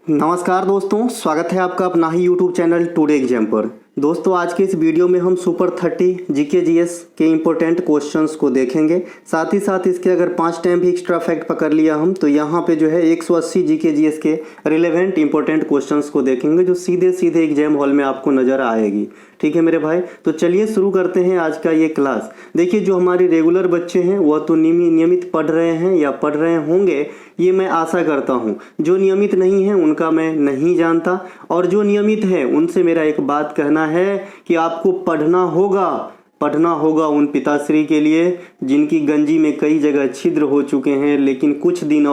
नमस्कार दोस्तों, स्वागत है आपका अपना ही यूट्यूब चैनल टुडे एग्जाम पर। दोस्तों आज के इस वीडियो में हम सुपर 30 जीके जीएस के इम्पोर्टेंट क्वेश्चंस को देखेंगे। साथ ही साथ इसके अगर 5 टाइम भी एक्स्ट्रा फैक्ट पकड़ लिया हम तो यहाँ पे जो है 180 जीके जीएस के रिलेवेंट इंपॉर्टेंट क्वेश्चंस को देखेंगे जो सीधे सीधे एग्जाम हॉल में आपको नज़र आएगी। ठीक है मेरे भाई, तो चलिए शुरू करते हैं आज का ये क्लास। देखिए जो हमारे रेगुलर बच्चे हैं वह तो नियमित पढ़ रहे हैं या पढ़ रहे होंगे, ये मैं आशा करता हूँ। जो नियमित नहीं है उनका मैं नहीं जानता, और जो नियमित है उनसे मेरा एक बात कहना है कि आपको पढ़ना होगा उन पिताश्री के लिए जिनकी गंजी में कई जगह छिद्र हो चुके हैं लेकिन कुछ दिन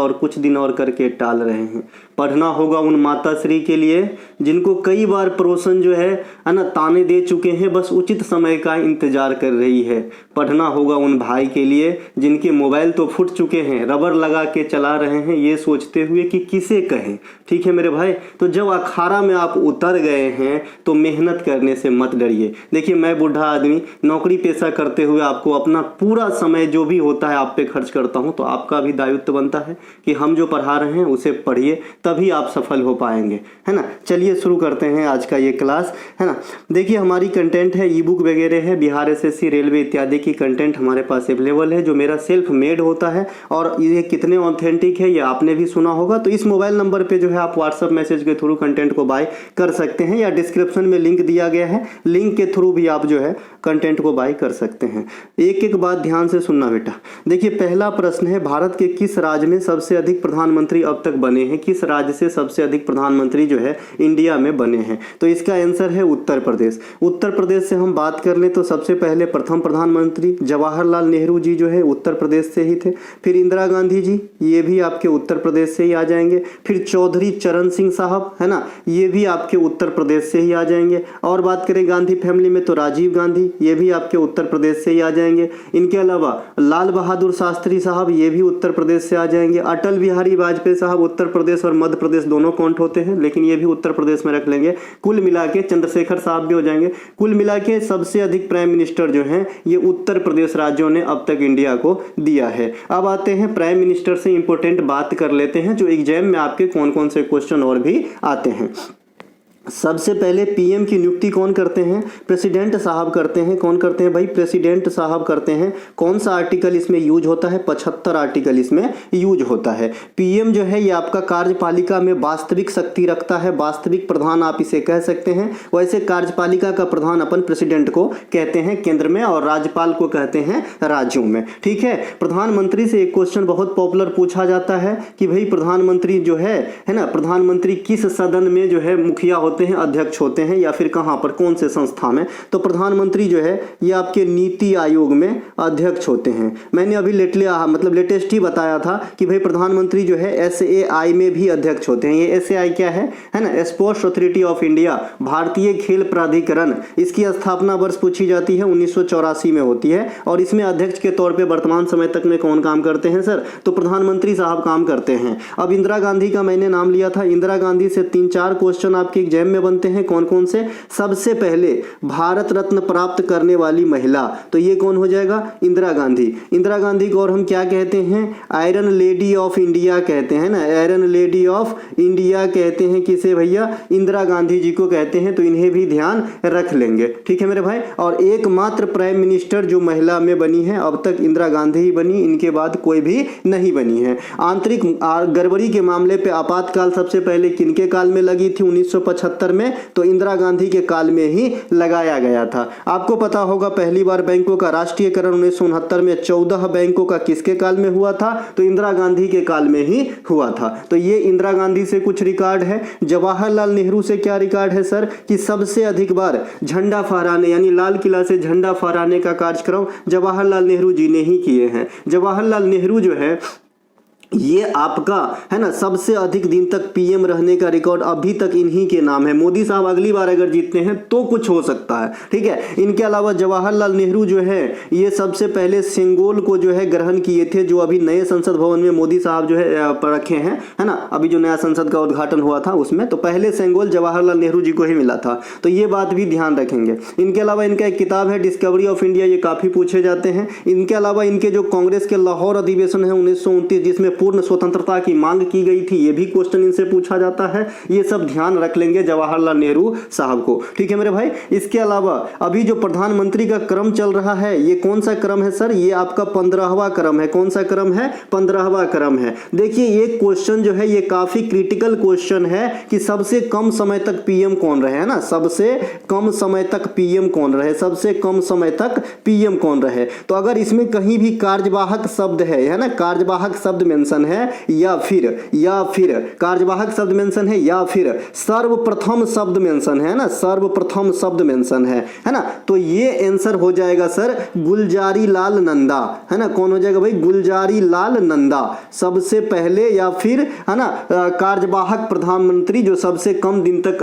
और करके टाल रहे हैं। पढ़ना होगा उन माताश्री के लिए जिनको कई बार पड़ोसन जो है ना ताने दे चुके हैं, बस उचित समय का इंतजार कर रही है। पढ़ना होगा उन भाई के लिए जिनके मोबाइल तो फूट चुके हैं, रबर लगा के चला रहे हैं ये सोचते हुए कि किसे कहें। ठीक है मेरे भाई, तो जब अखाड़ा में आप उतर गए हैं तो मेहनत करने से मत डरिए। देखिए मैं बूढ़ा आदमी नौकरी पेशा करते हुए आपको अपना पूरा समय जो भी होता है आप पे खर्च करता हूं, तो आपका भी दायित्व बनता है कि हम जो पढ़ा रहे हैं उसे पढ़िए, तभी आप सफल हो पाएंगे, है ना। चलिए शुरू करते हैं आज का ये क्लास, है ना। देखिए हमारी कंटेंट है, ई बुक वगैरह है, बिहार एसएससी रेलवे इत्यादि की कंटेंट हमारे पास अवेलेबल है जो मेरा सेल्फ मेड होता है, और ये कितने ऑथेंटिक है ये आपने भी सुना होगा। तो इस मोबाइल नंबर पे जो है आप व्हाट्सएप मैसेज के थ्रू कंटेंट को बाय कर सकते हैं, या डिस्क्रिप्शन में लिंक दिया गया है, लिंक के थ्रू भी आप जो है कंटेंट को बाय कर सकते हैं। एक एक बात ध्यान से सुनना बेटा। देखिए पहला प्रश्न है, भारत के किस राज्य में सबसे अधिक प्रधानमंत्री अब तक बने हैं? किस राज्य से सबसे अधिक प्रधानमंत्री जो है इंडिया में बने हैं? तो इसका आंसर है उत्तर प्रदेश। उत्तर प्रदेश से हम बात कर ले तो सबसे पहले प्रथम प्रधानमंत्री जवाहरलाल नेहरू जी जो है उत्तर प्रदेश से ही थे। फिर इंदिरा गांधी जी, ये भी आपके उत्तर प्रदेश से ही आ जाएंगे। फिर चौधरी चरण सिंह साहब, है ना, ये भी आपके उत्तर प्रदेश से ही आ जाएंगे। और बात करें गांधी फैमिली में तो राजीव गांधी, ये भी आपके उत्तर प्रदेश से ही आ जाएंगे। इनके अलावा लाल बहादुर शास्त्री साहब, ये भी उत्तर प्रदेश से आ जाएंगे। अटल बिहारी वाजपेयी साहब उत्तर प्रदेश और मध्य प्रदेश दोनों काउंट होते हैं, लेकिन ये भी उत्तर प्रदेश में रख लेंगे। कुल मिला के चंद्रशेखर साहब भी हो जाएंगे। कुल मिला के सबसे अधिक प्राइम मिनिस्टर जो हैं ये उत्तर प्रदेश राज्यों ने अब तक इंडिया को दिया है। अब आते हैं प्राइम मिनिस्टर से इंपॉर्टेंट बात कर लेते हैं जो एग्जाम में आपके कौन कौन से क्वेश्चन और भी आते हैं। सबसे पहले पीएम की नियुक्ति कौन करते हैं? प्रेसिडेंट साहब करते हैं। कौन करते हैं भाई? प्रेसिडेंट साहब करते हैं। कौन सा आर्टिकल इसमें यूज होता है? 75 आर्टिकल इसमें यूज होता है। पीएम जो है ये आपका कार्यपालिका में वास्तविक शक्ति रखता है, वास्तविक प्रधान आप इसे कह सकते हैं। वैसे कार्यपालिका का प्रधान अपन प्रेसिडेंट को कहते हैं केंद्र में, और राज्यपाल को कहते हैं राज्यों में। ठीक है। प्रधानमंत्री से एक क्वेश्चन बहुत पॉपुलर पूछा जाता है कि भाई प्रधानमंत्री जो है ना, प्रधानमंत्री किस सदन में जो है मुखिया होते हैं, अध्यक्ष होते हैं, या फिर कहां पर, कौन से संस्था में? तो प्रधानमंत्री जो है ये आपके नीति आयोग में अध्यक्ष होते हैं। मैंने अभी लेटेस्ट ही बताया था कि भाई प्रधानमंत्री जो है एसएआई में भी अध्यक्ष होते हैं। ये एसएआई क्या है ना, स्पोर्ट्स अथॉरिटी ऑफ इंडिया, भारतीय खेल प्राधिकरण। इसकी स्थापना वर्ष पूछी जाती है 1984 में होती है, और इसमें अध्यक्ष के तौर पर वर्तमान समय तक में कौन काम करते हैं सर? तो प्रधानमंत्री साहब काम करते हैं। अब इंदिरा गांधी का मैंने नाम लिया था, इंदिरा गांधी से 3-4 क्वेश्चन आपके एग्जाम में बनते हैं। कौन कौन से? सबसे पहले भारत रत्न प्राप्त करने वाली महिला, तो ये कौन हो जाएगा? इंदिरा गांधी। इंदिरा गांधी को और हम क्या कहते हैं? आयरन लेडी ऑफ इंडिया कहते हैं ना, आयरन लेडी ऑफ इंडिया कहते हैं। किसे भैया? इंदिरा गांधी जी को कहते हैं। तो इन्हें भी ध्यान रख लेंगे। ठीक है मेरे भाई। और एकमात्र प्राइम मिनिस्टर जो महिला में बनी है अब तक इंदिरा गांधी ही बनी, इनके बाद कोई भी नहीं बनी है। आंतरिक गड़बड़ी के मामले पे आपातकाल सबसे पहले किनके काल में लगी थी? 1975 में, तो इंदिरा गांधी के काल में ही लगाया गया था। आपको पता होगा पहली बार बैंकों का राष्ट्रीयकरण 1969 में 14 बैंकों का किसके काल में हुआ था? तो इंदिरा गांधी के काल में ही हुआ था। तो ये इंदिरा गांधी से कुछ रिकॉर्ड है। जवाहरलाल नेहरू से क्या रिकॉर्ड है सर? कि सबसे अधिक बार झंडा फहराने यानी लाल किला से झंडा फहराने का कार्यक्रम जवाहरलाल नेहरू जी ने ही किए हैं। जवाहरलाल नेहरू जो है ये आपका है ना सबसे अधिक दिन तक पीएम रहने का रिकॉर्ड अभी तक इन्हीं के नाम है। मोदी साहब अगली बार अगर जीतते हैं तो कुछ हो सकता है। ठीक है। इनके अलावा जवाहरलाल नेहरू जो है ये सबसे पहले सेंगोल को जो है ग्रहण किए थे, जो अभी नए संसद भवन में मोदी साहब जो है रखे हैं, है ना, अभी जो नया संसद का उद्घाटन हुआ था उसमें, तो पहले सेंगोल जवाहरलाल नेहरू जी को ही मिला था। तो ये बात भी ध्यान रखेंगे। इनके अलावा इनका एक किताब है डिस्कवरी ऑफ इंडिया, ये काफी पूछे जाते हैं। इनके अलावा इनके जो कांग्रेस के लाहौर अधिवेशन है 1929 जिसमें पूर्ण स्वतंत्रता की मांग की गई थी, ये भी क्वेश्चन इनसे पूछा जाता है। ये सब ध्यान रख लेंगे जवाहरलाल नेहरू साहब को, ठीक है मेरे भाई। इसके अलावा अभी जो प्रधानमंत्री का क्रम चल रहा है, ये कौन सा क्रम है सर? ये आपका 15वां क्रम है। कौन सा क्रम है? 15वां क्रम है। देखिए ये क्वेश्चन जो है ये काफी क्रिटिकल क्वेश्चन है कि सबसे कम समय तक पीएम कौन रहे, है ना, सबसे कम समय तक पीएम कौन रहे, सबसे कम समय तक पीएम कौन रहे। तो अगर इसमें कहीं भी कार्यवाहक शब्द है ना, कार्यवाहक शब्द मेंशन है या फिर कार्यवाहक शब्द मेंशन है या फिर सर्वप्रथम शब्द मेंशन है ना, सर्वप्रथम शब्द मेंशन है ना, तो ये आंसर हो जाएगा सर गुलजारी लाल नंदा, है ना। कौन हो जाएगा भाई? गुलजारी लाल नंदा सबसे पहले, या फिर है ना कार्यवाहक प्रधानमंत्री जो सबसे कम दिन तक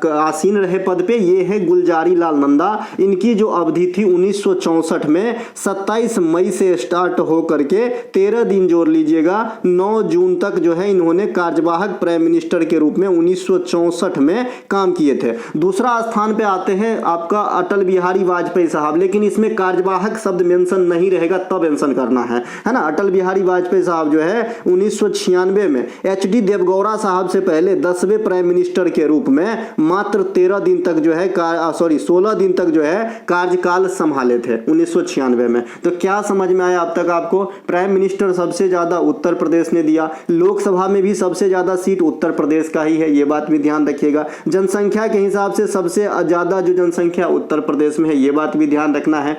आसीन रहे पद पे, ये है गुलजारी लाल नंदा। इनकी जो अवधि थी 1964 में 27 मई से स्टार्ट हो करके 13 दिन जोड़ लीजिएगा 9 जून तक जो है इन्होंने कार्यवाहक प्राइम मिनिस्टर के रूप में 1964 में काम किए थे। दूसरा स्थान पे आते हैं आपका अटल बिहारी वाजपेयी साहब, लेकिन इसमें कार्यवाहक शब्द मेंशन नहीं रहेगा, तब मेंशन करना है ना। अटल बिहारी वाजपेयी साहब जो है 1996 में एचडी देवगौड़ा साहब से पहले 10वें प्राइम मिनिस्टर के रूप में मात्र 13 दिन तक जो है 16 दिन तक जो है कार्यकाल संभाले थे 1996 में। तो क्या समझ में आया अब तक आपको? प्राइम मिनिस्टर सबसे ज्यादा उत्तर प्रदेश ने दिया, लोकसभा में भी सबसे ज्यादा सीट उत्तर प्रदेश का ही है, ये बात भी ध्यान रखिएगा। जनसंख्या के हिसाब से सबसे ज्यादा जो जनसंख्या उत्तर प्रदेश में है, ये बात भी ध्यान रखना है।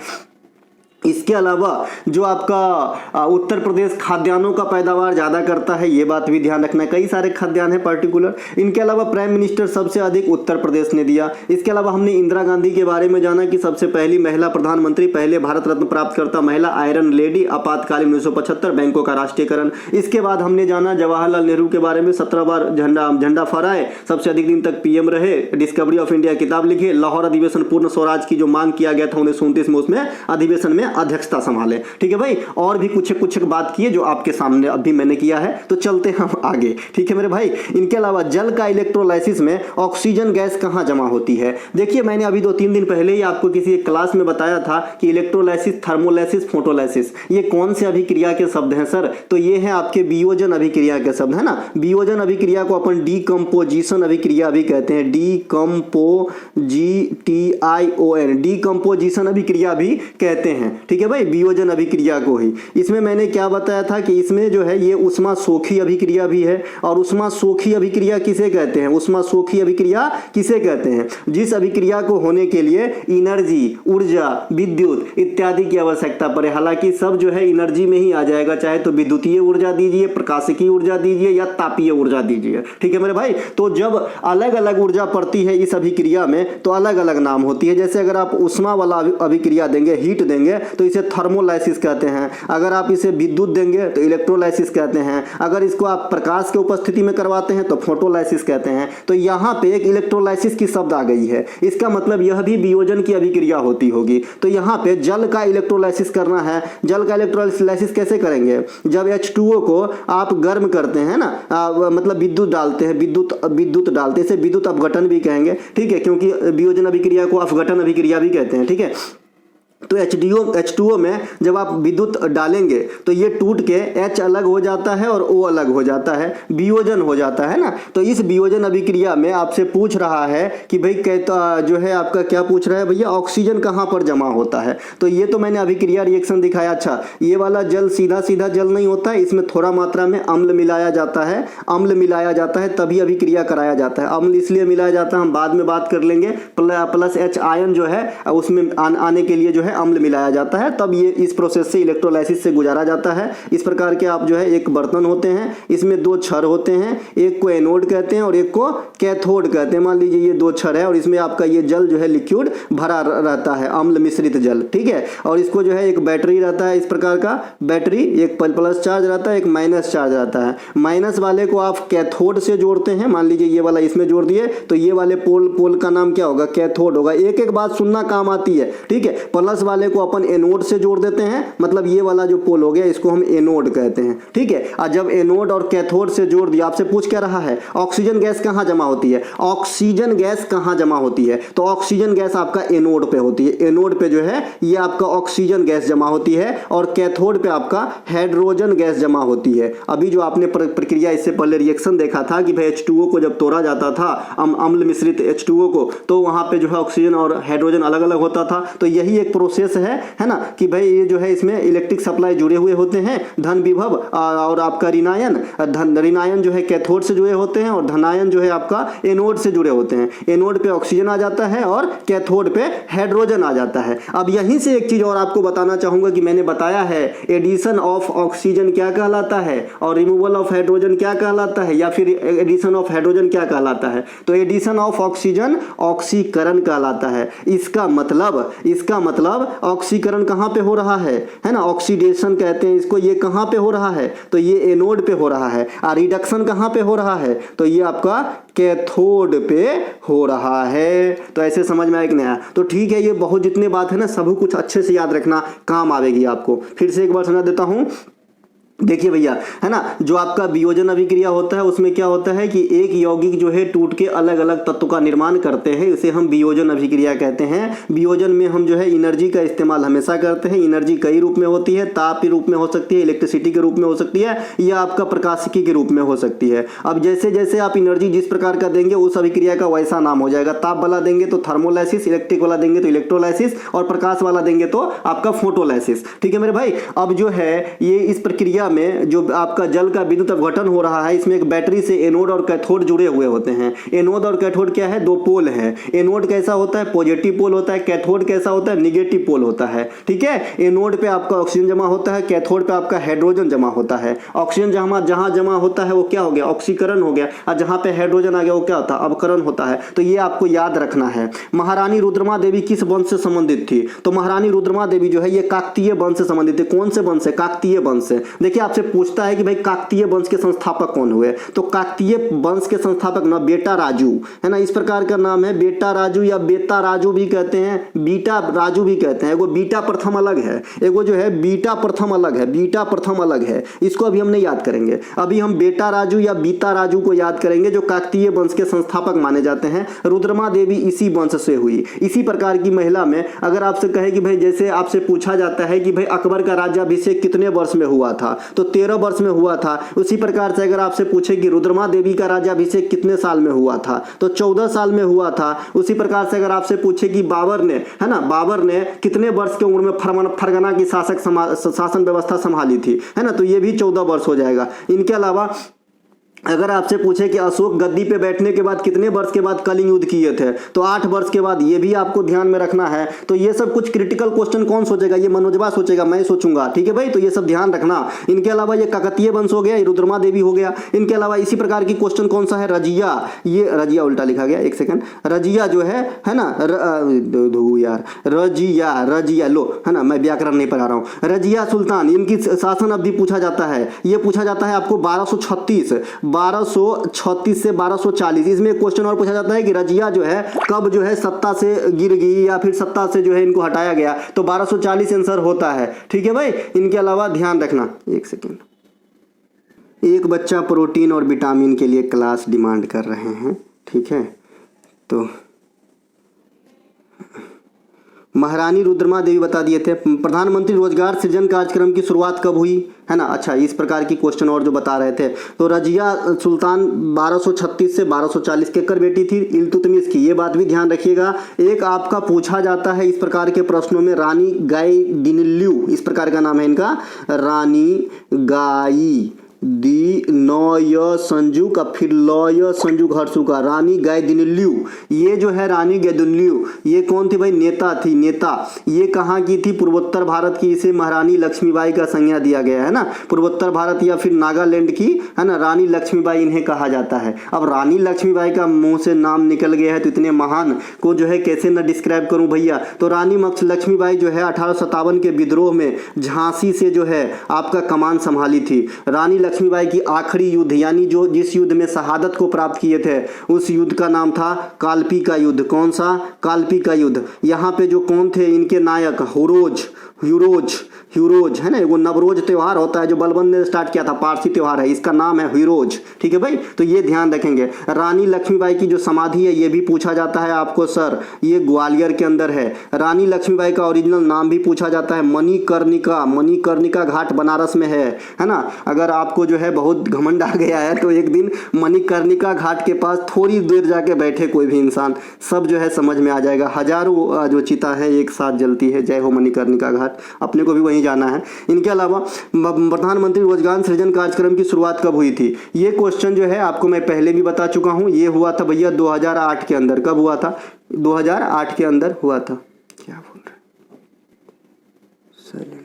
इसके अलावा जो आपका उत्तर प्रदेश खाद्यान्नों का पैदावार ज़्यादा करता है, ये बात भी ध्यान रखना है। कई सारे खाद्यान्न है पर्टिकुलर। इनके अलावा प्राइम मिनिस्टर सबसे अधिक उत्तर प्रदेश ने दिया। इसके अलावा हमने इंदिरा गांधी के बारे में जाना कि सबसे पहली महिला प्रधानमंत्री, पहले भारत रत्न प्राप्त करता महिला, आयरन लेडी, आपातकालीन 1975, बैंकों का राष्ट्रीयकरण। इसके बाद हमने जाना जवाहरलाल नेहरू के बारे में, 17 बार झंडा फहराए, सबसे अधिक दिन तक पीएम रहे, डिस्कवरी ऑफ इंडिया किताब लिखे, लाहौर अधिवेशन पूर्ण स्वराज की जो मांग किया गया था 1929 में, उसमें अधिवेशन में अध्यक्षता संभाले। ठीक है भाई, और भी कुछ बात की है जो आपके सामने अभी मैंने किया है। तो चलते हम आगे, ठीक है मेरे भाई। इनके अलावा जल का इलेक्ट्रोलाइसिस में ऑक्सीजन गैस कहां जमा होती है? देखिए मैंने अभी 2-3 दिन पहले ही आपको किसी क्लास में बताया था कि इलेक्ट्रोलाइसिस, थर्मोलाइसिस, फोटोलाइसिस, ये कौन से अभिक्रिया के शब्द हैं सर? तो ये है आपके वियोजन अभिक्रिया के शब्द, है ना। वियोजन अभिक्रिया को अपन डीकंपोजिशन अभिक्रिया भी कहते हैं, डीकंपोजिशन, डीकंपोजिशन अभिक्रिया भी कहते हैं। ठीक है भाई, वियोजन अभिक्रिया को ही। इसमें मैंने क्या बताया था कि इसमें जो है ये उष्मा सोखी अभिक्रिया भी है। और उष्मा सोखी अभिक्रिया किसे कहते हैं? उष्मा सोखी अभिक्रिया किसे कहते हैं? जिस अभिक्रिया को होने के लिए एनर्जी, ऊर्जा, विद्युत इत्यादि की आवश्यकता पड़े। हालांकि सब जो है एनर्जी में ही आ जाएगा, चाहे तो विद्युतीय ऊर्जा दीजिए, प्रकाशिकी ऊर्जा दीजिए या तापीय ऊर्जा दीजिए। ठीक है मेरे भाई। तो जब अलग अलग ऊर्जा पड़ती है इस अभिक्रिया में तो अलग अलग नाम होती है। जैसे अगर आप उष्मा वाला अभिक्रिया देंगे, हीट देंगे, तो इसे थर्मोलाइसिस कहते हैं। अगर आप इसे विद्युत देंगे तो इलेक्ट्रोलाइसिस कहते हैं। अगर इसको आप प्रकाश के उपस्थिति में करवाते हैं तो फोटोलाइसिस कहते हैं। तो यहाँ पे एक इलेक्ट्रोलाइसिस की शब्द आ गई है, इसका मतलब यह भी वियोजन की अभिक्रिया होती होगी। तो यहाँ पे जल का इलेक्ट्रोलाइसिस करना है। जल का इलेक्ट्रोलाइसिस कैसे करेंगे? जब H2O को आप गर्म करते हैं ना, मतलब विद्युत डालते हैं, विद्युत डालते हैं, इसे विद्युत अपघटन भी कहेंगे। ठीक है, क्योंकि वियोजन अभिक्रिया को अपघटन अभिक्रिया भी कहते हैं। ठीक है, तो H2O में जब आप विद्युत डालेंगे तो ये टूट के H अलग हो जाता है और O अलग हो जाता है, वियोजन हो जाता है ना। तो इस वियोजन अभिक्रिया में आपसे पूछ रहा है कि भाई कहता जो है आपका क्या पूछ रहा है भैया, ऑक्सीजन कहाँ पर जमा होता है? तो ये तो मैंने अभिक्रिया रिएक्शन दिखाया। अच्छा, ये वाला जल सीधा सीधा जल नहीं होता है, इसमें थोड़ा मात्रा में अम्ल मिलाया जाता है। अम्ल मिलाया जाता है तभी अभिक्रिया कराया जाता है। अम्ल इसलिए मिलाया जाता है, हम बाद में बात कर लेंगे। प्लस H आयन जो है उसमें आने के लिए जो है अम्ल मिलाया जाता है, तब ये इस प्रोसेस से इलेक्ट्रोलाइसिस से गुजारा जाता है। इस प्रकार के आप जो है एक बर्तन होते हैं, इसमें 2 छर होते हैं, एक को एनोड कहते हैं और एक को कैथोड कहते हैं। मान लीजिए ये 2 छर है और इसमें आपका ये जल जो है लिक्विड भरा रहता है, अम्ल मिश्रित जल। ठीक है, और इसको जो है एक बैटरी रहता है, इस प्रकार का बैटरी, एक प्लस चार्ज रहता है, एक माइनस चार्ज रहता है। माइनस वाले को आप कैथोड से जोड़ते हैं, मान लीजिए ये वाला इसमें जोड़ दिए तो ये वाले पोल का नाम क्या होगा? कैथोड होगा। एक एक बात सुनना काम आती है। ठीक है, प्लस वाले को अपन एनोड से जोड़ देते हैं, मतलब ये वाला जो पोल हो गया इसको हम एनोड कहते हैं, ठीक है। और जब एनोड और कैथोड से जोड़ दिया, आपसे पूछ क्या रहा है ऑक्सीजन गैस कहाँ जमा होती है, ऑक्सीजन गैस कहाँ जमा होती है, तो ऑक्सीजन गैस आपका एनोड पे होती है। एनोड पे जो है ये आपका ऑक्सीजन गैस जमा होती है और कैथोड पे आपका हाइड्रोजन गैस जमा होती है। अभी जो आपने प्रक्रिया इससे पहले रिएक्शन देखा था कि भाई H2O को जब तोड़ा जाता था अम्ल मिश्रित H2O को, तो वहां पे जो है ऑक्सीजन और हाइड्रोजन अलग अलग होता था। तो यही एक प्रोसेस है ना, कि भाई ये जो है इसमें इलेक्ट्रिक सप्लाई जुड़े हुए होते हैं, धन विभव और आपका ऋणायन जो है कैथोड से जुड़े होते हैं और धनायन जो है आपका एनोड से जुड़े होते हैं। एनोड पे ऑक्सीजन आ जाता है और कैथोड पे हाइड्रोजन आ जाता है। अब यहीं से एक चीज और आपको बताना चाहूंगा कि मैंने बताया है एडिशन ऑफ ऑक्सीजन क्या कहलाता है और रिमूवल ऑफ हाइड्रोजन क्या कहलाता है, या फिर एडिशन ऑफ हाइड्रोजन क्या कहलाता है। तो एडिशन ऑफ ऑक्सीजन ऑक्सीकरण कहलाता है। इसका मतलब ऑक्सीकरण कहां पे हो रहा है ना, ऑक्सीडेशन कहते हैं इसको। ये कहां पे हो रहा है, तो ये एनोड पे हो रहा है। और रिडक्शन कहां पे हो रहा है, तो ये आपका कैथोड पे हो रहा है। तो ऐसे समझ में आया कि नहीं? तो ठीक है, ये बहुत जितने बात है ना सब कुछ अच्छे से याद रखना, काम आवेगी आपको। फिर से एक बार समझा देता हूं। देखिए भैया, है ना, जो आपका वियोजन अभिक्रिया होता है उसमें क्या होता है कि एक यौगिक जो है टूट के अलग अलग तत्व का निर्माण करते हैं, इसे हम वियोजन अभिक्रिया कहते हैं। वियोजन में हम जो है एनर्जी का इस्तेमाल हमेशा करते हैं। एनर्जी कई रूप में होती है, ताप के रूप में हो सकती है, इलेक्ट्रिसिटी के रूप में हो सकती है, या आपका प्रकाशिकी के रूप में हो सकती है। अब जैसे जैसे आप एनर्जी जिस प्रकार का देंगे उस अभिक्रिया का वैसा नाम हो जाएगा। ताप वाला देंगे तो थर्मोलाइसिस, इलेक्ट्रिक वाला देंगे तो इलेक्ट्रोलाइसिस, और प्रकाश वाला देंगे तो आपका फोटोलाइसिस। ठीक है मेरे भाई। अब जो है ये इस प्रक्रिया में जो आपका जल का विद्युत अपघटन हो रहा है, इसमें एक बैटरी से एनोड और कैथोड जुड़े हुए होते हैं। एनोड और कैथोड क्या है, दो पोल है। एनोड कैसा होता है, पॉजिटिव पोल होता है। कैथोड कैसा होता है, निगेटिव पोल होता है। ठीक है, एनोड पे आपका ऑक्सीजन जमा होता है, कैथोड पे आपका हाइड्रोजन जमा होता है। ऑक्सीजन जहां जमा होता है वो क्या हो गया, ऑक्सीकरण हो गया, और जहां पे हाइड्रोजन आ गया वो क्या होता है, अवकरण होता है। तो ये आपको याद रखना है। महारानी रुद्रमा देवी किस वंश से संबंधित थी, तो महारानी रुद्रमा देवी जो है ये काकतीय वंश से संबंधित है। कौन से वंश से, काकतीय वंश से। देखिए आपसे पूछता है कि भाई काकतीय वंश के संस्थापक कौन हुए, तो काकतीय वंश के संस्थापक ना बेटा राजू है ना, इस प्रकार का नाम है बेटा राजू, या बेता राजू भी कहते हैं, बीटा राजू भी कहते हैं। एगो बीटा प्रथम अलग है, एगो जो है बीटा प्रथम अलग है, बीटा प्रथम अलग है। इसको अभी हम नहीं याद करेंगे, अभी हम बेटा राजू या बीता राजू को याद करेंगे, जो काकतीय वंश के संस्थापक माने जाते हैं। रुद्रमा देवी इसी वंश से हुई। इसी प्रकार की महिला में अगर आपसे कहे कि भाई, जैसे आपसे पूछा जाता है कि भाई अकबर का राज्याभिषेक कितने वर्ष में हुआ था, तो 13 वर्ष में हुआ था। उसी प्रकार से अगर आपसे पूछे कि रुद्रमा देवी का राज्याभिषेक कितने साल में हुआ था, तो 14 साल में हुआ था। उसी प्रकार से अगर आपसे पूछे कि बाबर ने, है ना, बाबर ने कितने वर्ष की उम्र में फरगना की शासन व्यवस्था संभाली थी, है ना, तो ये भी 14 वर्ष हो जाएगा। इनके अलावा अगर आपसे पूछे कि अशोक गद्दी पे बैठने के बाद कितने वर्ष के बाद कलिंग युद्ध किए थे, तो 8 वर्ष के बाद, ये भी आपको ध्यान में रखना है। तो ये सब कुछ क्रिटिकल क्वेश्चन कौन सोचेगा, ये मनोजवा सोचेगा, मैं सोचूंगा। ठीक है भाई, तो ये सब ध्यान रखना। इनके अलावा ये काकतीय वंश हो गया, ये रुद्रमा देवी हो गया। इनके अलावा इसी प्रकार की क्वेश्चन कौन सा है, रजिया। ये रजिया उल्टा लिखा गया, एक सेकंड। रजिया जो है ना, यार रजिया लो, है ना, मैं व्याकरण नहीं पढ़ा रहा हूँ। रजिया सुल्तान, इनकी शासन अवधि पूछा जाता है। ये पूछा जाता है आपको 1236 से 1240। इसमें क्वेश्चन और पूछा जाता है कि रजिया जो है कब जो है सत्ता से गिर गई, या फिर सत्ता से जो है इनको हटाया गया, तो 1240 आंसर होता है। ठीक है भाई। इनके अलावा ध्यान रखना, एक सेकेंड, एक बच्चा प्रोटीन और विटामिन के लिए क्लास डिमांड कर रहे हैं। ठीक है, तो महारानी रुद्रमा देवी बता दिए थे। प्रधानमंत्री रोजगार सृजन कार्यक्रम की शुरुआत कब हुई, है ना। अच्छा, इस प्रकार की क्वेश्चन और जो बता रहे थे। तो रजिया सुल्तान 1236 से 1240 केकर बेटी थी, इल्तुतमिश की, ये बात भी ध्यान रखिएगा। एक आपका पूछा जाता है इस प्रकार के प्रश्नों में, रानी गाई दिनल्यू, इस प्रकार का नाम है इनका, रानी गाई दी नय संजुक और फिर लय संजुक हर्षु का, रानी गायदिनल्यू। ये जो है रानी गायदिनल्यू, ये कौन थी भाई, नेता थी, नेता। ये कहाँ की थी, पूर्वोत्तर भारत की। इसे महारानी लक्ष्मीबाई का संज्ञा दिया गया है ना, पूर्वोत्तर भारत या फिर नागालैंड की, है ना, रानी लक्ष्मीबाई इन्हें कहा जाता है। अब रानी लक्ष्मीबाई का मुंह से नाम निकल गया है, तो इतने महान को जो है कैसे न डिस्क्राइब करूं भैया। तो रानी लक्ष्मीबाई जो है 1857 के विद्रोह में झांसी से जो है आपका कमान संभाली थी। रानी लक्ष्मीबाई की आखिरी युद्ध यानी जो जिस युद्ध में शहादत को प्राप्त किए थे उस युद्ध का नाम था कालपी का युद्ध। कौन सा? कालपी का युद्ध। यहाँ पे जो कौन थे इनके नायक? ह्यूरोज है ना, वो नवरोज त्यौहार होता है जो बलबन ने स्टार्ट किया था, पारसी त्यौहार है, इसका नाम है ह्यूरोज। ठीक है भाई, तो ये ध्यान रखेंगे। रानी लक्ष्मीबाई की जो समाधि है ये भी पूछा जाता है आपको सर, ये ग्वालियर के अंदर है। रानी लक्ष्मीबाई का ओरिजिनल नाम भी पूछा जाता है मणिकर्णिका। मणिकर्णिका घाट बनारस में है ना। अगर आपको जो है बहुत घमंड आ गया है तो एक दिन मणिकर्णिका घाट के पास थोड़ी देर जाके बैठे कोई भी इंसान, सब जो है समझ में आ जाएगा। हजारों जो चिता है एक साथ जलती है। जय हो मणिकर्णिका घाट, अपने को भी वहीं जाना है। इनके अलावा प्रधानमंत्री रोजगार सृजन कार्यक्रम की शुरुआत कब हुई थी? ये क्वेश्चन जो है आपको मैं पहले भी बता चुका हूं। ये हुआ था भैया 2008 के अंदर। कब हुआ था? 2008 के अंदर हुआ था। क्या बोल रहे? साइलेंट।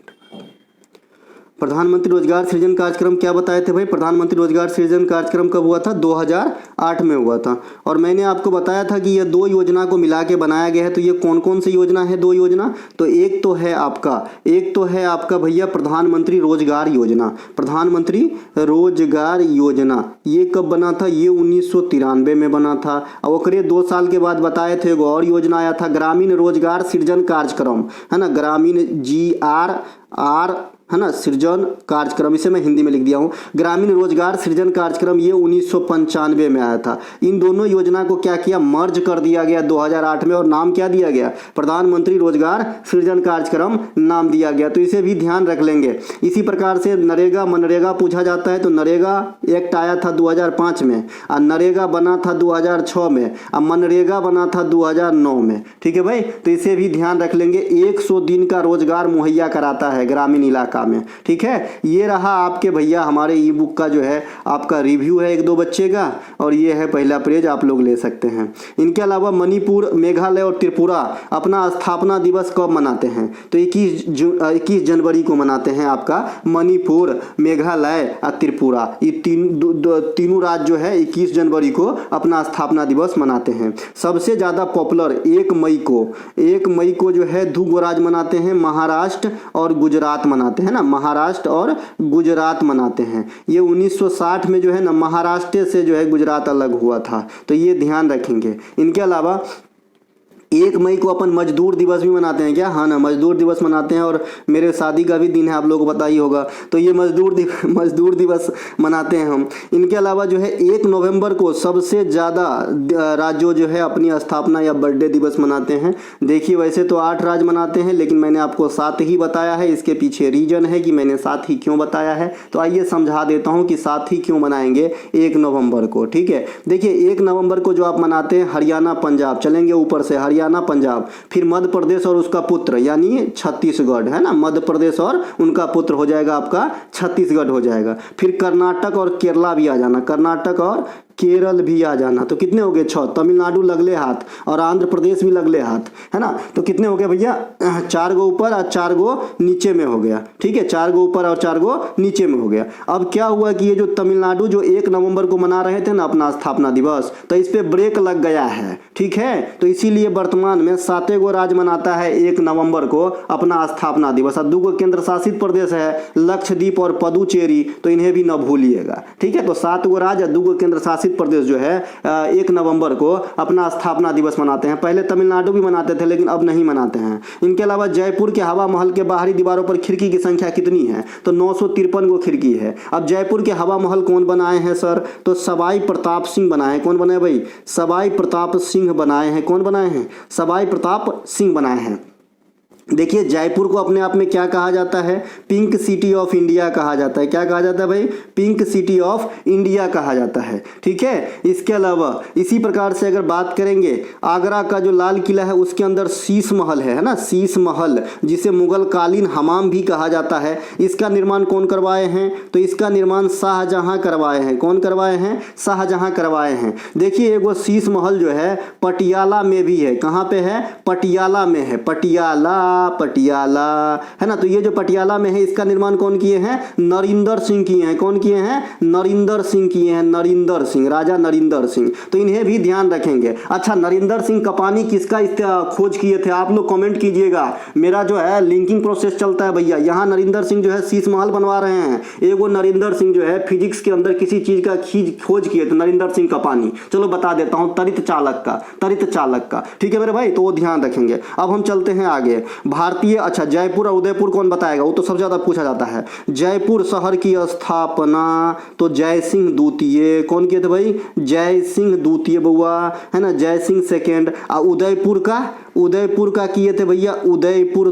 प्रधानमंत्री रोजगार सृजन कार्यक्रम क्या बताए थे भाई? प्रधानमंत्री रोजगार सृजन कार्यक्रम कब हुआ था? 2008 में हुआ था। और मैंने आपको बताया था कि ये दो योजना को मिला के बनाया गया है। तो ये कौन कौन सी योजना है? दो योजना, तो एक तो है आपका भैया प्रधानमंत्री रोजगार योजना। प्रधानमंत्री रोजगार योजना ये कब बना था? ये 1993 में बना था। और ओकरे 2 साल के बाद बताए थे एगो और योजना आया था, ग्रामीण रोजगार सृजन कार्यक्रम, है ना, ग्रामीण GRR है ना, सृजन कार्यक्रम, इसे मैं हिंदी में लिख दिया हूँ, ग्रामीण रोजगार सृजन कार्यक्रम, ये 1995 में आया था। इन दोनों योजना को क्या किया? मर्ज कर दिया गया 2008 में, और नाम क्या दिया गया? प्रधानमंत्री रोजगार सृजन कार्यक्रम नाम दिया गया। तो इसे भी ध्यान रख लेंगे। इसी प्रकार से नरेगा मनरेगा पूछा जाता है। तो नरेगा एक्ट आया था 2005 में, और नरेगा बना था 2006 में, और मनरेगा बना था 2009 में। ठीक है भाई, तो इसे भी ध्यान रख लेंगे। 100 दिन का रोजगार मुहैया कराता है ग्रामीण इलाका में। ठीक है, ये रहा आपके भैया हमारे ई बुक का जो है आपका रिव्यू है 1-2 बच्चे का, और ये है पहला पेज, आप लोग ले सकते हैं। इनके अलावा मणिपुर, मेघालय और त्रिपुरा अपना स्थापना दिवस कब मनाते हैं? तो 21 जनवरी को मनाते हैं आपका मणिपुर, मेघालय और त्रिपुरा। ये तीनों राज्य जो है 21 जनवरी को अपना स्थापना दिवस मनाते हैं। सबसे ज़्यादा पॉपुलर 1 मई को जो है 2 राज्य मनाते हैं, महाराष्ट्र और गुजरात मनाते हैं ना, महाराष्ट्र और गुजरात मनाते हैं। ये 1960 में जो है ना महाराष्ट्र से जो है गुजरात अलग हुआ था, तो ये ध्यान रखेंगे। इनके अलावा 1 मई को अपन मजदूर दिवस भी मनाते हैं क्या? हाँ ना, मजदूर दिवस मनाते हैं, और मेरे शादी का भी दिन है, आप लोगों को पता ही होगा। तो ये मजदूर दिवस मनाते हैं हम। इनके अलावा जो है 1 नवंबर को सबसे ज़्यादा राज्यों जो है अपनी स्थापना या बर्थडे दिवस मनाते हैं। देखिए वैसे तो 8 राज्य मनाते हैं, लेकिन मैंने आपको 7 ही बताया है। इसके पीछे रीजन है कि मैंने 7 ही क्यों बताया है। तो आइए समझा देता हूँ कि 7 ही क्यों मनाएंगे 1 नवंबर को। ठीक है, देखिए 1 नवंबर को जो आप मनाते हैं हरियाणा पंजाब, चलेंगे ऊपर से हरियाणा पंजाब, फिर मध्य प्रदेश और उसका पुत्र यानी छत्तीसगढ़, है ना, मध्य प्रदेश और उनका पुत्र हो जाएगा आपका छत्तीसगढ़ हो जाएगा। फिर कर्नाटक और केरला भी आ जाना, कर्नाटक और केरल भी आ जाना। तो कितने हो गए? 6। तमिलनाडु लगले हाथ, और आंध्र प्रदेश भी लगले हाथ, है ना। तो कितने हो गए भैया? 4 गो ऊपर और 4 गो नीचे में हो गया। ठीक है, 4 गो ऊपर और 4 गो नीचे में हो गया। अब क्या हुआ कि ये जो तमिलनाडु जो 1 नवंबर को मना रहे थे ना अपना स्थापना दिवस, तो इस पे ब्रेक लग गया है। ठीक है, तो इसीलिए वर्तमान में 7 गो राज्य मनाता है 1 नवंबर को अपना स्थापना दिवस, और 2 गो केंद्र शासित प्रदेश है लक्षद्वीप और पुदुचेरी, तो इन्हें भी न भूलिएगा। ठीक है, तो 7 गो राज्य और 2 गो केंद्र शासित प्रदेश जो है 1 नवंबर को अपना स्थापना दिवस मनाते हैं। पहले तमिलनाडु भी मनाते थे, लेकिन अब नहीं मनाते हैं। इनके अलावा जयपुर के हवा महल के बाहरी दीवारों पर खिड़की की संख्या कितनी है? तो 953 गो खिड़की है। अब जयपुर के हवा महल कौन बनाए हैं सर? तो सवाई प्रताप सिंह बनाए। कौन बनाए भाई? सवाई प्रताप सिंह बनाए हैं। कौन बनाए हैं? सवाई प्रताप सिंह बनाए हैं। देखिए जयपुर को अपने आप में क्या कहा जाता है? पिंक सिटी ऑफ इंडिया कहा जाता है। क्या कहा जाता है भाई? पिंक सिटी ऑफ इंडिया कहा जाता है। ठीक है, इसके अलावा इसी प्रकार से अगर बात करेंगे आगरा का जो लाल किला है उसके अंदर शीश महल है ना, शीश महल, जिसे मुगल कालीन हमाम भी कहा जाता है। इसका निर्माण कौन करवाए हैं? तो इसका निर्माण शाहजहां करवाए हैं। कौन करवाए हैं? शाहजहां करवाए हैं। देखिए एगो शीश महल जो है पटियाला में भी है। कहाँ पे है? पटियाला में है। पटियाला पटियाला, है ना। तो ये जो पटियाला में है इसका निर्माण कौन किए हैं? नरिंदर सिंह किए हैं। कौन किए हैं? नरिंदर सिंह किए हैं। नरिंदर सिंह, राजा नरिंदर सिंह। तो इन्हें भी ध्यान रखेंगे। अच्छा, नरिंदर सिंह कपानी किसका खोज किए थे? आप लोग कमेंट कीजिएगा। मेरा जो है लिंकिंग प्रोसेस चलता है भैया। यहाँ नरिंदर सिंह जो है शीश महल बनवा रहे हैं, एगो नरिंदर सिंह जो है फिजिक्स के अंदर किसी चीज का खोज किए थे, नरिंदर सिंह कपानी। चलो बता देता हूँ, तरित चालक का। ठीक है मेरे भाई, तो वो ध्यान रखेंगे। अब हम चलते हैं आगे। भारतीय, अच्छा जयपुर और उदयपुर कौन बताएगा? वो तो सबसे ज्यादा पूछा जाता है। जयपुर शहर की स्थापना तो जय सिंह द्वितीय। कौन किए थे भाई? जय सिंह द्वितीय बउआ, है ना। जय सिंह सेकेंड। और उदयपुर का किए थे भैया उदयपुर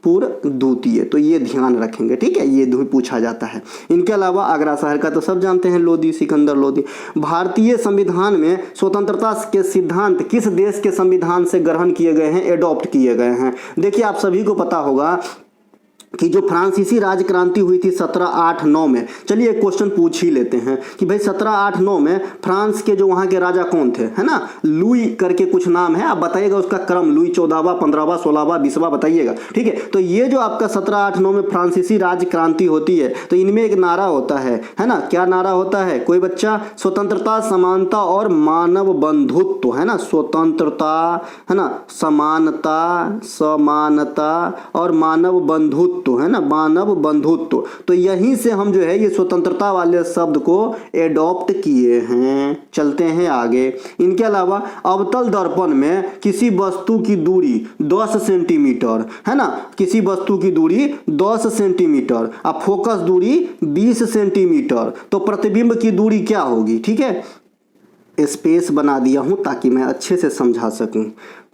द्वितीय। तो ये ध्यान रखेंगे, ठीक है। ये भी पूछा जाता है। इनके अलावा आगरा शहर का तो सब जानते हैं, लोधी, सिकंदर लोधी। भारतीय संविधान में स्वतंत्रता के सिद्धांत किस देश के संविधान से ग्रहण किए गए हैं, एडॉप्ट किए गए हैं? देखिए आप सभी को पता होगा कि जो फ्रांसीसी राज क्रांति हुई थी 1789 में। चलिए एक क्वेश्चन पूछ ही लेते हैं कि भाई 1789 में फ्रांस के जो वहाँ के राजा कौन थे, है ना। लुई करके कुछ नाम है, आप बताइएगा उसका क्रम। लुई 14वां, 15वां, 16वां, 20वां बताइएगा, ठीक है। तो ये जो आपका 1789 में फ्रांसीसी राज क्रांति होती है, तो इनमें एक नारा होता है ना। क्या नारा होता है? कोई बच्चा? स्वतंत्रता, समानता और मानव बंधुत्व, है ना। स्वतंत्रता, है ना, समानता और मानव बंधुत्व, है ना, मानव बंधुत्व। तो यहीं से हम जो है ये स्वतंत्रता वाले शब्द को एडॉप्ट किए हैं। चलते हैं आगे। इनके अलावा अवतल दर्पण में किसी वस्तु की दूरी 10 सेंटीमीटर, है ना, किसी वस्तु की दूरी 10 सेंटीमीटर, अब फोकस दूरी 20 सेंटीमीटर, तो प्रतिबिंब की दूरी क्या होगी? ठीक है, स्पेस बना दिया हूं ताकि मैं अच्छे से समझा सकूं।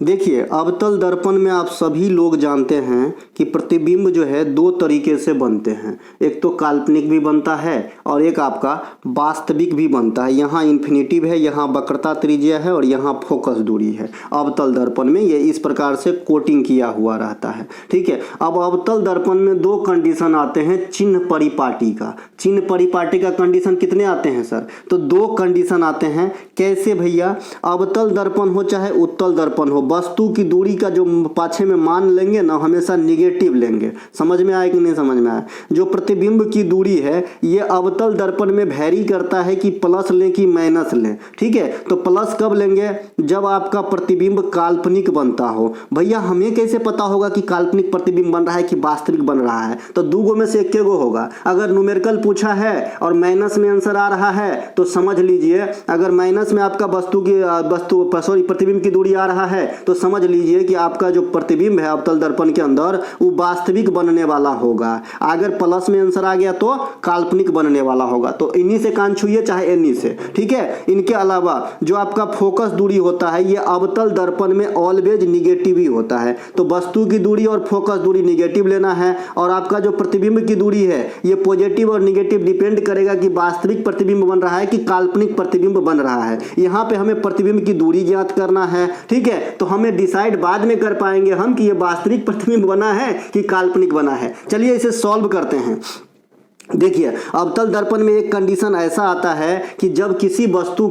देखिए अवतल दर्पण में आप सभी लोग जानते हैं कि प्रतिबिंब जो है दो तरीके से बनते हैं। एक तो काल्पनिक भी बनता है और एक आपका वास्तविक भी बनता है। यहाँ इन्फिनिटिव है, यहाँ वक्रता त्रिज्या है और यहाँ फोकस दूरी है। अवतल दर्पण में ये इस प्रकार से कोटिंग किया हुआ रहता है, ठीक है। अब अवतल दर्पण में दो कंडीशन आते हैं चिन्ह परिपाटी का। चिन्ह परिपाटी का कंडीशन कितने आते हैं सर? तो दो कंडीशन आते हैं। कैसे भैया? अवतल दर्पण हो चाहे उत्तल दर्पण हो, वस्तु की दूरी का जो पाछे में मान लेंगे ना, हमेशा निगेटिव लेंगे। समझ में आया कि नहीं समझ में आया? जो प्रतिबिंब की दूरी है ये अवतल दर्पण में वैरी करता है कि प्लस लें कि माइनस लें, ठीक है। तो प्लस कब लेंगे? जब आपका प्रतिबिंब काल्पनिक बनता हो। भैया हमें कैसे पता होगा कि काल्पनिक प्रतिबिंब बन रहा है कि वास्तविक बन रहा है? तो दो गो में से एक गो होगा। अगर न्यूमेरिकल पूछा है और माइनस में आंसर आ रहा है तो समझ लीजिए, अगर माइनस में आपका प्रतिबिंब की दूरी आ रहा है तो समझ लीजिए कि आपका जो प्रतिबिंब है अवतल दर्पण के अंदर वो वास्तविक बनने वाला होगा। अगर प्लस में आंसर आ गया तो काल्पनिक बनने वाला होगा। तो इन्हीं से कान छुइए चाहे इन्हीं से, ठीक है। इनके अलावा जो आपका फोकस दूरी होता है ये अवतल दर्पण में ऑलवेज निगेटिव ही होता है। तो वस्तु की दूरी और फोकस दूरी निगेटिव लेना है और आपका जो प्रतिबिंब की दूरी है ये पॉजिटिव और निगेटिव डिपेंड करेगा कि वास्तविक प्रतिबिंब बन रहा है कि काल्पनिक प्रतिबिंब बन रहा है। यहाँ पे हमें प्रतिबिंब की दूरी ज्ञात करना है, ठीक है। तो हमें डिसाइड बाद में कर पाएंगे हम कि ये वास्तविक प्रतिबिंब बना है कि काल्पनिक बना है। चलिए इसे सॉल्व करते हैं। देखिए अवतल दर्पण में एक कंडीशन ऐसा आता है कि जब किसी वस्तु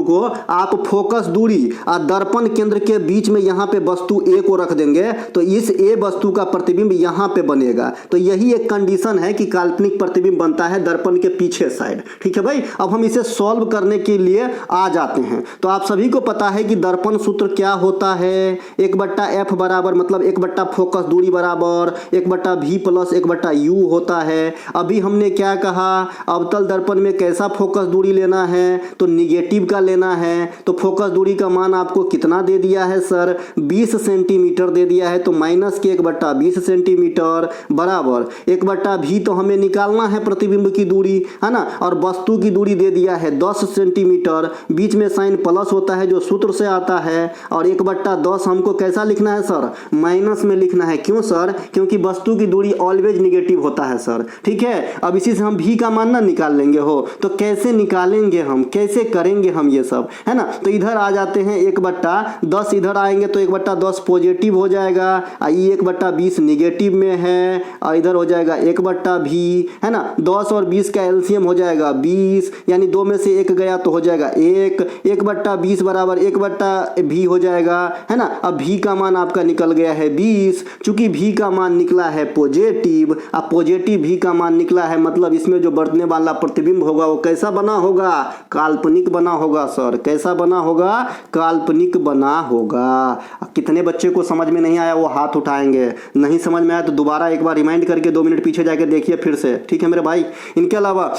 को आप फोकस दूरी और दर्पण केंद्र के बीच में यहाँ पे वस्तु ए को रख देंगे तो इस ए वस्तु का प्रतिबिंब यहाँ पे बनेगा। तो यही एक कंडीशन है कि काल्पनिक प्रतिबिंब बनता है दर्पण के पीछे साइड, ठीक है भाई। अब हम इसे सॉल्व करने के लिए आ जाते हैं। तो आप सभी को पता है कि दर्पण सूत्र क्या होता है? 1/f बराबर मतलब 1/ फोकस दूरी बराबर 1/v प्लस 1/u होता है। अभी हमने क्या कहा? अवतल दर्पण में कैसा फोकस दूरी लेना है? तो निगेटिव का लेना है। तो फोकस दूरी का मान आपको कितना दे दिया है सर? 20 सेंटीमीटर दे दिया है। तो माइनस के 1/20 सेंटीमीटर बराबर 1/v तो हमें निकालना है प्रतिबिंब की दूरी, है ना। और वस्तु की दूरी दे दिया है 10 सेंटीमीटर, बीच में साइन प्लस होता है जो सूत्र से आता है। और 1/10 हमको कैसा लिखना है सर? माइनस में लिखना है। क्यों सर? क्योंकि वस्तु की दूरी ऑलवेज निगेटिव होता है सर। ठीक है। अब इसी से हम भी का मान ना निकाल लेंगे हो, तो कैसे निकालेंगे हम, कैसे करेंगे हम ये सब, है ना। तो इधर आ जाते हैं 1/10, इधर आएंगे तो 1/10 पॉजिटिव हो जाएगा, ये 1/20 निगेटिव में है, और इधर हो जाएगा 1/20, है ना। 10 और 20 का एलसीएम हो जाएगा 20, यानी 2 में से 1 गया तो हो जाएगा 1/20 बराबर 1/भी हो जाएगा, है ना। अब भी का मान आपका निकल गया है 20, चूंकि भी का मान निकला है पॉजिटिव, अब पॉजिटिव भी का मान निकला है, मतलब इसमें जो बढ़ने वाला प्रतिबिंब होगा वो कैसा बना होगा, काल्पनिक बना होगा सर। कैसा बना होगा, काल्पनिक बना होगा। कितने बच्चे को समझ में नहीं आया वो हाथ उठाएंगे, नहीं समझ में आया तो दोबारा एक बार रिमाइंड करके 2 मिनट पीछे जाके देखिए फिर से, ठीक है मेरे भाई। इनके अलावा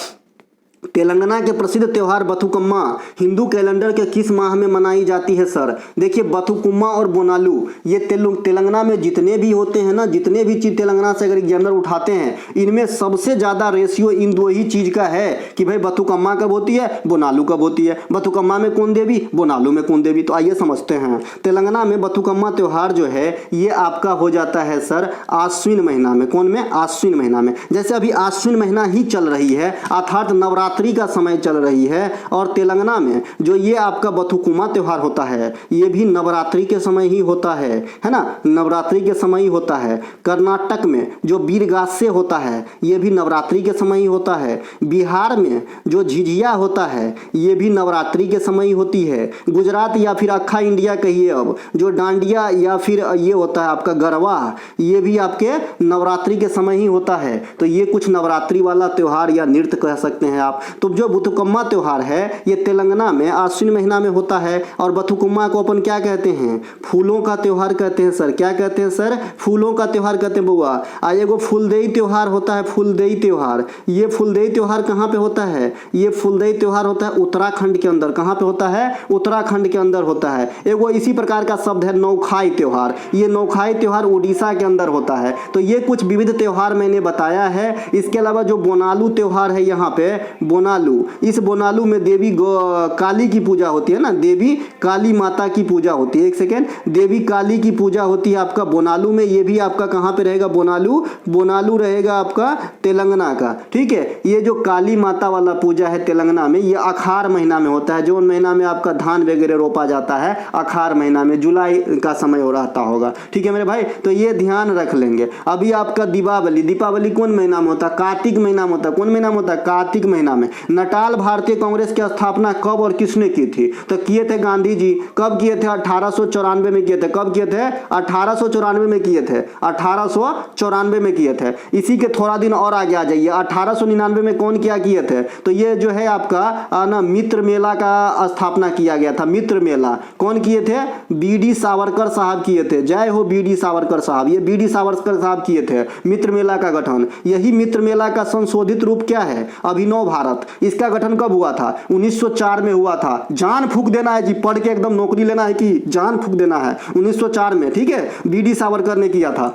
तेलंगाना के प्रसिद्ध त्यौहार बथुकम्मा हिंदू कैलेंडर के किस माह में मनाई जाती है सर। देखिए बथुकम्मा और बोनालू ये तेलंगाना में जितने भी होते हैं ना, जितने भी चीज तेलंगाना से अगर एग्जामिनर उठाते हैं, इनमें सबसे ज्यादा रेशियो इन दो ही चीज का है कि भाई बथुकम्मा कब होती है, बोनालू कब होती है। बथुकम्मा में कौन देवी, बोनालू में कौन देवी। तो आइए समझते हैं। तेलंगाना में बथुकम्मा त्यौहार जो है ये आपका हो जाता है सर आश्विन महीना में। कौन में, आश्विन महीना में। जैसे अभी आश्विन महीना ही चल रही है, अर्थात नवरात्रि का समय चल रही है, और तेलंगाना में जो ये आपका बथुकम्मा त्यौहार होता है ये भी नवरात्रि के समय ही होता है ना, नवरात्रि के समय ही होता है। कर्नाटक में जो वीरगासे होता है ये भी नवरात्रि के समय ही होता है। बिहार में जो झिझिया होता है ये भी नवरात्रि के समय ही होती है। गुजरात या फिर अक्खा इंडिया कहिए, अब जो डांडिया या फिर ये होता है आपका गरबा, ये भी आपके नवरात्रि के समय ही होता है। तो ये कुछ नवरात्रि वाला त्यौहार या नृत्य कह सकते हैं आप। तो जो बथुकम्मा त्यौहार है ये तेलंगाना में आश्विन महीना में होता है, और बथुकम्मा को अपन क्या कहते हैं, फूलों का त्यौहार कहते हैं सर। क्या कहते हैं सर, फूलों का त्यौहार कहते हैं बउआ। आज एगो फूलदेई त्यौहार होता है, फूलदेई त्यौहार। ये फूलदेई त्यौहार कहाँ पे होता है, ये फूलदेई त्यौहार होता है उत्तराखंड के अंदर। कहाँ पे होता है, उत्तराखंड के अंदर होता है। एगो इसी प्रकार का शब्द है नौखाई त्यौहार, ये नौखाई त्यौहार उड़ीसा के अंदर होता है। तो ये कुछ विविध त्यौहार मैंने बताया है। इसके अलावा जो बोनालू त्यौहार है यहाँ पे, बोनालू, इस बोनालू में देवी काली की पूजा होती है ना, देवी काली माता की पूजा होती है। एक सेकेंड, देवी काली की पूजा होती है आपका बोनालू में। ये भी आपका कहाँ पे रहेगा, बोनालू, बोनालू रहेगा आपका तेलंगाना का, ठीक है। ये जो काली माता वाला पूजा है तेलंगाना में, ये अखार महीना में होता है। जो महीना में आपका धान वगैरह रोपा जाता है, अखार महीना में, जुलाई का समय हो रहता होगा, ठीक है मेरे भाई। तो ये ध्यान रख लेंगे। अभी आपका दीपावली, दीपावली कौन महीना में होता है, कार्तिक महीना में होता है। कौन महीना में होता है, कार्तिक महीना में। नटाल भारतीय कांग्रेस की स्थापना कब और किसने की थी, तो किए थे गांधी जी। कब किए थे, 1894 में किए थे। कब किए थे, 1894 में किए थे, 1894 में किए थे। इसी के थोड़ा दिन और आगे आ जाइए, 1899 में कौन क्या किए थे, तो ये जो है आपका ना मित्र मेला का स्थापना किया गया था। मित्र मेला कौन किए थे, बीडी सावरकर साहब किए थे। जय हो बीडी सावरकर साहब, ये बीडी सावरकर साहब किए थे मित्र मेला का गठन। यही मित्र मेला का संशोधित रूप क्या है, अभिनव भारत। इसका गठन कब हुआ था, 1904 में हुआ था। जान फूंक देना है जी, पढ़ के एकदम नौकरी लेना है कि जान फूंक देना है, 1904 में, ठीक है। बीडी सावरकर ने किया था,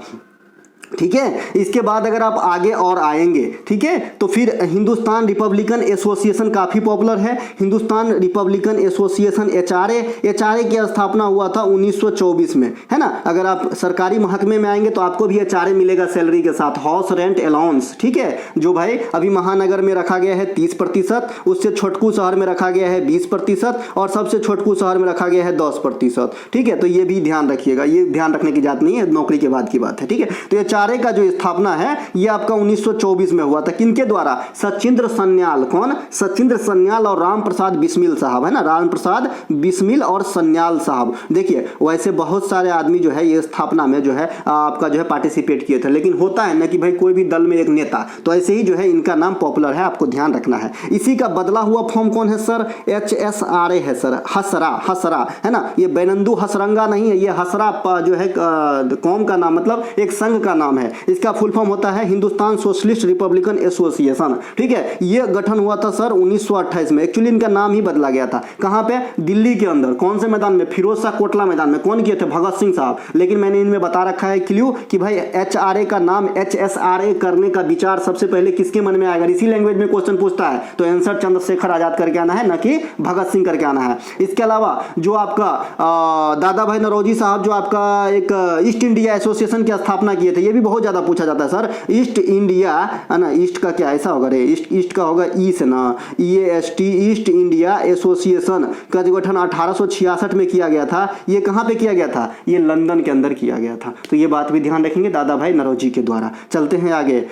ठीक है। इसके बाद अगर आप आगे और आएंगे, ठीक है, तो फिर हिंदुस्तान रिपब्लिकन एसोसिएशन काफ़ी पॉपुलर है। हिंदुस्तान रिपब्लिकन एसोसिएशन एचआरए की स्थापना हुआ था 1924 में, है ना। अगर आप सरकारी महकमे में आएंगे तो आपको भी एचआरए मिलेगा सैलरी के साथ, हाउस रेंट अलाउंस, ठीक है। जो भाई अभी महानगर में रखा गया है 30%, उससे छोटकू शहर में रखा गया है 20%, और सबसे छोटकू शहर में रखा गया है 10%, ठीक है। तो ये भी ध्यान रखिएगा, ये ध्यान रखने की बात नहीं है, नौकरी के बाद की बात है, ठीक है। तो एचआरए का जो स्थापना है ये आपका 1924 में हुआ था। किनके द्वारा, सचिंद्र सन्याल। कौन, सचिंद्र सन्याल और राम प्रसाद बिस्मिल साहब, है ना, राम प्रसाद बिस्मिल और सन्याल साहब। देखिए वैसे बहुत सारे आदमी जो है ये स्थापना में जो है आपका जो है पार्टिसिपेट किए थे, लेकिन होता है ना कि भाई कोई भी दल में एक नेता, तो ऐसे ही जो है इनका नाम पॉपुलर है, आपको ध्यान रखना है। इसी का बदला हुआ फॉर्म कौन है सर, HSRA है सर, हसरा, है ना। ये बैनंदू हसरंगा नहीं है, ये हसरा जो है कौम का नाम, मतलब एक संघ का नाम है। इसका फुल फॉर्म होता है हिंदुस्तान सोशलिस्ट रिपब्लिकन एसोसिएशन, ठीक है। ये गठन हुआ था सर 1928 में। एक्चुअली इनका नाम ही बदला गया था। कहां पे, दिल्ली के अंदर। कौन से मैदान में, फिरोज शाह कोटला मैदान में। कौन किए थे, भगत सिंह साहब। लेकिन मैंने इनमें बता रखा है क्ल्यू कि भाई एचआरए का नाम HSRA करने का विचार सबसे पहले किसके मन में आएगा, इसी लैंग्वेज में क्वेश्चन पूछता है तो आंसर चंद्रशेखर आजाद करके आना है, ना कि भगत सिंह करके आना है। इसके अलावा जो आपका दादा भाई नौरोजी साहब जो आपका एक ईस्ट इंडिया एसोसिएशन की स्थापना किए थे, ये भी भी बहुत ज़्यादा पूछा जाता है सर। ईस्ट इंडिया है ना, ईस्ट का क्या ऐसा होगा रे, ईस्ट का होगा ईस्ट ना, EAST ईस्ट इंडिया एसोसिएशन का जो गठन 1866 में किया गया था, ये कहाँ पे किया गया था, ये लंदन के अंदर किया गया था। तो ये बात भी ध्यान रखेंगे, दादा भाई नौरोजी के द्वारा। चलते हैं आगे।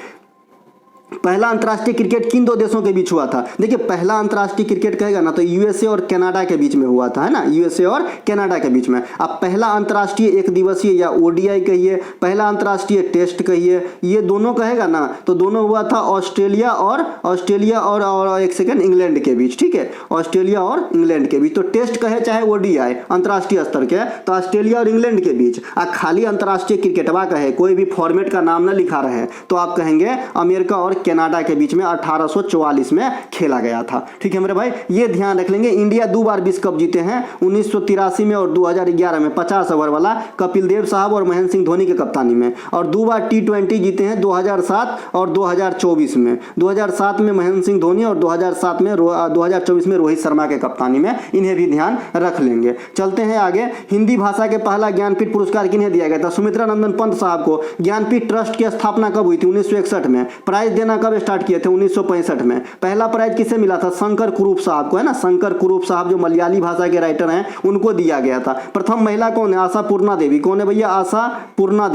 पहला अंतर्राष्ट्रीय क्रिकेट किन दो देशों के बीच हुआ था? देखिए पहला अंतर्राष्ट्रीय क्रिकेट कहेगा ना तो USA और कनाडा के बीच में हुआ था, है ना, USA और कनाडा के बीच में। अब पहला अंतर्राष्ट्रीय एक दिवसीय या ODI कहिए, पहला अंतर्राष्ट्रीय टेस्ट कहिए, ये दोनों कहेगा ना तो दोनों हुआ था ऑस्ट्रेलिया और एक सेकेंड इंग्लैंड के बीच, ठीक है, ऑस्ट्रेलिया और इंग्लैंड के बीच। तो टेस्ट कहे चाहे ODI अंतर्राष्ट्रीय स्तर के, तो ऑस्ट्रेलिया और इंग्लैंड के बीच। खाली अंतर्राष्ट्रीय क्रिकेटवा कहे, कोई भी फॉर्मेट का नाम न लिखा रहे, तो आप कहेंगे अमेरिका और कनाडा के बीच में 1844 में खेला गया था। ठीक है मेरे भाई, ये ध्यान रख लेंगे। इंडिया 2 बार विश्व कप जीते हैं, 1983 में और 2011 में 50 ओवर वाला कपिल देव साहब और महेंद्र सिंह धोनी के कप्तानी में। और 2 बार T20 जीते हैं, 2007 और 2024 में। 2007 में महेंद्र सिंह धोनी और 2024 में रोहित शर्मा के कप्तानी में। इन्हें भी ध्यान रख लेंगे। चलते हैं आगे। हिंदी भाषा के पहला ज्ञानपीठ पुरस्कार किन्हें दिया गया था? सुमित्रा नंदन पंत साहब को। ज्ञानपीठ ट्रस्ट की स्थापना कब हुई थी? 1961 में। प्राइज देना कब स्टार्ट किए थे? 1965 में। पहला प्राइज किसे मिला था? शंकर कुरूप साहब को, है ना, शंकर कुरूप साहब जो मलयाली भाषा के राइटर हैं, उनको दिया गया था। प्रथम महिला कौन है? आशा पूर्णा देवी। कौन है भैया? आशा पूर्णा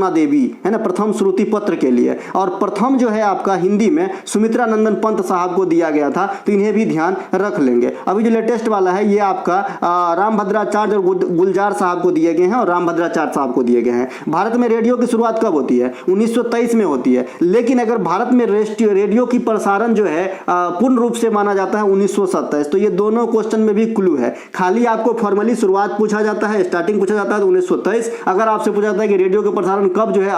देवी, है ना, प्रथम श्रुति पत्र के लिए। और प्रथम जो है आपका हिंदी में सुमित्रा नंदन पंत साहब को दिया गया था। तो इन्हें भी ध्यान रख लेंगे। अभी जो लेटेस्ट वाला है ये आपका रामभद्राचार्य और गुलजार साहब को दिए गए हैं, और रामभद्राचार्य साहब को दिए गए हैं। भारत में रेडियो की शुरुआत कब होती है? 1923 में होती है। लेकिन अगर भारत में रेडियो की प्रसारण जो है पूर्ण रूप से माना जाता है 1927। तो ये दोनों क्वेश्चन में भी क्लू है। खाली आपको फॉर्मली शुरुआत पूछा जाता है, स्टार्टिंग पूछा जाता है तो 1927। अगर आपसे पूछा जाता है कि रेडियो के प्रसारण कब जो है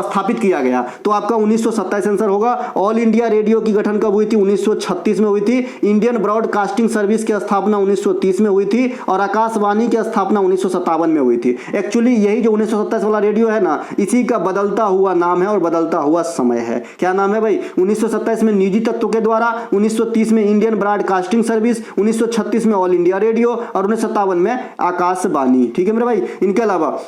स्थापित किया गया, तो आपका 1927 आंसर होगा। ऑल इंडिया रेडियो की गठन कब हुई थी? 1936 में हुई थी। इंडियन ब्रॉडकास्टिंग सर्विस की स्थापना 1930 में हुई थी, और आकाशवाणी की स्थापना 1957 में हुई थी। एक्चुअली यही जो 1927 वाला रेडियो है ना, इसी का बदलता हुआ नाम है और बदलता हुआ समय है। क्या नाम है भाई? 1927 में निजी तत्व के द्वारा, 1930 में इंडियन ब्रॉडकास्टिंग सर्विस, 1936 में ऑल इंडिया रेडियो, और 1957 में आकाशवाणी। ठीक है मेरे भाई। इनके अलावा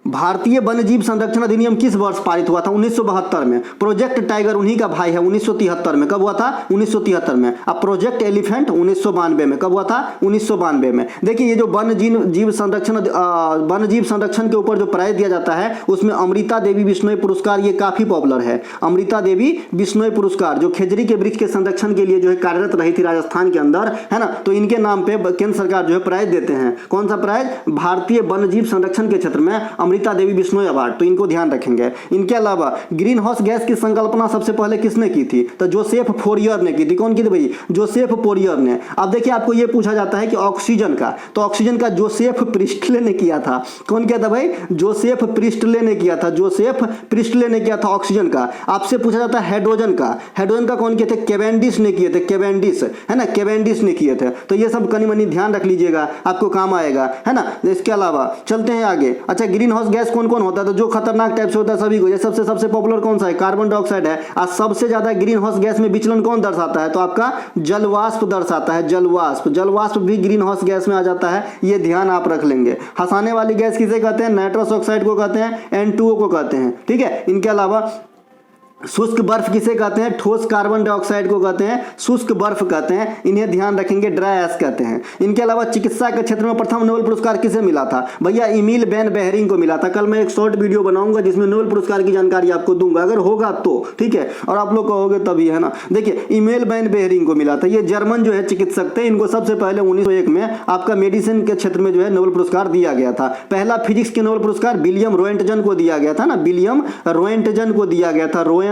भारतीय वन्यजीव संरक्षण अधिनियम किस वर्ष पारित हुआ था? 1972 में। प्रोजेक्ट टाइगर उन्हीं का भाई है, 1973 में। कब हुआ था? 1973 में। अब प्रोजेक्ट एलिफेंट 1992 में। कब हुआ था? 1992 में। देखिए ये जो वन्यजीव संरक्षण के ऊपर जो प्राइज दिया जाता है, उसमें अमृता देवी बिश्नोई पुरस्कार, ये काफी पॉपुलर है। अमृता देवी बिश्नोई पुरस्कार जो खेजड़ी के वृक्ष के संरक्षण के लिए जो है कार्यरत रही थी राजस्थान के अंदर, है ना, तो इनके नाम पे केंद्र सरकार जो है प्राइज देते हैं। कौन सा प्राइज? भारतीय वन्यजीव संरक्षण के क्षेत्र में अमृता देवी बिश्नोई अवार्ड। तो इनको ध्यान रखेंगे। इनके अलावा ग्रीन हाउस गैस की संकल्पना सबसे पहले किसने की थी? तो जोसेफ फोरियर ने की थी। कौन की थी भाई? जोसेफ फोरियर ने। अब देखिए आपको यह पूछा जाता है कि ऑक्सीजन का, तो ऑक्सीजन का जोसेफ प्रिस्टले ने किया था। कौन किया था भाई? जोसेफ प्रिस्टले ने किया था। जोसेफ प्रिस्टले ने किया था ऑक्सीजन का। आपसे पूछा जाता है हाइड्रोजन का। हाइड्रोजन का कौन किए थे? कैवेंडिश ने किए थे। कैवेंडिश, है ना, कैवेंडिश ने किए थे। तो ये सब कनी मनी ध्यान रख लीजिएगा, आपको काम आएगा, है ना। इसके अलावा चलते हैं आगे। अच्छा, ग्रीन हाउस गैस कौन कौन होता है? तो जो खतरनाक टाइप से होता है सभी को। सबसे पॉपुलर कौन सा है? कार्बन डाइऑक्साइड है। और सबसे ज्यादा ग्रीन हाउस गैस में विचलन कौन दर्शाता है? तो आपका जलवाष्प दर्शाता है। जलवाष्प भी ग्रीन हाउस गैस में आ जाता है। ये ध्यान आप रख लेंगे। हंसाने वाली गैस किसे कहते हैं? नाइट्रस ऑक्साइड को कहते हैं, N2O को कहते हैं। ठीक है। इनके अलावा शुष्क बर्फ किसे कहते हैं? ठोस कार्बन डाइऑक्साइड को कहते हैं शुष्क बर्फ कहते हैं। इन्हें ध्यान रखेंगे, ड्राई ऐश कहते हैं। इनके अलावा चिकित्सा के क्षेत्र में प्रथम नोबेल पुरस्कार किसे मिला था? भैया इमिल बेन बेहरिंग को मिला था। कल मैं एक शॉर्ट वीडियो बनाऊंगा जिसमें नोबेल पुरस्कार की जानकारी आपको दूंगा, अगर होगा तो, ठीक है, और आप लोग कहोगे तभी, है ना। देखिए इमिल बेन बेहरिंग को मिला था। ये जर्मन जो है चिकित्सक थे। इनको सबसे पहले 1901 में आपका मेडिसिन के क्षेत्र में जो है नोबेल पुरस्कार दिया गया था। पहला फिजिक्स के नोबेल पुरस्कार विलियम रोएंटजन को दिया गया था ना, विलियम रोएंटजन को दिया गया था। रोएंटजन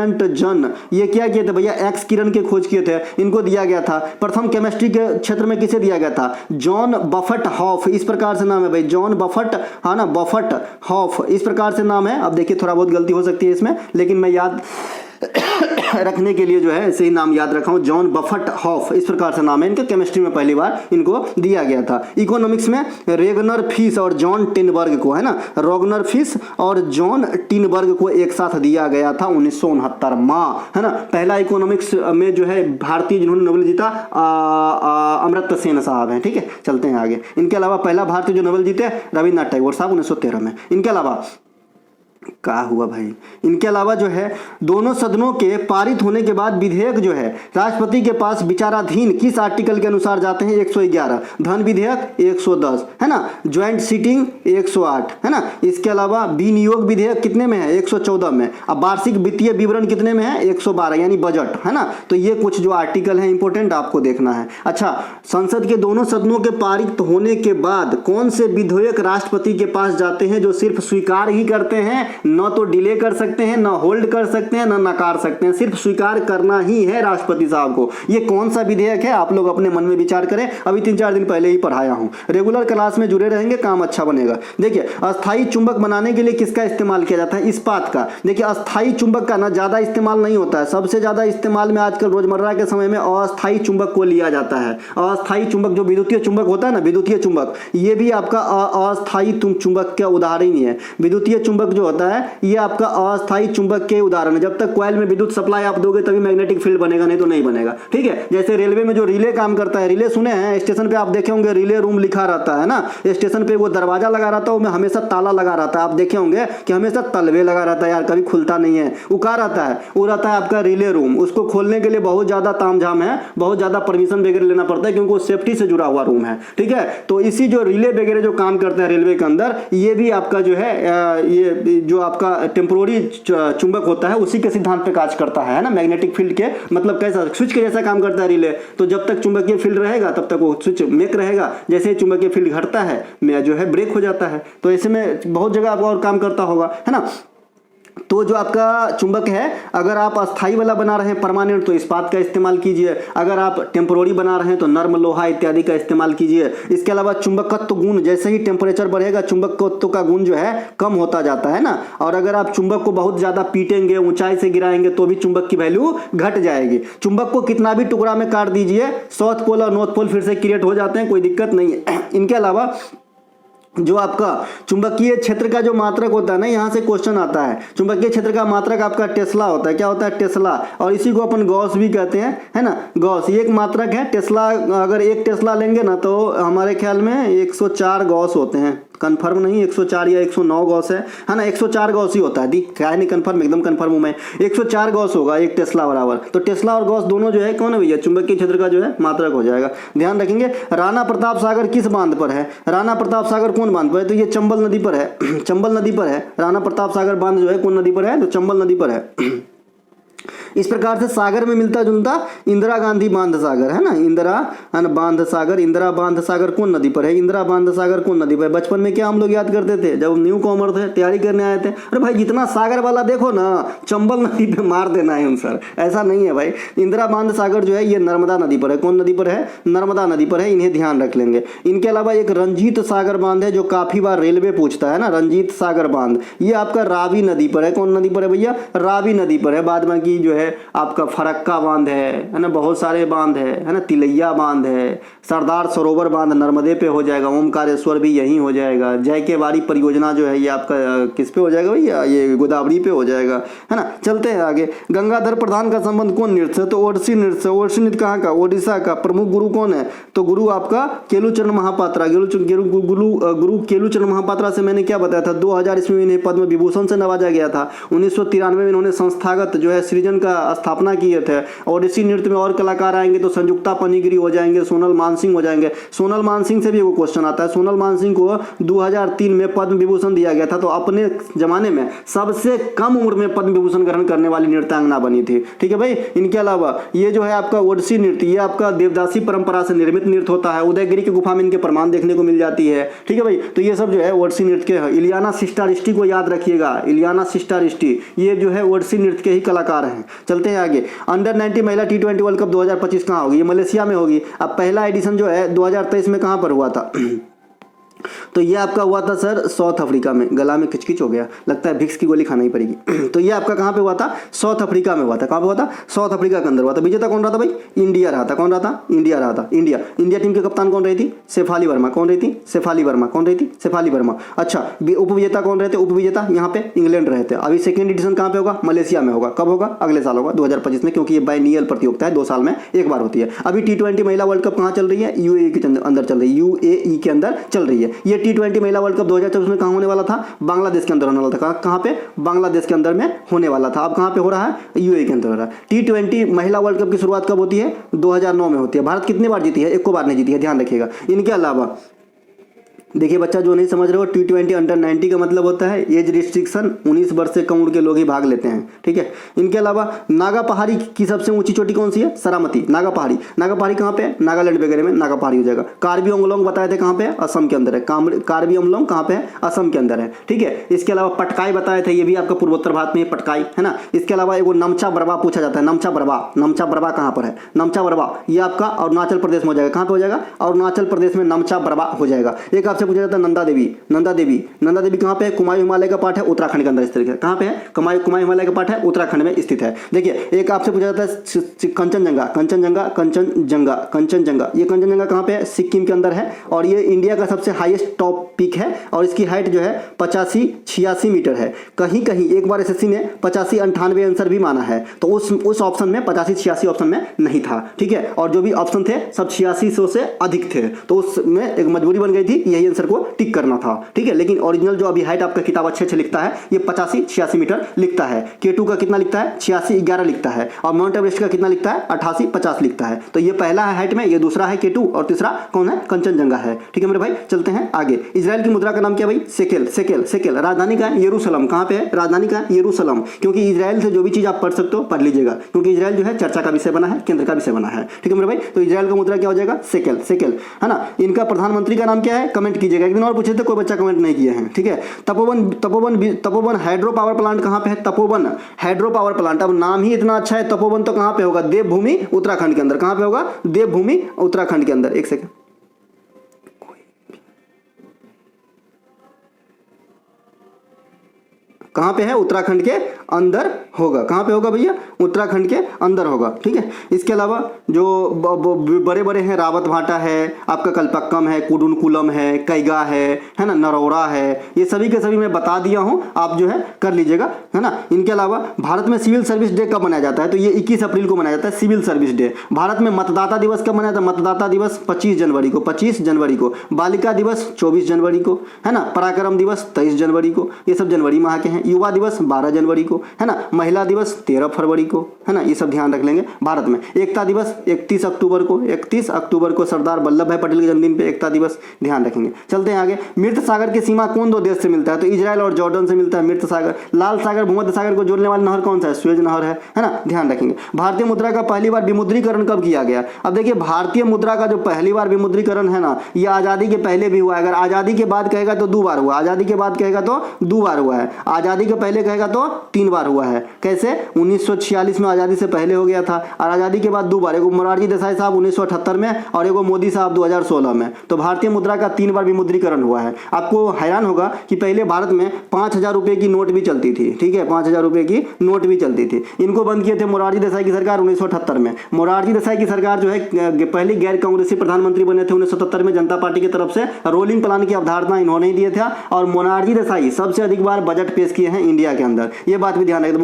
ये क्या किए थे भैया? एक्स किरण के खोज किए थे, इनको दिया गया था। प्रथम केमिस्ट्री के क्षेत्र में किसे दिया गया था? जॉन बफट हॉफ, इस प्रकार से नाम है भाई, जॉन बफट, हाँ ना, बफट हॉफ, इस प्रकार से नाम है। अब देखिए थोड़ा बहुत गलती हो सकती है इसमें, लेकिन मैं याद रखने के लिए जो है ऐसे ही नाम याद रखा हूं। जॉन बफट हॉफ, इस प्रकार से नाम है इनके। केमिस्ट्री में पहली बार इनको दिया गया था। इकोनॉमिक्स में रेगनर फिश और जॉन टिनबर्ग को, है ना, रोगनर फिश और जॉन टिनबर्ग को एक साथ दिया गया था 1969 में, है ना। पहला इकोनॉमिक्स में जो है भारतीय जिन्होंने नोबेल जीता अमर्त्य सेन साहब हैं। ठीक है, चलते हैं आगे। इनके अलावा पहला भारतीय जो नोबेल जीते रविन्द्रनाथ टैगोर साहब 1913 में। इनके अलावा क्या हुआ भाई। इनके अलावा जो है दोनों सदनों के पारित होने के बाद विधेयक जो है राष्ट्रपति के पास विचाराधीन किस आर्टिकल के अनुसार जाते हैं? 111। धन विधेयक 110 है ना, ज्वाइंट सीटिंग 108 है ना। इसके अलावा विनियोग विधेयक कितने में है? 114 में। अब वार्षिक वित्तीय विवरण कितने में है? 112 यानी बजट है ना। तो ये कुछ जो आर्टिकल है इंपॉर्टेंट आपको देखना है। अच्छा, संसद के दोनों सदनों के पारित होने के बाद कौन से विधेयक राष्ट्रपति के पास जाते हैं जो सिर्फ स्वीकार ही करते हैं, न तो डिले कर सकते हैं, न होल्ड कर सकते हैं, न नकार सकते हैं, सिर्फ स्वीकार करना ही है राष्ट्रपति साहब को। ये कौन सा विधेयक है आप लोग अपने मन में विचार करें। अभी 3-4 दिन पहले ही पढ़ाया हूं, रेगुलर क्लास में जुड़े रहेंगे, काम अच्छा बनेगा। देखिए, अस्थायी चुंबक बनाने के लिए किसका इस्तेमाल किया जाता है? इस्पात का। देखिए, अस्थायी चुंबक का ना ज्यादा इस्तेमाल नहीं होता है, सबसे ज्यादा इस्तेमाल में आजकल रोजमर्रा के समय में अस्थायी चुंबक को लिया जाता है। अस्थायी चुंबक जो विद्युतीय चुंबक होता है ना, विद्युतीय चुंबक, ये भी आपका अस्थायी चुंबक का उदाहरण ही है। विद्युतीय चुंबक जो होता है ये आपका अस्थायी चुंबक के उदाहरण है। जब तक कॉइल में विद्युत सप्लाई आप दोगे तभी मैग्नेटिक फील्ड बनेगा, नहीं तो नहीं बनेगा। ठीक है, जैसे रेलवे में जो रिले काम करता है, रिले सुने हैं, स्टेशन पे आप देखे होंगे रिले रूम लिखा रहता है ना, स्टेशन पे वो दरवाजा लगा रहता है, उसमें हमेशा ताला लगा रहता है। आप देखे होंगे कि हमेशा तलवे लगा रहता है यार, कभी खुलता नहीं है। वो क्या रहता है? वो रहता है आपका रिले रूम। उसको खोलने के लिए बहुत ज्यादा तामझाम है, बहुत ज्यादा परमिशन वगैरह लेना पड़ता है, क्योंकि वो सेफ्टी से जुड़ा हुआ रूम है। ठीक है, तो इसी जो रिले वगैरह जो काम करते हैं रेलवे के अंदर, ये भी आपका जो है ये जो आपका टेम्पोररी चुंबक होता है उसी के सिद्धांत पे काज करता है ना, मैग्नेटिक फील्ड के, मतलब कैसा, स्विच के जैसा काम करता है रिले। तो जब तक चुंबकीय फील्ड रहेगा तब तक वो स्विच मेक रहेगा, जैसे ही चुंबकीय फील्ड घटता है में जो है ब्रेक हो जाता है। तो ऐसे में बहुत जगह आपको और काम करता होगा, है ना। तो जो आपका चुंबक है, अगर आप अस्थाई वाला बना रहे हैं परमानेंट तो इस्पात का इस्तेमाल कीजिए, अगर आप टेम्पोररी बना रहे हैं तो नर्म लोहा इत्यादि का इस्तेमाल कीजिए। इसके अलावा चुंबकत्व गुण, जैसे ही टेम्परेचर बढ़ेगा चुंबकत्व का गुण जो है कम होता जाता है ना। और अगर आप चुंबक को बहुत ज्यादा पीटेंगे, ऊंचाई से गिराएंगे तो भी चुंबक की वैल्यू घट जाएगी। चुंबक को कितना भी टुकड़ा में काट दीजिए, साउथ पोल और नॉर्थ पोल फिर से क्रिएट हो जाते हैं, कोई दिक्कत नहीं है। इनके अलावा जो आपका चुंबकीय क्षेत्र का जो मात्रक होता है ना, यहाँ से क्वेश्चन आता है। चुंबकीय क्षेत्र का मात्रक आपका टेस्ला होता है। क्या होता है? टेस्ला। और इसी को अपन गॉस भी कहते हैं, है ना। गॉस एक मात्रक है। टेस्ला, अगर 1 टेस्ला लेंगे ना तो हमारे ख्याल में 104 गॉस होते हैं, कंफर्म नहीं 104 या 109 गॉस है ना। 104 गॉस ही होता है, दी क्या नहीं कंफर्म, एकदम कंफर्म हूं मैं। 104 गॉस होगा 1 टेस्ला बराबर। तो टेस्ला और गॉस दोनों जो है कौन है भैया? चुंबकीय क्षेत्र का जो है मात्रक हो जाएगा। ध्यान रखेंगे। राणा प्रताप सागर किस बांध पर है? राणा प्रताप सागर कौन बांध पर है? तो ये चंबल नदी पर है। चंबल नदी पर है राणा प्रताप सागर बांध जो है, कौन नदी पर है? तो चंबल नदी पर है। इस प्रकार से सागर में मिलता जुलता इंदिरा गांधी बांध सागर है ना, इंदिरा बांध सागर। इंदिरा बांध सागर कौन नदी पर है? इंदिरा बांध सागर कौन नदी पर है? बचपन में क्या हम लोग याद करते थे जब न्यू कॉमर थे, तैयारी करने आए थे? अरे भाई जितना सागर वाला देखो ना, चंबल नदी पे मार देना है सर, ऐसा नहीं है भाई। इंदिरा बांध सागर जो है ये नर्मदा नदी पर है। कौन नदी पर है? नर्मदा नदी पर है, इन्हें ध्यान रख लेंगे। इनके अलावा एक रंजीत सागर बांध है जो काफी बार रेलवे पूछता है ना, रंजीत सागर बांध, ये आपका रावी नदी पर है। कौन नदी पर है भैया? रावी नदी पर है। बाद में की जो है आपका फरक्का बांध है ना, बहुत सारे बांध है ना, तिलैया बांध है, सरदार सरोवर बांध नर्मदे पे हो जाएगा, ओमकारेश्वर भी यहीं हो जाएगा, जय के बाड़ी परियोजना जो है ये आपका किस पे हो जाएगा भैया? ये गोदावरी पे हो जाएगा, है ना। चलते हैं आगे। गंगाधर प्रधान का संबंध कौन नृत्य से? तो ओडिसी नृत्य से। ओडिसी नृत्य कहाँ का? ओडिशा का। प्रमुख गुरु कौन है? तो गुरु आपका केलुचरण महापात्रा। गुरु केलुचरण महापात्रा से मैंने क्या बताया था? 2000 ईस्वी में इन्हें पद्म विभूषण से नवाजा गया था। 1993 में इन्होंने संस्थागत जो है सृजन का स्थापना किए थे। और इसी नृत्य में और कलाकार आएंगे तो संयुक्ता पनिगिरी हो जाएंगे, सोनल मानसिंह हो जाएंगे। सोनल मानसिंह से भी वो क्वेश्चन आता है। सोनल मानसिंह को 2003 में पद्म विभूषण दिया गया था, तो अपने जमाने में सबसे कम उम्र में पद्म विभूषण ग्रहण करने वाली नृत्यांगना बनी थी। ठीक है भाई। इनके अलावा ये जो है आपका ओडिसी नृत्य, ये आपका देवदासी परंपरा से निर्मित नृत्य होता है। उदयगिरी की गुफा में इनके प्रमाण देखने को मिल जाती है। ठीक है भाई। तो ये सब जो है ओडिसी नृत्य के है। इलियाना सिस्टारिस्टी को याद रखिएगा, इलियाना सिस्टारिस्टी ये जो है ओडिसी नृत्य के ही कलाकार हैं। चलते हैं आगे। अंडर 90 महिला T20 वर्ल्ड कप 2025 कहाँ होगी? ये मलेशिया में होगी। अब पहला एडिशन जो है 2023 में कहाँ पर हुआ था? तो ये आपका हुआ था सर साउथ अफ्रीका में। गला में खिचखिच हो गया, लगता है विक्स की गोली खाना ही पड़ेगी। तो ये आपका कहाँ पे हुआ था? साउथ अफ्रीका में हुआ था। कहाँ पे हुआ था? साउथ अफ्रीका के अंदर हुआ था। विजेता कौन रहा था भाई? इंडिया रहा था। कौन रहा था? इंडिया रहा था। इंडिया टीम के कप्तान कौन रही थी? शेफाली वर्मा। कौन रही थी? शेफाली वर्मा। कौन रही थी? शेफाली वर्मा। अच्छा, उपविजेता कौन रहते? उपविजेता यहाँ पे इंग्लैंड रहते। अभी सेकेंड एडिशन कहाँ पे होगा? मलेशिया में होगा। कब होगा? अगले साल होगा 2025 में, क्योंकि ये बायनियल प्रतियोगिता है, 2 साल में एक बार होती है। अभी T20 महिला वर्ल्ड कप कहाँ चल रही है? UAE के अंदर चल रही है। UAE के अंदर चल रही है। ये T20 महिला वर्ल्ड कप 2024 में कहाँ होने वाला था? बांग्लादेश के अंदर होने वाला था। कहाँ पे? बांग्लादेश के अंदर में होने वाला था। अब कहाँ पे हो रहा है? यूएई के अंदर हो रहा है। T20 महिला वर्ल्ड कप की शुरुआत कब होती है? 2009 में होती है। भारत कितने बार जीती है? 1 बार नहीं जीती है, ध्यान रखिएगा। इनके अलावा देखिए बच्चा जो नहीं समझ रहे हो, T20 अंडर 90 का मतलब होता है एज रिस्ट्रिक्शन 19 वर्ष से कम उम्र के लोग ही भाग लेते हैं, ठीक है। इनके अलावा नागा पहाड़ी की सबसे ऊंची चोटी कौन सी है? सरामती। नागा पहाड़ी, नागा पहाड़ी कहाँ पे है? नागालैंड वगैरह में नागा पहाड़ी हो जाएगा। कार्बी आंगलोंग बताए थे कहाँ पे है? असम के अंदर है। कार्बी आंगलोंग कहाँ पे है? असम के अंदर है, ठीक है। इसके अलावा पटकाई बताए थे, ये भी आपका पूर्वोत्तर भारत में पटकाई है ना। इसके अलावा एगो नमचा बरवा पूछा जाता है। नमचा बरवा, नमचा बरवा कहाँ पर है? नमचा बरवा ये आपका अरुणाचल प्रदेश में हो जाएगा। कहाँ पे हो जाएगा? अरुणाचल प्रदेश में नमचा बरवा हो जाएगा। एक आपसे पूछा जाता है नंदा देवी। नंदा देवी कहाँ पे है? कुमायूं हिमालय का पार्ट है, उत्तराखंड के अंदर इस तरीके से। कहाँ पे है? कुमायूं हिमालय का पार्ट है, उत्तराखंड में स्थित है। देखिए एक आपसे पूछा जाता है कंचनजंगा। ये कंचनजंगा कहाँ पे है? सिक्किम के अंदर है और ये इंडिया का सबसे हाईएस्ट टॉप पीक है और इसकी हाइट जो है 85-86 मीटर है। कहीं कहीं एक बार एसएससी ने 85-98 आंसर भी माना है, तो उस ऑप्शन में 85-86 ऑप्शन में नहीं था, ठीक है। और जो भी ऑप्शन थे सब 8600 से अधिक थे, तो उसमें एक मजबूरी बन गई थी यही आंसर को टिक करना था, ठीक है। लेकिन ओरिजिनल जो अभी हाइट आपका किताब अच्छे लिखता है ये 85-86 मीटर लिखता है। K2 का कितना लिखता है? 86-11 लिखता है। और माउंट एवरेस्ट का कितना लिखता है? 88-50 लिखता है। तो ये पहला है हाइट में, ये दूसरा है K2 और तीसरा कौन है? कंचनजंगा है, ठीक है मेरे भाई। चलते हैं आगे। इजराइल की मुद्रा का नाम क्या भाई? सेकेल। राजधानी का है यरूशलेम। कहाँ पे है? राजधानी का है यरूशलेम। क्योंकि इजराइल से जो भी चीज आप पढ़ सकते हो पढ़ लीजिएगा, क्योंकि इजराइल जो है चर्चा का विषय बना है, केंद्र का विषय बना है, ठीक है मेरे भाई। तो इजराइल का मुद्रा क्या हो जाएगा? सेकेल है ना। इनका प्रधानमंत्री का नाम क्या है? कमेंट कीजिएगा। एक दिन और पूछे थे, कोई बच्चा कमेंट नहीं किए हैं, ठीक है। तपोवन हाइड्रो पावर प्लांट कहाँ पे है? Tapovan hydro power plant. अब नाम ही इतना अच्छा है तपोवन, तो कहाँ पे होगा? देवभूमि उत्तराखंड के अंदर। कहाँ पे होगा? देवभूमि उत्तराखंड के अंदर। एक सेकंड, कहाँ पे है? उत्तराखंड के अंदर होगा। कहाँ पे होगा भैया? उत्तराखंड के अंदर होगा, ठीक है। इसके अलावा जो बड़े बड़े हैं, रावत भाटा है, आपका कल्पक्कम है, कुडुनकुलम है, कैगा है ना, नरौरा है, ये सभी के सभी मैं बता दिया हूँ, आप जो है कर लीजिएगा, है ना। इनके अलावा भारत में सिविल सर्विस डे कब मनाया जाता है? तो ये 21 अप्रैल को मनाया जाता है सिविल सर्विस डे। भारत में मतदाता दिवस कब मनाया जाता है? मतदाता दिवस 25 जनवरी को। बालिका दिवस 24 जनवरी को, है ना। पराक्रम दिवस 23 जनवरी को, ये सब जनवरी माह के हैं। युवा दिवस 12 जनवरी को, है ना। महिला दिवस 13 फरवरी को, है ना। ये सब ध्यान रख लेंगे। भारत में एकता दिवस 31 अक्टूबर को सरदार वल्लभ भाई पटेल के जन्मदिन पे एकता दिवस, ध्यान रखेंगे। चलते हैं आगे। मृत सागर की सीमा कौन दो देश से मिलता है? तो इजराइल और जॉर्डन से मिलता है मृत सागर। लाल सागर भूमध्य सागर को जोड़ने वाली नहर कौन सा है? सुएज नहर है ना, ध्यान रखेंगे। भारतीय मुद्रा का पहली बार विमुद्रीकरण कब किया गया? अब देखिए भारतीय मुद्रा का जो पहली बार विमुद्रीकरण है ना, ये आजादी के पहले भी हुआ है। अगर आजादी के बाद कहेगा तो 2 बार हुआ, आजादी के बाद कहेगा तो 2 बार हुआ है, आजादी के पहले कहेगा तो 3 बार हुआ है। कैसे? 1946 में आजादी से पहले हो गया था और आजादी के बाद 2 बार, एगो मोरारजी देसाई साहब 1978 में और एगो मोदी साहब 2016 में। तो भारतीय मुद्रा का 3 बार विमुद्रीकरण हुआ है। आपको हैरान होगा कि पहले भारत में 5000 रुपए की नोट भी चलती थी, ठीक है, 5000 रुपए की नोट भी चलती थी। इनको बंद किए थे मोरारजी देसाई की सरकार 1978 में। मोरारजी देसाई की सरकार जो है पहली गैर कांग्रेसी प्रधानमंत्री बने थे 1977 में जनता पार्टी की तरफ से। रोलिंग प्लान की अवधारणा इन्होंने ही दिए थे और मोरारजी देसाई सबसे अधिक बार बजट पेश किए हैं इंडिया के अंदर, ये बात भी ध्यान रखें।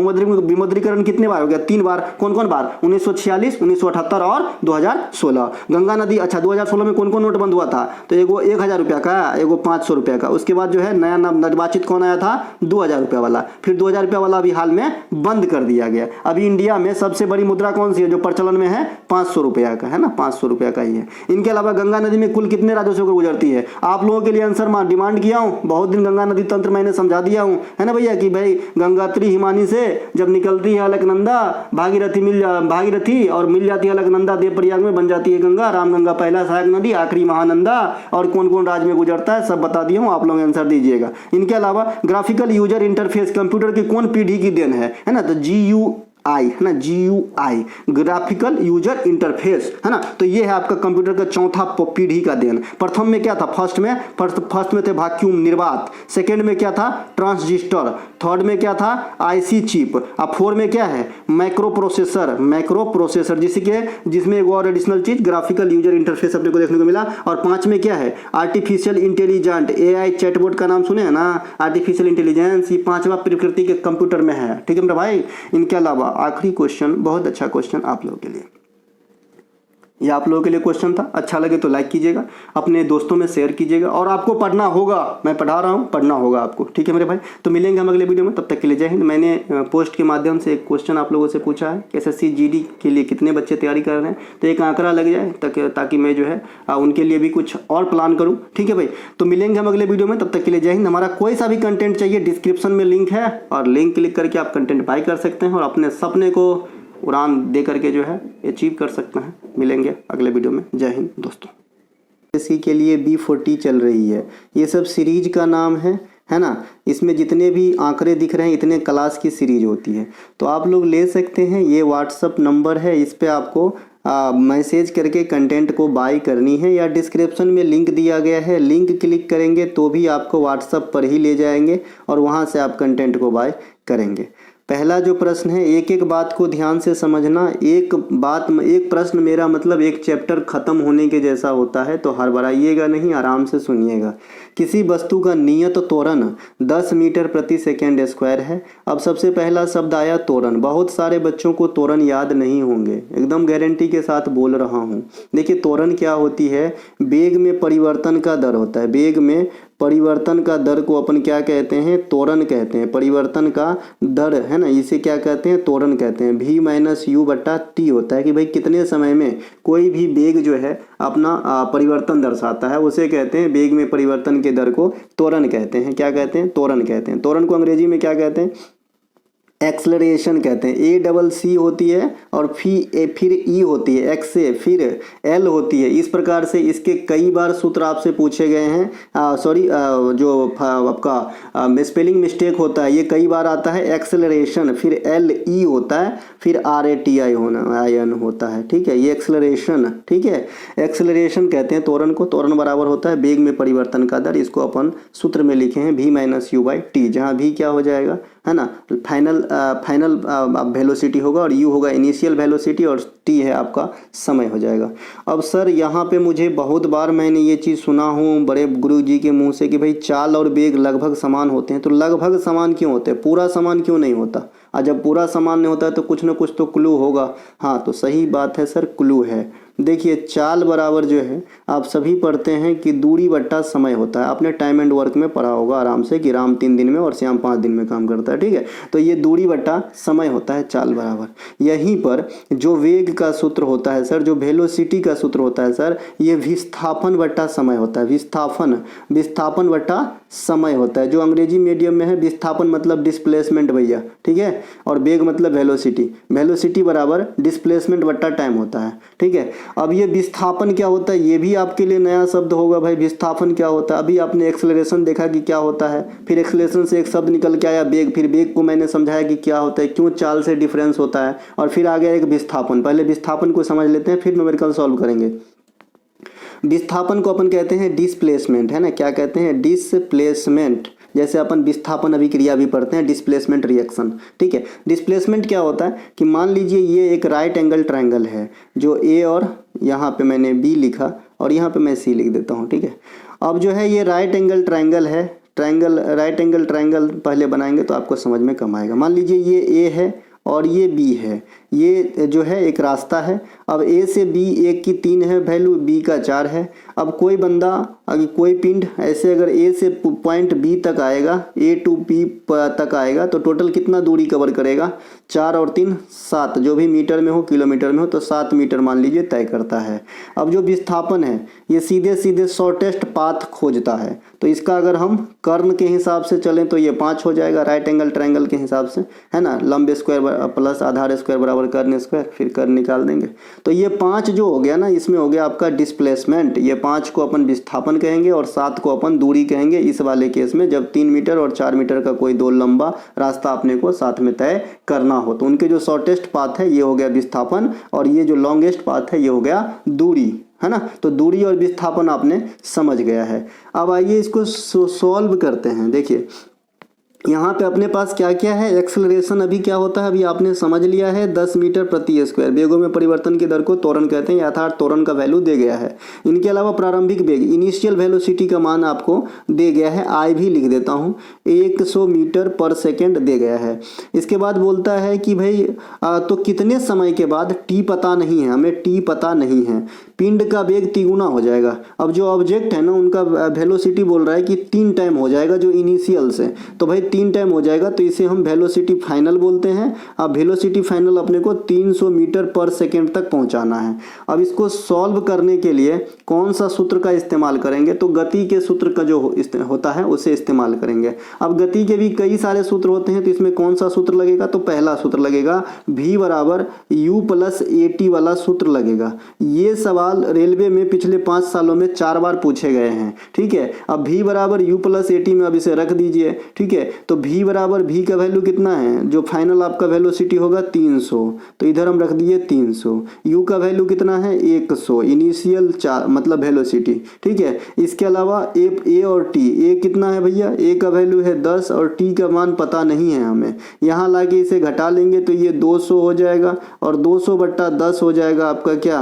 विमुद्रीकरण कितने बार हो गया? 3 बार। कौन कौन बार? 1946, 1978 और 2016। गंगा नदी, अच्छा 2016 में कौन कौन नोट बंद हुआ था? तो एगो 1000 रुपया का, एगो 500 रुपया का। उसके बाद जो है नया निर्वाचित कौन आया था? 2000 रुपया वाला। फिर 2000 रुपया वाला अभी हाल में बंद कर दिया गया। अभी इंडिया में सबसे बड़ी मुद्रा कौन सी है जो प्रचलन में है? 500 रुपया का, है ना, 500 रुपया का ही है। इनके अलावा गंगा नदी में कुल कितने राज्यों से होकर गुजरती है? आप लोगों के लिए आंसर डिमांड किया हूँ, बहुत दिन गंगा नदी तंत्र मैंने समझा दिया हूँ, है ना भैया, कि भाई गंगात्री हिमानी से जब निकलती है अलकनंदा, भागीरथी और मिल जाती है अलकनंदा, देव प्रयाग में बन जाती है गंगा। रामगंगा पहला सहायक नदी, आखिरी महानंदा, और कौन कौन राज्य में गुजरता है सब बता दिया हूँ, आप लोग आंसर दीजिएगा। इनके अलावा ग्राफिकल यूजर इंटरफेस कंप्यूटर की कौन पीढ़ी की देन है ना? तो GUI, है ना, GUI ग्राफिकल यूजर इंटरफेस, है ना। तो ये है आपका कंप्यूटर का चौथा पीढ़ी का देन। प्रथम में क्या था? फर्स्ट में थे वैक्यूम निर्वात, सेकंड में क्या था? ट्रांजिस्टर, थर्ड में क्या था? IC चिप, अब 4 में क्या है? मैक्रो प्रोसेसर जिसमें एक और एडिशनल चीज ग्राफिकल यूजर इंटरफेस अपने को देखने को मिला। और 5 में क्या है? आर्टिफिशियल इंटेलिजेंट, AI चैटबॉट का नाम सुने हैं ना, आर्टिफिशियल इंटेलिजेंस, ये 5वां प्रकृति के कंप्यूटर में है, ठीक है मेरा भाई। इनके अलावा आखिरी क्वेश्चन, बहुत अच्छा क्वेश्चन आप लोगों के लिए, ये आप लोगों के लिए क्वेश्चन था। अच्छा लगे तो लाइक कीजिएगा, अपने दोस्तों में शेयर कीजिएगा, और आपको पढ़ना होगा, मैं पढ़ा रहा हूँ, पढ़ना होगा आपको। ठीक है मेरे भाई, तो मिलेंगे हम अगले वीडियो में, तब तक के लिए जय हिंद। मैंने पोस्ट के माध्यम से एक क्वेश्चन आप लोगों से पूछा है कि SSC GD के लिए कितने बच्चे तैयारी कर रहे हैं, तो एक आंकड़ा लग जाए ताकि मैं जो है उनके लिए भी कुछ और प्लान करूँ। ठीक है भाई, तो मिलेंगे हम अगले वीडियो में, तब तक के लिए जय हिंद। हमारा कोई सा भी कंटेंट चाहिए, डिस्क्रिप्शन में लिंक है, और लिंक क्लिक करके आप कंटेंट बाय कर सकते हैं और अपने सपने को उड़ान दे करके जो है अचीव कर सकते हैं। मिलेंगे अगले वीडियो में, जय हिंद दोस्तों। इसी के लिए B40 चल रही है, ये सब सीरीज का नाम है ना। इसमें जितने भी आंकड़े दिख रहे हैं इतने क्लास की सीरीज होती है, तो आप लोग ले सकते हैं। ये व्हाट्सअप नंबर है, इस पर आपको मैसेज करके कंटेंट को बाय करनी है, या डिस्क्रिप्शन में लिंक दिया गया है, लिंक क्लिक करेंगे तो भी आपको व्हाट्सअप पर ही ले जाएंगे और वहाँ से आप कंटेंट को बाय करेंगे। पहला जो प्रश्न है, एक एक बात को ध्यान से समझना। एक प्रश्न मेरा मतलब एक चैप्टर खत्म होने के जैसा होता है, तो हड़बड़ाइएगा नहीं, आराम से सुनिएगा। किसी वस्तु का नियत त्वरण 10 मीटर प्रति सेकेंड स्क्वायर है। अब सबसे पहला शब्द आया त्वरण। बहुत सारे बच्चों को त्वरण याद नहीं होंगे, एकदम गारंटी के साथ बोल रहा हूँ। देखिए त्वरण क्या होती है, वेग में परिवर्तन का दर होता है। वेग में परिवर्तन का दर को अपन क्या कहते हैं, त्वरण कहते हैं। परिवर्तन का दर है ना, इसे क्या कहते हैं, त्वरण कहते हैं। V-U/T होता है कि भाई कितने समय में कोई भी वेग जो है अपना परिवर्तन दर्शाता है, उसे कहते हैं, वेग में परिवर्तन के दर को त्वरण कहते हैं। क्या कहते हैं, त्वरण कहते हैं। त्वरण को अंग्रेजी में क्या कहते हैं, एक्सलरेशन कहते हैं। ACC होती है और फिर E होती है, X से फिर L होती है। इस प्रकार से इसके कई बार सूत्र आपसे पूछे गए हैं। जो आपका स्पेलिंग मिस्टेक होता है, ये कई बार आता है। एक्सलरेशन फिर LE होता है, फिर RATI होता है। ठीक है, ये एक्सलरेशन, ठीक है, एक्सलरेशन कहते हैं त्वरण को। त्वरण बराबर होता है वेग में परिवर्तन का दर। इसको अपन सूत्र में लिखे हैं V-U/T, जहाँ V क्या हो जाएगा, है ना, फाइनल वेलोसिटी होगा, और U होगा इनिशियल वेलोसिटी, और T है आपका समय हो जाएगा। अब सर यहाँ पे मुझे बहुत बार मैंने ये चीज़ सुना हूँ बड़े गुरुजी के मुंह से कि भाई चाल और वेग लगभग समान होते हैं। तो लगभग समान क्यों होते हैं, पूरा समान क्यों नहीं होता? और जब पूरा समान नहीं होता है तो कुछ ना कुछ तो क्लू होगा। हाँ, तो सही बात है सर, क्लू है। देखिए चाल बराबर जो है आप सभी पढ़ते हैं कि दूरी बट्टा समय होता है। आपने टाइम एंड वर्क में पढ़ा होगा आराम से कि राम 3 दिन में और श्याम 5 दिन में काम करता है। ठीक है, तो ये दूरी बट्टा समय होता है चाल बराबर। यहीं पर जो वेग का सूत्र होता है सर, जो वेलोसिटी का सूत्र होता है सर, ये विस्थापन बट्टा समय होता है। विस्थापन बट्टा समय होता है। जो अंग्रेजी मीडियम में है, विस्थापन मतलब डिस्प्लेसमेंट भैया, ठीक है, और वेग मतलब वेलोसिटी बराबर डिस्प्लेसमेंट बट्टा टाइम होता है। ठीक है, अब ये विस्थापन क्या होता है, ये भी आपके लिए नया शब्द होगा भाई। विस्थापन क्या होता है, अभी आपने एक्सेलरेशन देखा कि क्या होता है, फिर एक्सेलरेशन से एक शब्द निकल के आया वेग, फिर वेग को मैंने समझाया कि क्या होता है, क्यों चाल से डिफरेंस होता है, और फिर आ गया एक विस्थापन। पहले विस्थापन को समझ लेते हैं, फिर न्यूमेरिकल सॉल्व करेंगे। विस्थापन को अपन कहते हैं डिस्प्लेसमेंट, है ना, क्या कहते हैं, डिस्प्लेसमेंट। जैसे अपन विस्थापन अभिक्रिया भी पढ़ते हैं, डिस्प्लेसमेंट रिएक्शन। ठीक है, डिस्प्लेसमेंट क्या होता है कि मान लीजिए ये एक राइट एंगल ट्रायंगल है, जो A और यहाँ पे मैंने B लिखा और यहाँ पे मैं C लिख देता हूँ। ठीक है, अब जो है ये राइट एंगल ट्रायंगल है, राइट एंगल ट्रायंगल पहले बनाएंगे तो आपको समझ में कम आएगा। मान लीजिए ये A है और ये B है, ये जो है एक रास्ता है। अब A से B 1 की 3 है वैल्यू, B का 4 है। अब कोई बंदा, अगर कोई पिंड ऐसे अगर A से पॉइंट B तक आएगा, A to B तक आएगा, तो टोटल कितना दूरी कवर करेगा, 4 और 3 7, जो भी मीटर में हो किलोमीटर में हो, तो 7 मीटर मान लीजिए तय करता है। अब जो विस्थापन है ये सीधे सीधे शॉर्टेस्ट पाथ खोजता है, तो इसका अगर हम कर्ण के हिसाब से चलें तो ये 5 हो जाएगा राइट एंगल ट्रायंगल के हिसाब से, है ना। लंब स्क्वायर प्लस आधार स्क्वायर बराबर कर्ण स्क्वायर, फिर कर्ण निकाल देंगे। तो ये 5 जो हो गया ना, इसमें हो गया आपका डिस्प्लेसमेंट। ये 5 को अपन विस्थापन कहेंगे और 7 को अपन दूरी कहेंगे इस वाले केस में, जब 3 मीटर और 4 मीटर का कोई दो लंबा रास्ता अपने को साथ में तय करना हो। तो उनके जो शॉर्टेस्ट पाथ है ये हो गया विस्थापन, और ये जो लॉन्गेस्ट पाथ है ये हो गया दूरी, है ना। तो दूरी और विस्थापन आपने समझ गया है। अब आइए इसको सॉल्व करते हैं। देखिए यहाँ पे अपने पास क्या क्या है, एक्सेलरेशन अभी क्या होता है, अभी आपने समझ लिया है 10 मीटर प्रति स्क्वायर। वेगों में परिवर्तन की दर को त्वरण कहते हैं, अर्थात त्वरण का वैल्यू दे गया है। इनके अलावा प्रारंभिक वेग इनिशियल वेलोसिटी का मान आपको दे गया है, आई भी लिख देता हूँ, 100 मीटर पर सेकेंड दे गया है। इसके बाद बोलता है कि भाई तो कितने समय के बाद, टी पता नहीं है हमें, टी पता नहीं है, पिंड का वेग तिगुना हो जाएगा। अब जो ऑब्जेक्ट है ना उनका वेलोसिटी बोल रहा है कि 3 टाइम हो जाएगा जो इनिशियल से, तो भाई 3 टाइम हो जाएगा, तो इसे हम वेलोसिटी फाइनल बोलते हैं। अब वेलोसिटी फाइनल अपने को 300 मीटर पर सेकेंड तक पहुंचाना है। अब इसको सॉल्व करने के लिए कौन सा सूत्र का इस्तेमाल करेंगे, तो गति के सूत्र का जो होता है उसे इस्तेमाल करेंगे। अब गति के भी कई सारे सूत्र होते हैं, तो इसमें कौन सा सूत्र लगेगा, तो पहला सूत्र लगेगा v बराबर u प्लस at वाला सूत्र लगेगा। ये सवाल रेलवे में पिछले 5 सालों में 4 बार पूछे गए हैं, ठीक है। अब v बराबर u प्लस at में अब इसे रख दीजिए, ठीक है। तो v बराबर v का वैल्यू कितना है, जो फाइनल आपका वेलोसिटी होगा 300, तो इधर हम रख दिए 300। u का वैल्यू कितना है 100, इनिशियल मतलब वेलोसिटी, ठीक है। इसके अलावा a और t, a कितना है भैया, a का वैल्यू है 10 और t का मान पता नहीं है हमें। यहाँ लाके इसे घटा लेंगे तो ये 200 हो जाएगा और 200/10 हो जाएगा आपका क्या,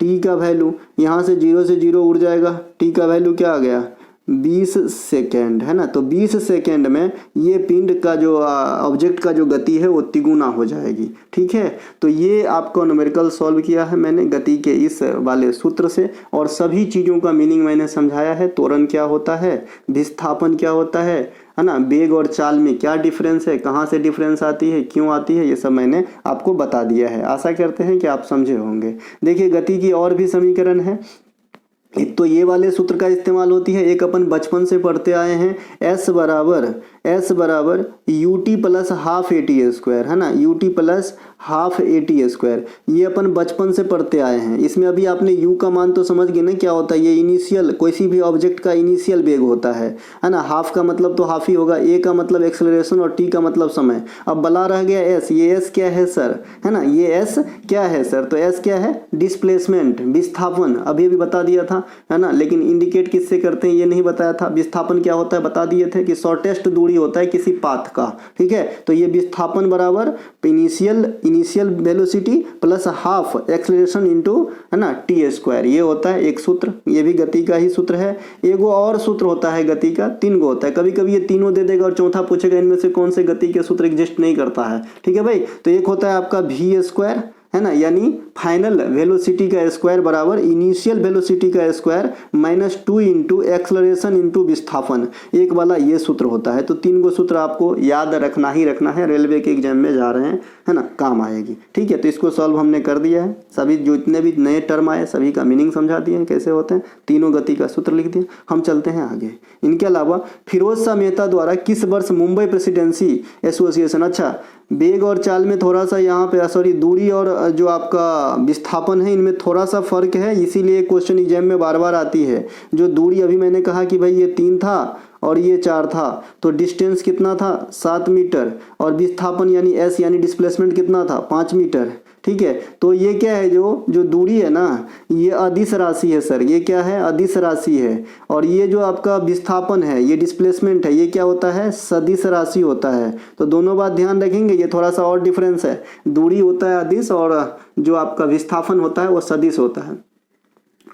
t का वैल्यू। यहाँ से 0 से 0 उड़ जाएगा, t का वैल्यू क्या आ गया 20 सेकेंड, है ना। तो 20 सेकेंड में ये पिंड का जो ऑब्जेक्ट का जो गति है वो तिगुना हो जाएगी, ठीक है। तो ये आपको न्यूमेरिकल सॉल्व किया है मैंने गति के इस वाले सूत्र से, और सभी चीज़ों का मीनिंग मैंने समझाया है। त्वरण क्या होता है, विस्थापन क्या होता है ना, वेग और चाल में क्या डिफरेंस है, कहाँ से डिफरेंस आती है, क्यों आती है, ये सब मैंने आपको बता दिया है। आशा करते हैं कि आप समझे होंगे। देखिए गति की और भी समीकरण है, एक तो ये वाले सूत्र का इस्तेमाल होती है, एक अपन बचपन से पढ़ते आए हैं, S बराबर ut plus half AT square, है ना, ut plus half AT square. ये अपन बचपन से पढ़ते आए हैं। इसमें अभी आपने u का मान तो समझ गए ना क्या होता है, ये इनिशियल किसी भी ऑब्जेक्ट का इनिशियल वेग होता है ना। हाफ का मतलब तो हाफ ही होगा, a का मतलब एक्सेलरेशन और t का मतलब समय। अब बला रह गया s, ये s क्या है सर, है ना, ये s क्या है सर, तो s क्या है डिस्प्लेसमेंट, विस्थापन, अभी बता दिया था, है ना। लेकिन इंडिकेट किससे करते हैं ये नहीं बताया था। विस्थापन क्या होता है बता दिए थे कि शॉर्टेस्ट दूरी होता है किसी पाथ का, ठीक है। तो ये विस्थापन बराबर initial velocity plus half acceleration into, है ना, टी स्क्वायर, ये होता है एक सूत्र। ये भी गति का ही सूत्र है। एक और सूत्र होता है गति का, 3 गो होता है, कभी कभी ये तीनों दे देगा और चौथा पूछेगा इनमें से कौन से गति के सूत्र एग्जिस्ट नहीं करता है, ठीक है भाई। तो एक होता है आपका v स्क्वायर, है ना, यानी फाइनल वेलोसिटी का स्क्वायर बराबर इनिशियल वेलोसिटी का स्क्वायर -2 इंटू एक्सलरेशन इंटू विस्थापन, एक वाला ये सूत्र होता है। तो 3 गो सूत्र आपको याद रखना ही रखना है, रेलवे के एग्जाम में जा रहे हैं, है ना, काम आएगी, ठीक है। तो इसको सॉल्व हमने कर दिया है, सभी जितने भी नए टर्म आए सभी का मीनिंग समझा दिए हैं कैसे होते हैं, तीनों गति का सूत्र लिख दिया। हम चलते हैं आगे। इनके अलावा फिरोज शाह मेहता द्वारा किस वर्ष मुंबई प्रेसिडेंसी एसोसिएशन, अच्छा वेग और चाल में थोड़ा सा यहाँ पे सॉरी दूरी और जो आपका विस्थापन है इनमें थोड़ा सा फर्क है, इसीलिए क्वेश्चन एग्जाम में बार बार आती है। जो दूरी अभी मैंने कहा कि भाई ये 3 था और ये 4 था, तो डिस्टेंस कितना था 7 मीटर, और विस्थापन यानी s यानी डिस्प्लेसमेंट कितना था 5 मीटर, ठीक है। तो ये क्या है, जो दूरी है ना ये अदिश राशि है सर, ये क्या है अदिश राशि है, और ये जो आपका विस्थापन है ये डिस्प्लेसमेंट है, ये क्या होता है सदिश राशि होता है। तो दोनों बात ध्यान रखेंगे, ये थोड़ा सा और डिफरेंस है, दूरी होता है अदिश और जो आपका विस्थापन होता है वो सदिश होता है।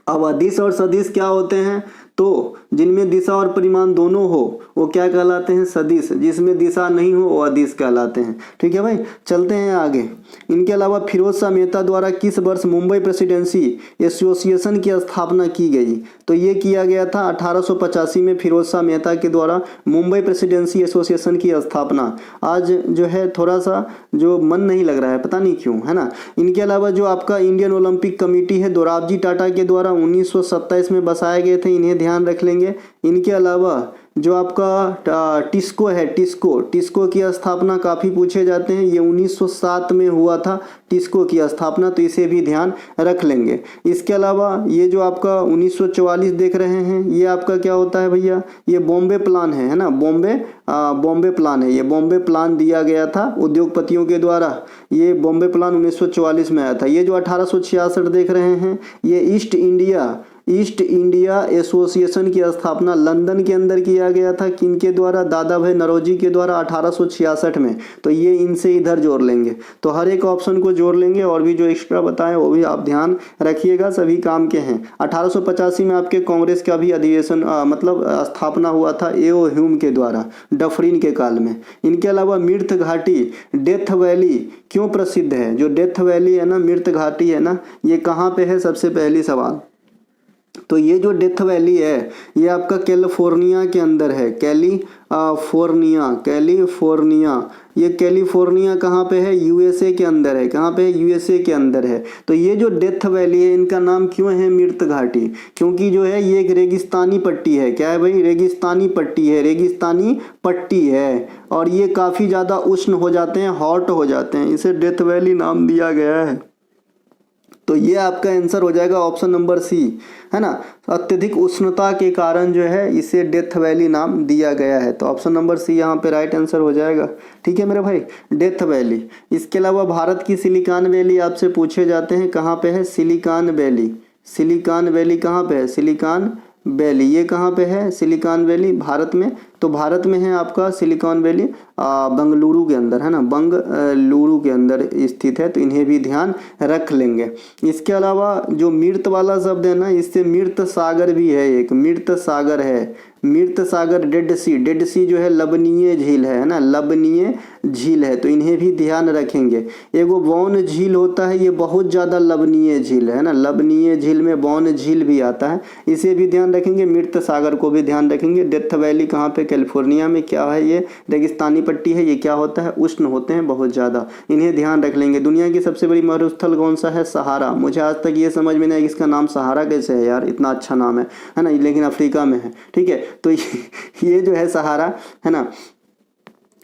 अब अदिश और सदिश क्या होते हैं, तो जिनमें दिशा और परिमाण दोनों हो वो क्या कहलाते हैं सदिश, जिसमें दिशा नहीं हो वो अदिश कहलाते हैं, ठीक है भाई। चलते हैं आगे। इनके अलावा फिरोज शाह मेहता द्वारा किस वर्ष मुंबई प्रेसिडेंसी एसोसिएशन की स्थापना की गई, तो ये किया गया था 1885 में फिरोज शाह मेहता के द्वारा मुंबई प्रेसिडेंसी एसोसिएशन की स्थापना। आज जो है थोड़ा सा जो मन नहीं लग रहा है पता नहीं क्यों, है ना। इनके अलावा जो आपका इंडियन ओलंपिक कमेटी है दोराबजी टाटा के द्वारा 1927 में बसाए गए थे, इन्हें ध्यान रख लेंगे। इनके अलावा जो आपका टिस्को है, टिस्को की स्थापना काफ़ी पूछे जाते हैं, ये 1907 में हुआ था टिस्को की स्थापना, तो इसे भी ध्यान रख लेंगे। इसके अलावा ये जो आपका 1944 देख रहे हैं ये आपका क्या होता है भैया, ये बॉम्बे प्लान है ना, बॉम्बे प्लान है, ये बॉम्बे प्लान दिया गया था उद्योगपतियों के द्वारा, ये बॉम्बे प्लान 1944 में आया था। ये जो 1866 देख रहे हैं ये east India east India association की स्थापना लंदन के अंदर किया गया था, किनके द्वारा? दादा भाई नौरोजी के द्वारा 1866 में। तो ये इनसे इधर जोड़ लेंगे, तो हर एक ऑप्शन को जोड़ लेंगे, और भी जो एक्स्ट्रा बताएं वो भी आप ध्यान रखिएगा, सभी काम के हैं। 1885 में आपके कांग्रेस का भी अधिवेशन मतलब स्थापना हुआ था एओ ह्यूम के द्वारा डफरिन के काल में। इनके अलावा मिर्थ घाटी, डेथ वैली क्यों प्रसिद्ध है? जो डेथ वैली है ना, मिर्थ घाटी है ना, ये कहाँ पे है? सबसे पहली सवाल तो ये जो डेथ वैली है ये आपका कैलिफोर्निया के अंदर है। कैलिफोर्निया ये कैलिफोर्निया कहाँ पे है? यूएसए के अंदर है। कहाँ पे है? यूएसए के अंदर है। तो ये जो डेथ वैली है इनका नाम क्यों है मिर्त घाटी? क्योंकि जो है ये एक रेगिस्तानी पट्टी है। क्या है भाई? रेगिस्तानी पट्टी है, रेगिस्तानी पट्टी है, और ये काफ़ी ज़्यादा उष्ण हो जाते हैं, हॉट हो जाते हैं, इसे डेथ वैली नाम दिया गया है। तो ये आपका आंसर हो जाएगा ऑप्शन नंबर सी, है ना। अत्यधिक उष्णता के कारण जो है इसे डेथ वैली नाम दिया गया है। तो ऑप्शन नंबर सी यहाँ पे राइट आंसर हो जाएगा। ठीक है मेरे भाई, डेथ वैली। इसके अलावा भारत की सिलिकॉन वैली आपसे पूछे जाते हैं, कहाँ पे है? Silicon valley. सिलिकॉन वैली कहाँ पे है? सिलिकॉन वैली ये कहाँ पे है? सिलिकॉन वैली भारत में। तो भारत में है आपका सिलिकॉन वैली बंगलुरु के अंदर, है ना, बंगलुरु के अंदर स्थित है। तो इन्हें भी ध्यान रख लेंगे। इसके अलावा जो मिर्त वाला शब्द है ना, इससे मिर्त सागर भी है, एक मिर्त सागर है। मिर्त सागर डेड सी, डेड सी जो है लबनीय झील है ना, लबनीय झील है। तो इन्हें भी ध्यान रखेंगे। एगो बौन झील होता है, ये बहुत ज़्यादा लबनीय झील है ना, लबनीय झील में बौन झील भी आता है, इसे भी ध्यान रखेंगे। मिर्त सागर को भी ध्यान रखेंगे। डेथ वैली कहाँ पे? कैलिफोर्निया में। क्या है? ये रेगिस्तानी पट्टी है। ये क्या होता है? उष्ण होते हैं बहुत ज़्यादा, इन्हें ध्यान रख लेंगे। दुनिया की सबसे बड़ी मरुस्थल कौन सा है? सहारा। मुझे आज तक ये समझ में नहीं आया इसका नाम सहारा कैसे है यार, इतना अच्छा नाम है ना, लेकिन अफ्रीका में है। ठीक है, तो ये जो है सहारा, है ना,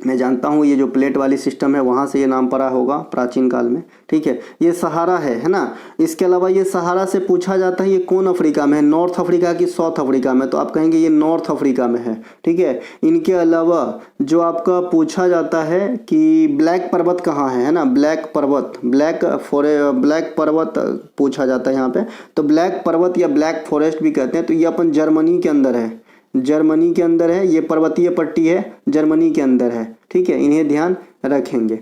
मैं जानता हूँ ये जो प्लेट वाली सिस्टम है वहाँ से ये नाम पड़ा होगा प्राचीन काल में। ठीक है, ये सहारा है ना। इसके अलावा ये सहारा से पूछा जाता है ये कौन अफ्रीका में है? नॉर्थ अफ्रीका की साउथ अफ्रीका में? तो आप कहेंगे ये नॉर्थ अफ्रीका में है। ठीक है, इनके अलावा जो आपका पूछा जाता है कि ब्लैक पर्वत कहाँ है ना, ब्लैक पर्वत, ब्लैक पर्वत पूछा जाता है यहाँ पे। तो ब्लैक पर्वत या ब्लैक फॉरेस्ट भी कहते हैं। तो ये अपन जर्मनी के अंदर है, जर्मनी के अंदर है, ये पर्वतीय पट्टी है, जर्मनी के अंदर है। ठीक है, इन्हें ध्यान रखेंगे।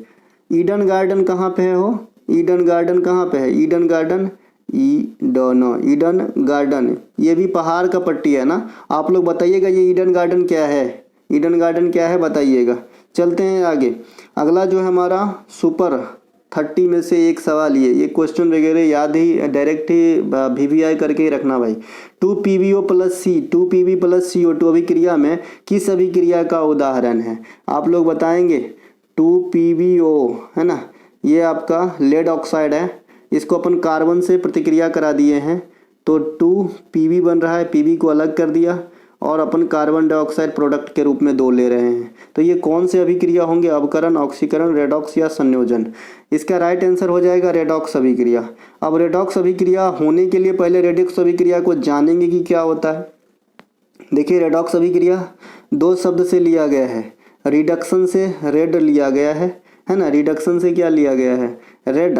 ईडन गार्डन कहाँ पे है हो? ईडन गार्डन कहाँ पे है? ईडन गार्डन, ईडन गार्डन ये भी पहाड़ का पट्टी है ना। आप लोग बताइएगा ये ईडन गार्डन क्या है? ईडन गार्डन क्या है बताइएगा। चलते हैं आगे। अगला जो है हमारा सुपर 30 में से एक सवाल, ये क्वेश्चन वगैरह याद ही डायरेक्ट ही VVI करके ही रखना भाई। 2PbO + C, 2Pb + CO2 अभिक्रिया में किस अभिक्रिया का उदाहरण है? आप लोग बताएंगे। 2PbO है ना, ये आपका लेड ऑक्साइड है, इसको अपन कार्बन से प्रतिक्रिया करा दिए हैं, तो 2Pb बन रहा है, Pb को अलग कर दिया और अपन कार्बन डाइऑक्साइड प्रोडक्ट के रूप में 2 ले रहे हैं। तो ये कौन से अभिक्रिया होंगे? अवकरण, ऑक्सीकरण, रेडॉक्स या संयोजन? इसका राइट आंसर हो जाएगा रेडॉक्स अभिक्रिया। अब रेडॉक्स अभिक्रिया होने के लिए पहले रेडॉक्स अभिक्रिया को जानेंगे कि क्या होता है। देखिए, रेडॉक्स अभिक्रिया 2 शब्द से लिया गया है। रिडक्शन से रेड लिया गया है ना, रिडक्शन से क्या लिया गया है? रेड।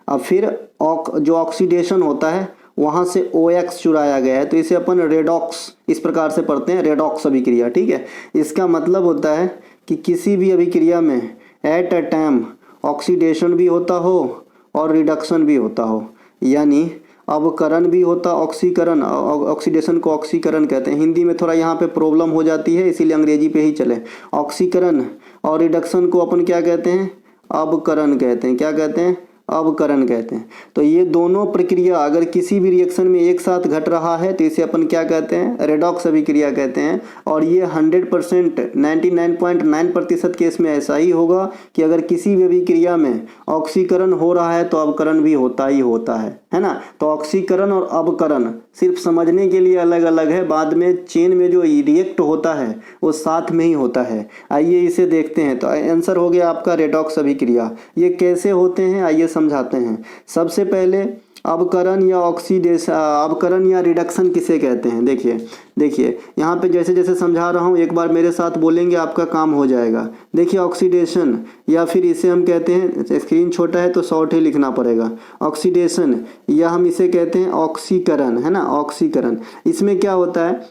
अब फिर जो ऑक्सीडेशन होता है वहाँ से OX चुराया गया है, तो इसे अपन रेडॉक्स इस प्रकार से पढ़ते हैं, रेडॉक्स अभिक्रिया। ठीक है, इसका मतलब होता है कि किसी भी अभिक्रिया में एट अ टाइम ऑक्सीडेशन भी होता हो और रिडक्शन भी होता हो, यानी अवकरण भी होता, ऑक्सीकरण, ऑक्सीडेशन को ऑक्सीकरण कहते हैं। हिंदी में थोड़ा यहाँ पे प्रॉब्लम हो जाती है, इसीलिए अंग्रेजी पे ही चले। ऑक्सीकरण और रिडक्शन को अपन क्या कहते हैं? अवकरण कहते हैं। क्या कहते हैं? अवकरण कहते हैं। तो ये दोनों प्रक्रिया अगर किसी भी रिएक्शन में एक साथ घट रहा है तो इसे अपन क्या कहते हैं? रेडॉक्स अभिक्रिया कहते हैं। और ये 100% 99.9% केस में ऐसा ही होगा कि अगर किसी भी अभिक्रिया में ऑक्सीकरण हो रहा है तो अवकरण भी होता ही होता है ना। तो ऑक्सीकरण और अवकरण सिर्फ समझने के लिए अलग अलग है, बाद में चेन में जो रिएक्ट होता है वो साथ में ही होता है। आइए इसे देखते हैं। तो आंसर हो गया आपका रेडॉक्स अभिक्रिया। ये कैसे होते हैं आइए समझाते हैं। सबसे पहले अवकरण या ऑक्सीडेशन, अवकरण या रिडक्शन किसे कहते हैं? देखिए यहाँ पे जैसे जैसे समझा रहा हूँ एक बार मेरे साथ बोलेंगे, आपका काम हो जाएगा। देखिए ऑक्सीडेशन, या फिर इसे हम कहते हैं, स्क्रीन छोटा है तो शॉर्ट ही लिखना पड़ेगा, ऑक्सीडेशन, या हम इसे कहते हैं ऑक्सीकरण, है ना, ऑक्सीकरण। इसमें क्या होता है,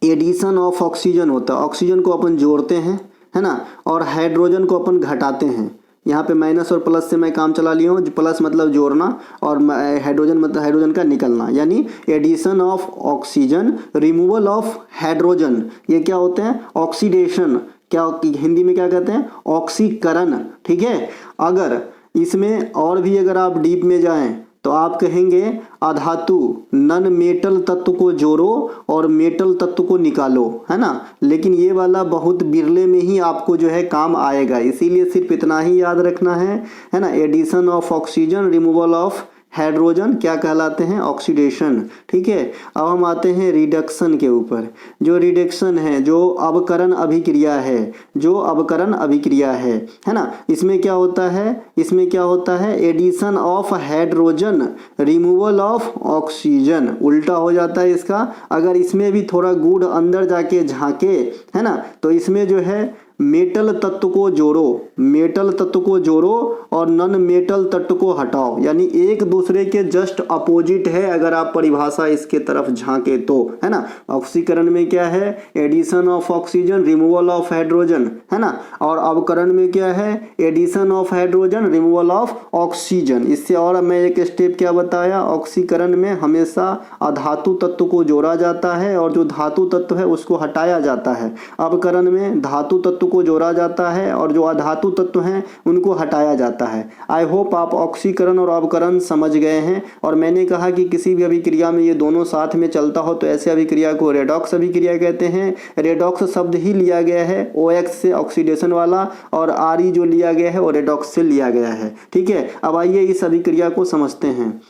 एडिशन ऑफ ऑक्सीजन होता है। ऑक्सीजन को अपन जोड़ते हैं, है ना, और हाइड्रोजन को अपन घटाते हैं। यहाँ पे माइनस और प्लस से मैं काम चला लिया हूँ। प्लस मतलब जोड़ना और हाइड्रोजन मतलब हाइड्रोजन का निकलना, यानी addition of oxygen, removal of hydrogen, ये क्या होते हैं? ऑक्सीडेशन। क्या हिंदी में क्या कहते हैं? ऑक्सीकरण। ठीक है। अगर इसमें और भी अगर आप डीप में जाएं तो आप कहेंगे अधातु, नन मेटल तत्व को जोड़ो और मेटल तत्व को निकालो, है ना। लेकिन ये वाला बहुत बिरले में ही आपको जो है काम आएगा, इसीलिए सिर्फ इतना ही याद रखना है ना। Addition of oxygen, removal of hydrogen क्या कहलाते हैं? ऑक्सीडेशन। ठीक है। अब हम आते हैं रिडक्शन के ऊपर। जो रिडक्शन है, जो अवकरण अभिक्रिया है, जो अवकरण अभिक्रिया है ना, इसमें क्या होता है? Addition of hydrogen, removal of oxygen. उल्टा हो जाता है इसका। अगर इसमें भी थोड़ा गूढ़ अंदर जाके झांके, है ना, तो इसमें जो है मेटल तत्व को जोड़ो और नॉन मेटल तत्व को हटाओ, यानी एक दूसरे के जस्ट अपोजिट है अगर आप परिभाषा इसके तरफ झांके तो, है ना। ऑक्सीकरण में क्या है? Addition of oxygen, removal of hydrogen, है ना। और अवकरण में क्या है? Addition of hydrogen, removal of oxygen. इससे और मैं एक स्टेप क्या बताया, ऑक्सीकरण में हमेशा अधातु तत्व को जोड़ा जाता है और जो धातु तत्व है उसको हटाया जाता है। अवकरण में धातु तत्व को जोड़ा जाता है और जो अधातु तत्व हैं उनको हटाया जाता है। आई होप आप ऑक्सीकरण और अवकरण समझ गए हैं। और मैंने कहा कि किसी भी अभिक्रिया में ये दोनों साथ में चलता हो तो ऐसे अभिक्रिया को रेडॉक्स अभिक्रिया कहते हैं। रेडॉक्स शब्द ही लिया गया है OX से, ऑक्सीडेशन वाला, और RE जो लिया गया है वो रेडॉक्स से लिया गया है। ठीक है। अब आइए इस अभिक्रिया को समझते हैं।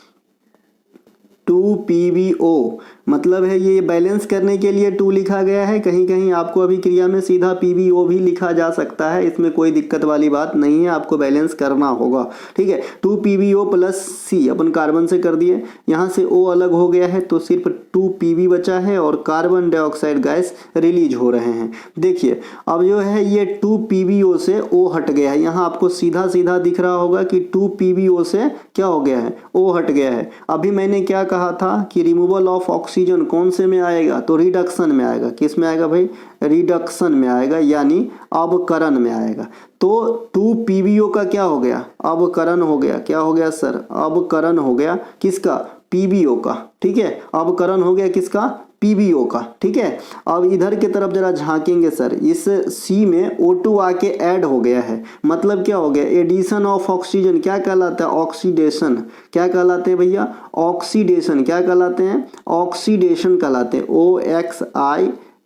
2PbO मतलब है ये बैलेंस करने के लिए 2 लिखा गया है। कहीं कहीं आपको अभिक्रिया में सीधा PbO भी लिखा जा सकता है, इसमें कोई दिक्कत वाली बात नहीं है, आपको बैलेंस करना होगा। ठीक है। 2PbO प्लस C अपन कार्बन से कर दिए, यहाँ से O अलग हो गया है तो सिर्फ 2Pb बचा है और कार्बन डाइऑक्साइड गैस रिलीज हो रहे हैं। देखिए अब जो है ये 2PbO से O हट गया है। यहाँ आपको सीधा सीधा दिख रहा होगा कि 2PbO से क्या हो गया है? O हट गया है। अभी मैंने क्या कहा था कि रिमूवल ऑफ ऑक्सीजन कौन से में आएगा? तो रिडक्शन में आएगा। किस में आएगा भाई? रिडक्शन में आएगा, यानी अवकरण में आएगा। तो 2PbO का क्या हो गया? अवकरण हो गया। क्या हो गया सर? अवकरण हो गया। किसका? PbO का। ठीक है। अवकरण हो गया किसका? PbO का। ठीक है। अब इधर की तरफ जरा झांकेंगे सर, इस C में O2 आके ऐड हो गया है, मतलब क्या हो गया? एडिशन ऑफ ऑक्सीजन क्या कहलाता है? ऑक्सीडेशन। क्या कहलाते हैं भैया? ऑक्सीडेशन। क्या कहलाते हैं? ऑक्सीडेशन कहलाते हैं।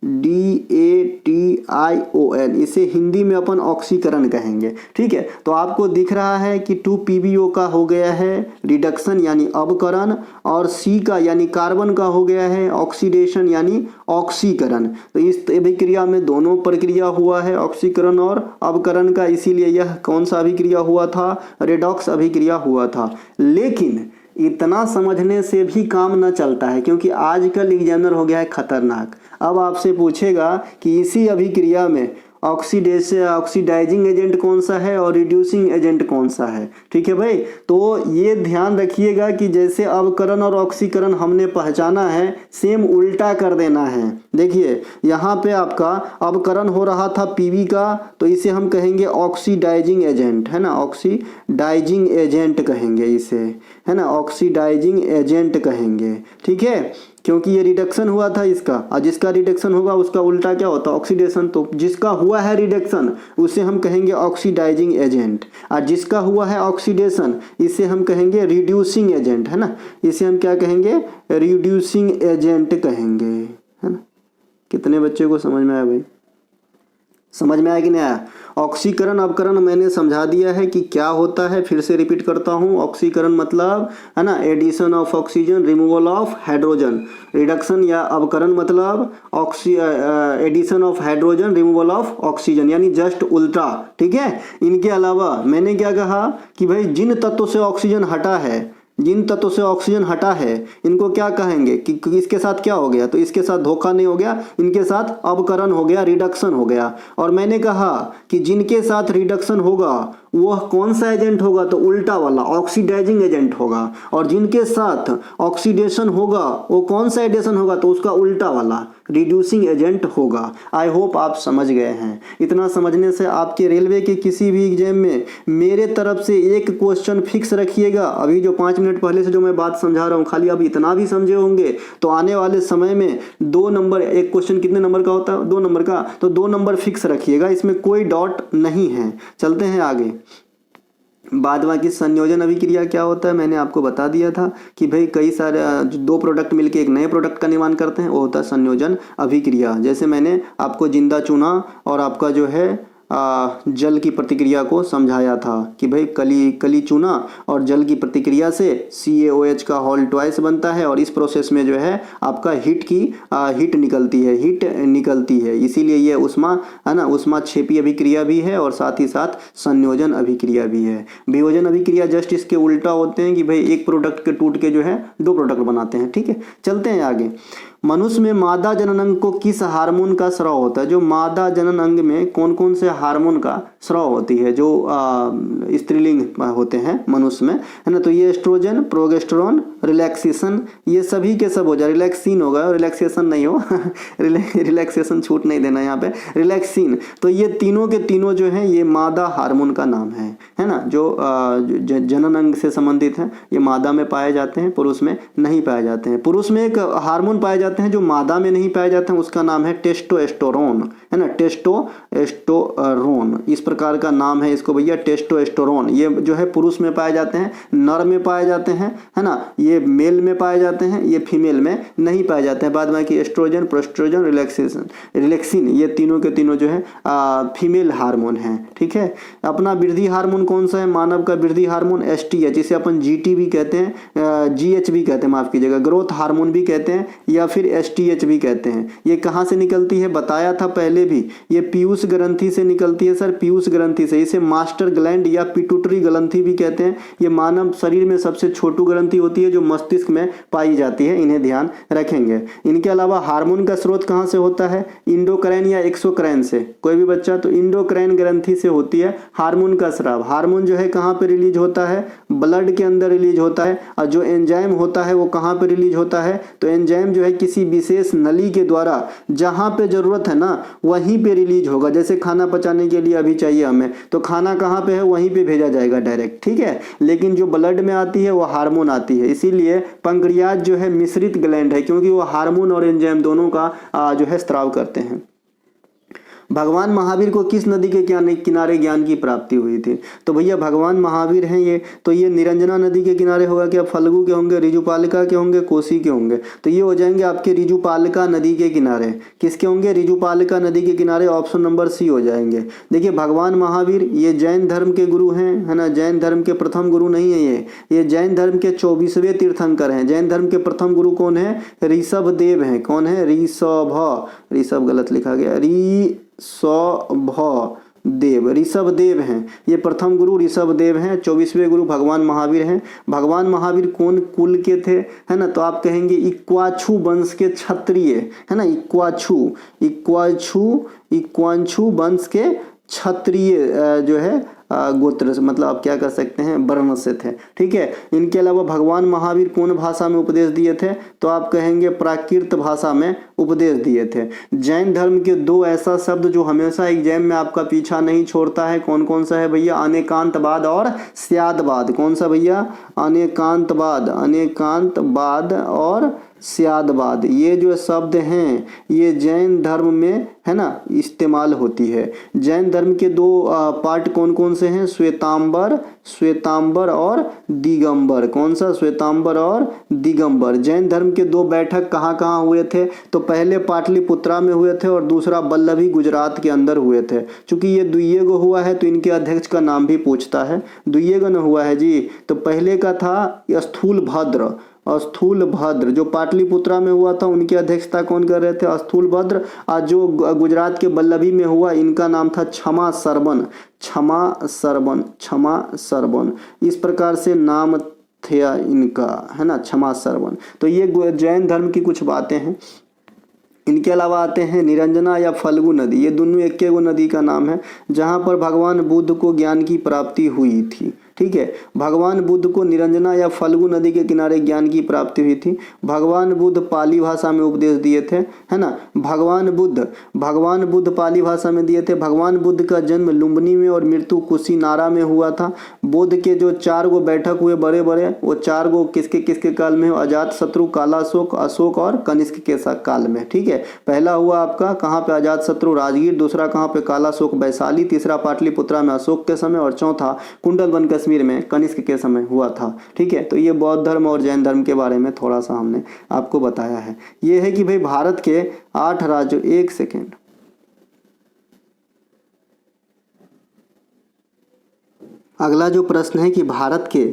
OXIDATION, इसे हिंदी में अपन ऑक्सीकरण कहेंगे। ठीक है। तो आपको दिख रहा है कि 2PbO का हो गया है रिडक्शन यानी अवकरण, और C का यानी कार्बन का हो गया है ऑक्सीडेशन यानी ऑक्सीकरण। तो इस अभिक्रिया में दोनों प्रक्रिया हुआ है, ऑक्सीकरण और अवकरण का, इसीलिए यह कौन सा अभिक्रिया हुआ था? रेडॉक्स अभिक्रिया हुआ था। लेकिन इतना समझने से भी काम न चलता है, क्योंकि आजकल एग्जामिनर हो गया है खतरनाक। अब आपसे पूछेगा कि इसी अभिक्रिया में ऑक्सीडाइजिंग एजेंट कौन सा है और रिड्यूसिंग एजेंट कौन सा है। ठीक है भाई। तो ये ध्यान रखिएगा कि जैसे अवकरण और ऑक्सीकरण हमने पहचाना है, सेम उल्टा कर देना है। देखिए यहाँ पे आपका अवकरण हो रहा था Pb का, तो इसे हम कहेंगे ऑक्सीडाइजिंग एजेंट, है ना, ऑक्सीडाइजिंग एजेंट कहेंगे इसे, है ना, ऑक्सीडाइजिंग एजेंट कहेंगे। ठीक है। क्योंकि ये रिडक्शन हुआ था इसका, और जिसका रिडक्शन होगा उसका उल्टा क्या होता है? ऑक्सीडेशन। तो जिसका हुआ है रिडक्शन उसे हम कहेंगे ऑक्सीडाइजिंग एजेंट, और जिसका हुआ है ऑक्सीडेशन इसे हम कहेंगे रिड्यूसिंग एजेंट, है ना। इसे हम क्या कहेंगे? रिड्यूसिंग एजेंट कहेंगे, है ना। कितने बच्चे को समझ में आया भाई? समझ में आया कि नहीं आया? ऑक्सीकरण अवकरण मैंने समझा दिया है कि क्या होता है, फिर से रिपीट करता हूँ। ऑक्सीकरण मतलब, है ना, addition of oxygen, removal of hydrogen. Reduction या अवकरण मतलब addition of hydrogen, removal of oxygen, यानी जस्ट उल्टा। ठीक है। इनके अलावा मैंने क्या कहा कि भाई जिन तत्वों से ऑक्सीजन हटा है, जिन तत्वों से ऑक्सीजन हटा है इनको क्या कहेंगे कि इसके साथ क्या हो गया, तो इसके साथ धोखा नहीं हो गया, इनके साथ अवकरण हो गया, रिडक्शन हो गया। और मैंने कहा कि जिनके साथ रिडक्शन होगा वह कौन सा एजेंट होगा, तो उल्टा वाला ऑक्सीडाइजिंग एजेंट होगा। और जिनके साथ ऑक्सीडेशन होगा वो कौन सा एडिशन होगा, तो उसका उल्टा वाला रिड्यूसिंग एजेंट होगा। आई होप आप समझ गए हैं। इतना समझने से आपके रेलवे के किसी भी एग्जाम में मेरे तरफ से एक क्वेश्चन फिक्स रखिएगा। अभी जो 5 मिनट पहले से जो मैं बात समझा रहा हूँ, खाली अब इतना भी समझे होंगे तो आने वाले समय में 2 नंबर, एक क्वेश्चन कितने नंबर का होता है, 2 नंबर का, तो 2 नंबर फिक्स रखिएगा, इसमें कोई डाउट नहीं है। चलते हैं आगे। बाद बाकी संयोजन अभिक्रिया क्या होता है, मैंने आपको बता दिया था कि भाई कई सारे 2 प्रोडक्ट मिलके एक नए प्रोडक्ट का निर्माण करते हैं, वो होता है संयोजन अभिक्रिया। जैसे मैंने आपको जिंदा चूना और आपका जो है जल की प्रतिक्रिया को समझाया था कि भाई कली चूना और जल की प्रतिक्रिया से CaOH का होल ट्वाइस बनता है और इस प्रोसेस में जो है आपका हीट निकलती है, इसीलिए ये उष्मा है ना, उष्माक्षेपी अभिक्रिया भी है और साथ ही साथ संयोजन अभिक्रिया भी है। वियोजन अभिक्रिया जस्ट इसके उल्टा होते हैं कि भाई एक प्रोडक्ट के टूट के जो है 2 प्रोडक्ट बनाते हैं। ठीक है, चलते हैं आगे। मनुष्य में मादा जनन अंग को किस हार्मोन का स्राव होता है, जो मादा जनन अंग में कौन कौन से हार्मोन का स्राव होती है, जो स्त्रीलिंग होते हैं मनुष्य में, है ना, तो ये एस्ट्रोजन, प्रोजेस्टेरोन, रिलैक्सेशन, ये सभी के सब हो जाए। रिलैक्सिन होगा, रिलैक्सेशन नहीं हो रिलैक्सेशन छूट नहीं देना यहाँ पे, रिलैक्सिन। तो ये तीनों के तीनों जो है ये मादा हार्मोन का नाम है ना, जो जनन अंग से संबंधित है। ये मादा में पाए जाते हैं, पुरुष में नहीं पाए जाते हैं। पुरुष में एक हार्मोन पाए जाते हैं जो मादा में नहीं पाए जाते हैं, उसका नाम है टेस्टोस्टेरोन, है ना, टेस्टोस्टेरोन, इस प्रकार का नाम है इसको भैया, टेस्टोस्टेरोन। ये जो है पुरुष में पाए जाते हैं, नर में पाए जाते हैं, है ना, ये मेल में पाए जाते हैं, ये फीमेल में नहीं पाए जाते हैं। बाद में कि एस्ट्रोजन, प्रोस्ट्रोजन, रिलैक्सिन, ये तीनों के तीनों जो है फीमेल हार्मोन है। ठीक है, अपना वृद्धि हार्मोन कौन सा है, मानव का वृद्धि हार्मोन STH, जिसे अपन GT भी कहते हैं, GH भी कहते हैं, माफ कीजिएगा, ग्रोथ हार्मोन भी कहते हैं या फिर STH भी कहते हैं। ये कहाँ से निकलती है, बताया था पहले भी, ये पीयूष ग्रंथि से निकलती है सर, पीयूष ग्रंथि से। इसे मास्टर ग्लैंड या पिट्यूटरी ग्रंथि भी कहते हैं। ये मानव शरीर में सबसे छोटी ग्रंथि होती है जो मस्तिष्क में पाई जाती है, इन्हें ध्यान रखेंगे। इनके अलावा हार्मोन का स्रोत कहाँ से होता है, इंडोक्राइन या एक्सोक्राइन से, कोई भी बच्चा, तो इंडोक्राइन ग्रंथि से होती है हार्मोन का स्राव। हार्मोन जो है कहाँ पे रिलीज होता है, ब्लड के अंदर रिलीज होता है। और जो एंजाइम होता है वो कहाँ पे रिलीज होता है, तो एंजाइम जो है किसी विशेष नली के द्वारा जहाँ पे जरूरत है ना वहीं पे रिलीज होगा। जैसे खाना पचाने के लिए अभी चाहिए हमें, तो खाना कहाँ पे है, वहीं पे भेजा जाएगा डायरेक्ट। ठीक है, लेकिन जो ब्लड में आती है वो हार्मोन आती है, इसीलिए पंक्रियाज जो है मिश्रित ग्लैंड है, क्योंकि वो हार्मोन और एंजाइम दोनों का जो है स्त्राव करते हैं। भगवान महावीर को किस नदी के किनारे ज्ञान की प्राप्ति हुई थी, तो भैया भगवान महावीर हैं ये, तो ये निरंजना नदी के किनारे होगा, क्या फल्गु के होंगे, ऋजुपालिका के होंगे, कोसी के होंगे, तो ये हो जाएंगे आपके ऋजुपालिका नदी के किनारे। किसके होंगे, ऋजुपालिका नदी के किनारे, ऑप्शन नंबर C हो जाएंगे। देखिए भगवान महावीर ये जैन धर्म के गुरु हैं, है ना, जैन धर्म के प्रथम गुरु नहीं है ये जैन धर्म के 24वें तीर्थंकर हैं। जैन धर्म के प्रथम गुरु कौन है, ऋषभ देव हैं। कौन है, ऋषभ गलत लिखा गया, ऋषभ देव हैं, ये प्रथम गुरु ऋषभ देव हैं। 24वें गुरु भगवान महावीर हैं। भगवान महावीर कौन कुल के थे, है ना, तो आप कहेंगे इक्वाछु वंश के क्षत्रिय, है ना, इक्वाछु वंश के क्षत्रिय जो है गोत्र से, मतलब आप क्या कर सकते हैं, वर्ण से थे। ठीक है, इनके अलावा भगवान महावीर कौन भाषा में उपदेश दिए थे, तो आप कहेंगे प्राकृत भाषा में उपदेश दिए थे। जैन धर्म के 2 ऐसा शब्द जो हमेशा एग्जाम में आपका पीछा नहीं छोड़ता है, कौन कौन सा है भैया, अनेकांतवाद और स्यादवाद। कौन सा भैया, अनेकांतवाद और स्यादवाद। ये जो शब्द हैं ये जैन धर्म में, है ना, इस्तेमाल होती है। जैन धर्म के 2 पार्ट कौन कौन से हैं, श्वेतांबर और दिगंबर। कौन सा, श्वेतांबर और दिगंबर। जैन धर्म के 2 बैठक कहाँ कहाँ हुए थे, तो पहले पाटलिपुत्रा में हुए थे और दूसरा वल्लभी गुजरात के अंदर हुए थे। चूंकि ये द्विएगो हुआ है तो इनके अध्यक्ष का नाम भी पूछता है। द्विएगो न हुआ है जी, तो पहले का था स्थूलभद्र जो पाटलिपुत्रा में हुआ था, उनकी अध्यक्षता कौन कर रहे थे, स्थूलभद्र। आज जो गुजरात के वल्लभी में हुआ, इनका नाम था क्षमा सरबन। इस प्रकार से नाम थे इनका, है ना, क्षमा श्रवण। तो ये जैन धर्म की कुछ बातें हैं। इनके अलावा आते हैं निरंजना या फल्गु नदी। ये दोनों एक नदी का नाम है जहाँ पर भगवान बुद्ध को ज्ञान की प्राप्ति हुई थी। ठीक है, भगवान बुद्ध को निरंजना या फल्गु नदी के किनारे ज्ञान की प्राप्ति हुई थी। भगवान बुद्ध पाली भाषा में उपदेश दिए थे, है ना। भगवान बुद्ध पाली भाषा में दिए थे। भगवान बुद्ध का जन्म लुम्बिनी में और मृत्यु कुशीनारा में हुआ था। बुद्ध के जो 4 गो बैठक हुए बड़े बड़े, वो 4 गो किसके काल में? अजातशत्रु, कालाशोक, अशोक और कनिष्क के काल में। ठीक है, पहला हुआ आपका कहाँ पे? अजातशत्रु राजगीर, दूसरा कहाँ पे? कालाशोक वैशाली, तीसरा पाटलिपुत्रा में अशोक के समय और चौथा कुंडलवन कश्मीर में कनिष्क के समय हुआ था। ठीक है, तो ये बौद्ध धर्म और जैन धर्म के बारे में थोड़ा सा हमने आपको बताया है। ये है कि भाई भारत के 8 राज्यों, एक सेकेंड, अगला जो प्रश्न है कि भारत के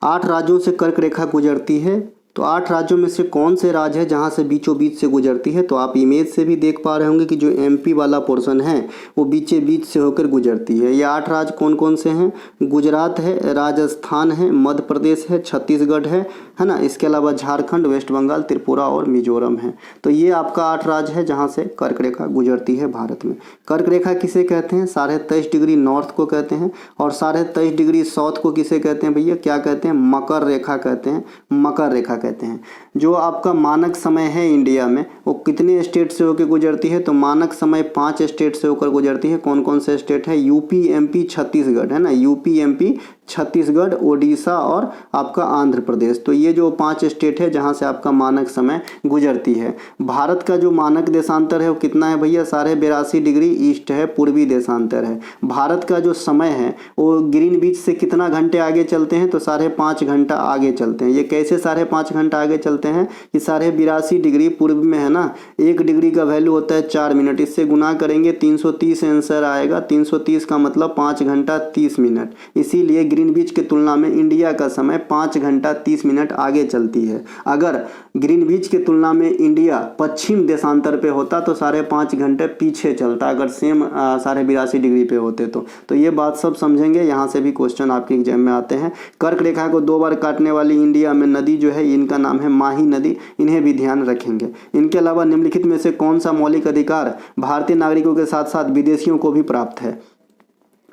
8 राज्यों से कर्क रेखा गुजरती है, तो 8 राज्यों में से कौन से राज्य है जहां से बीचों बीच से गुजरती है? तो आप इमेज से भी देख पा रहे होंगे कि जो एमपी वाला पोर्शन है वो बीचे बीच से होकर गुजरती है। ये 8 राज्य कौन कौन से हैं? गुजरात है, राजस्थान है, मध्य प्रदेश है, छत्तीसगढ़ है ना। इसके अलावा झारखंड, वेस्ट बंगाल, त्रिपुरा और मिजोरम है। तो ये आपका 8 राज्य है जहाँ से कर्क रेखा गुजरती है भारत में। कर्क रेखा किसे कहते हैं? 23.5 डिग्री नॉर्थ को कहते हैं। और 23.5 डिग्री साउथ को किसे कहते हैं भैया? क्या कहते हैं? मकर रेखा कहते हैं, मकर रेखा कहते हैं। जो आपका मानक समय है इंडिया में वो कितने स्टेट से होकर गुजरती है? तो मानक समय 5 स्टेट से होकर गुजरती है। कौन कौन से स्टेट है? यूपी, एमपी, छत्तीसगढ़, है ना। यूपी, एमपी, छत्तीसगढ़, ओडिशा और आपका आंध्र प्रदेश। तो ये जो 5 स्टेट है जहां से आपका मानक समय गुजरती है। भारत का जो मानक देशांतर है वो कितना है भैया? 82.5 डिग्री ईस्ट है, पूर्वी देशांतर है। भारत का जो समय है वो ग्रीनविच से कितना घंटे आगे चलते हैं? तो 5.5 घंटा आगे चलते हैं। ये कैसे 5.5 घंटा आगे चलते हैं? कि 82.5 डिग्री पूर्व में है ना, 1 डिग्री का वैल्यू होता है 4 मिनट। इससे गुना करेंगे 330 आंसर आएगा। 330 का मतलब 5 घंटा 30 मिनट। इसीलिए ग्रीनविच की तुलना में इंडिया का समय 5 घंटा 30 मिनट आगे चलती है। अगर ग्रीनविच की तुलना में इंडिया पश्चिम देशांतर पे होता तो 5.5 घंटे पीछे चलता, अगर सेम 82.5 डिग्री पे होते तो ये बात सब समझेंगे। यहाँ से भी क्वेश्चन आपके एग्जाम में आते हैं। कर्क रेखा को 2 बार काटने वाली इंडिया में नदी जो है इनका नाम है माही नदी, इन्हें भी ध्यान रखेंगे। इनके अलावा निम्नलिखित में से कौन सा मौलिक अधिकार भारतीय नागरिकों के साथ साथ विदेशियों को भी प्राप्त है?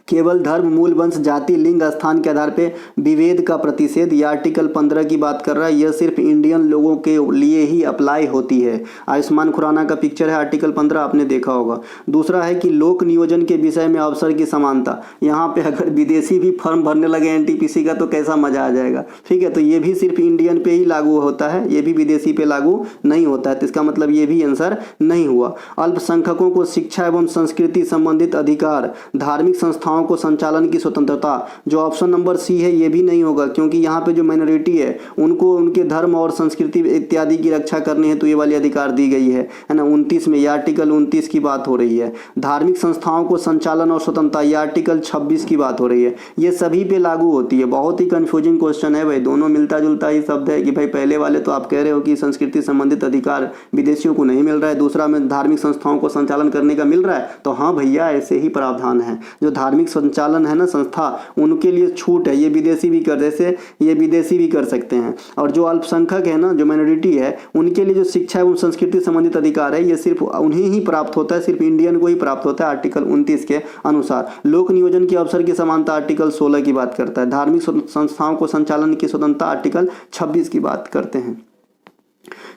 केवल धर्म, मूल, वंश, जाति, लिंग, स्थान के आधार पे विभेद का प्रतिषेध। ये आर्टिकल 15 की बात कर रहा है। यह सिर्फ इंडियन लोगों के लिए ही अप्लाई होती है। आयुष्मान खुराना का पिक्चर है, आर्टिकल 15 आपने देखा होगा। दूसरा है कि लोक नियोजन के विषय में अवसर की समानता। यहाँ पे अगर विदेशी भी फॉर्म भरने लगे एनटीपीसी का तो कैसा मजा आ जाएगा। ठीक है, तो ये भी सिर्फ इंडियन पे ही लागू होता है, ये भी विदेशी पे लागू नहीं होता है। तो इसका मतलब ये भी आंसर नहीं हुआ। अल्पसंख्यकों को शिक्षा एवं संस्कृति संबंधित अधिकार, धार्मिक संस्थाओं को संचालन की स्वतंत्रता। जो ऑप्शन नंबर सी है ये भी नहीं होगा, क्योंकि यहाँ पे जो माइनॉरिटी है उनको उनके धर्म और संस्कृति इत्यादि की रक्षा करनी है तो ये वाली अधिकार दी गई है ना। 29 में, ये आर्टिकल 29 की बात हो रही है। धार्मिक संस्थाओं को संचालन और स्वतंत्रता, ये आर्टिकल 26 की बात हो रही है। ये सभी पे लागू होती है। बहुत ही कंफ्यूजिंग क्वेश्चन है भाई, दोनों मिलता जुलता ही शब्द है कि भाई पहले वाले तो आप कह रहे हो कि संस्कृति संबंधित अधिकार विदेशियों को नहीं मिल रहा है, दूसरा में धार्मिक संस्थाओं को संचालन करने का मिल रहा है। तो हाँ भैया, ऐसे ही प्रावधान है। जो धार्मिक संचालन है ना संस्था, उनके लिए छूट है। ये विदेशी भी कर, जैसे ये विदेशी भी कर सकते हैं। और जो अल्पसंख्यक है ना, जो माइनॉरिटी है, उनके लिए जो शिक्षा एवं संस्कृति संबंधित अधिकार है ये सिर्फ उन्हें ही प्राप्त होता है, सिर्फ इंडियन को ही प्राप्त होता है आर्टिकल 29 के अनुसार। लोक नियोजन के अवसर की समानता आर्टिकल 16 की बात करता है। धार्मिक संस्थाओं को संचालन की स्वतंत्रता आर्टिकल 26 की बात करते हैं।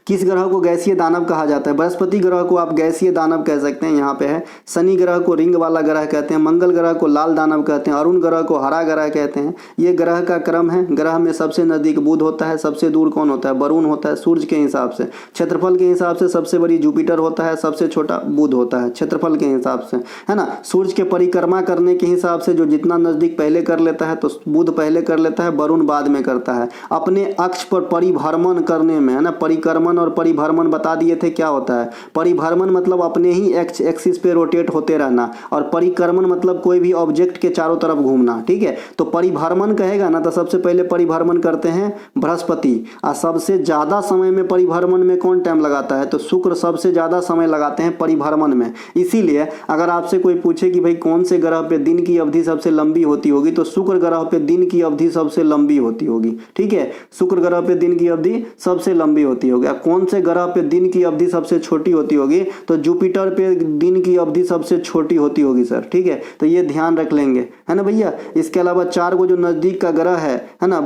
किस ग्रह को गैसीय दानव कहा जाता है? बृहस्पति ग्रह को आप गैसीय दानव कह सकते हैं, यहाँ पे है। शनि ग्रह को रिंग वाला ग्रह कहते हैं। मंगल ग्रह को लाल दानव कहते हैं। अरुण ग्रह को हरा ग्रह कहते हैं। ये ग्रह का क्रम है। ग्रह में सबसे नजदीक बुध होता है, सबसे दूर कौन होता है? वरुण होता है, सूर्य के हिसाब से। क्षेत्रफल के हिसाब से सबसे बड़ी जुपिटर होता है, सबसे छोटा बुध होता है क्षेत्रफल के हिसाब से, है ना। सूर्य के परिक्रमा करने के हिसाब से जो जितना नजदीक पहले कर लेता है तो बुध पहले कर लेता है, वरुण बाद में करता है। अपने अक्ष पर परिभ्रमण करने में, है ना, परिक्रमण और परिभ्रमण बता दिए थे क्या होता है। परिभ्रमण मतलब अपने ही एक्सिस पे रोटेट होते रहना, और परिक्रमण मतलब कोई भी ऑब्जेक्ट के चारों तरफ घूमना। ठीक है, तो परिभ्रमण कहेगा ना तो सबसे पहले परिभ्रमण करते हैं बृहस्पति। और सबसे ज़्यादा समय में परिभ्रमण में कौन टाइम लगाता है, तो शुक्र सबसे ज़्यादा समय लगाते हैं परिभ्रमण में। इसीलिए अगर आपसे कोई पूछे कि भाई कौन से ग्रह पे दिन की अवधि सबसे लंबी होती होगी, तो शुक्र ग्रह पे दिन की अवधि सबसे लंबी होती होगी। ठीक है, शुक्र ग्रह पे दिन की अवधि सबसे लंबी होती होगी। कौन से ग्रह पे दिन की अवधि सबसे छोटी होती होगी, तो जुपिटर पे दिन की अवधि सबसे छोटी होती होगी सर। ठीक है, तो ये ध्यान रख लेंगे, है ना भैया। इसके अलावा 4 गो जो नजदीक का ग्रह है ना,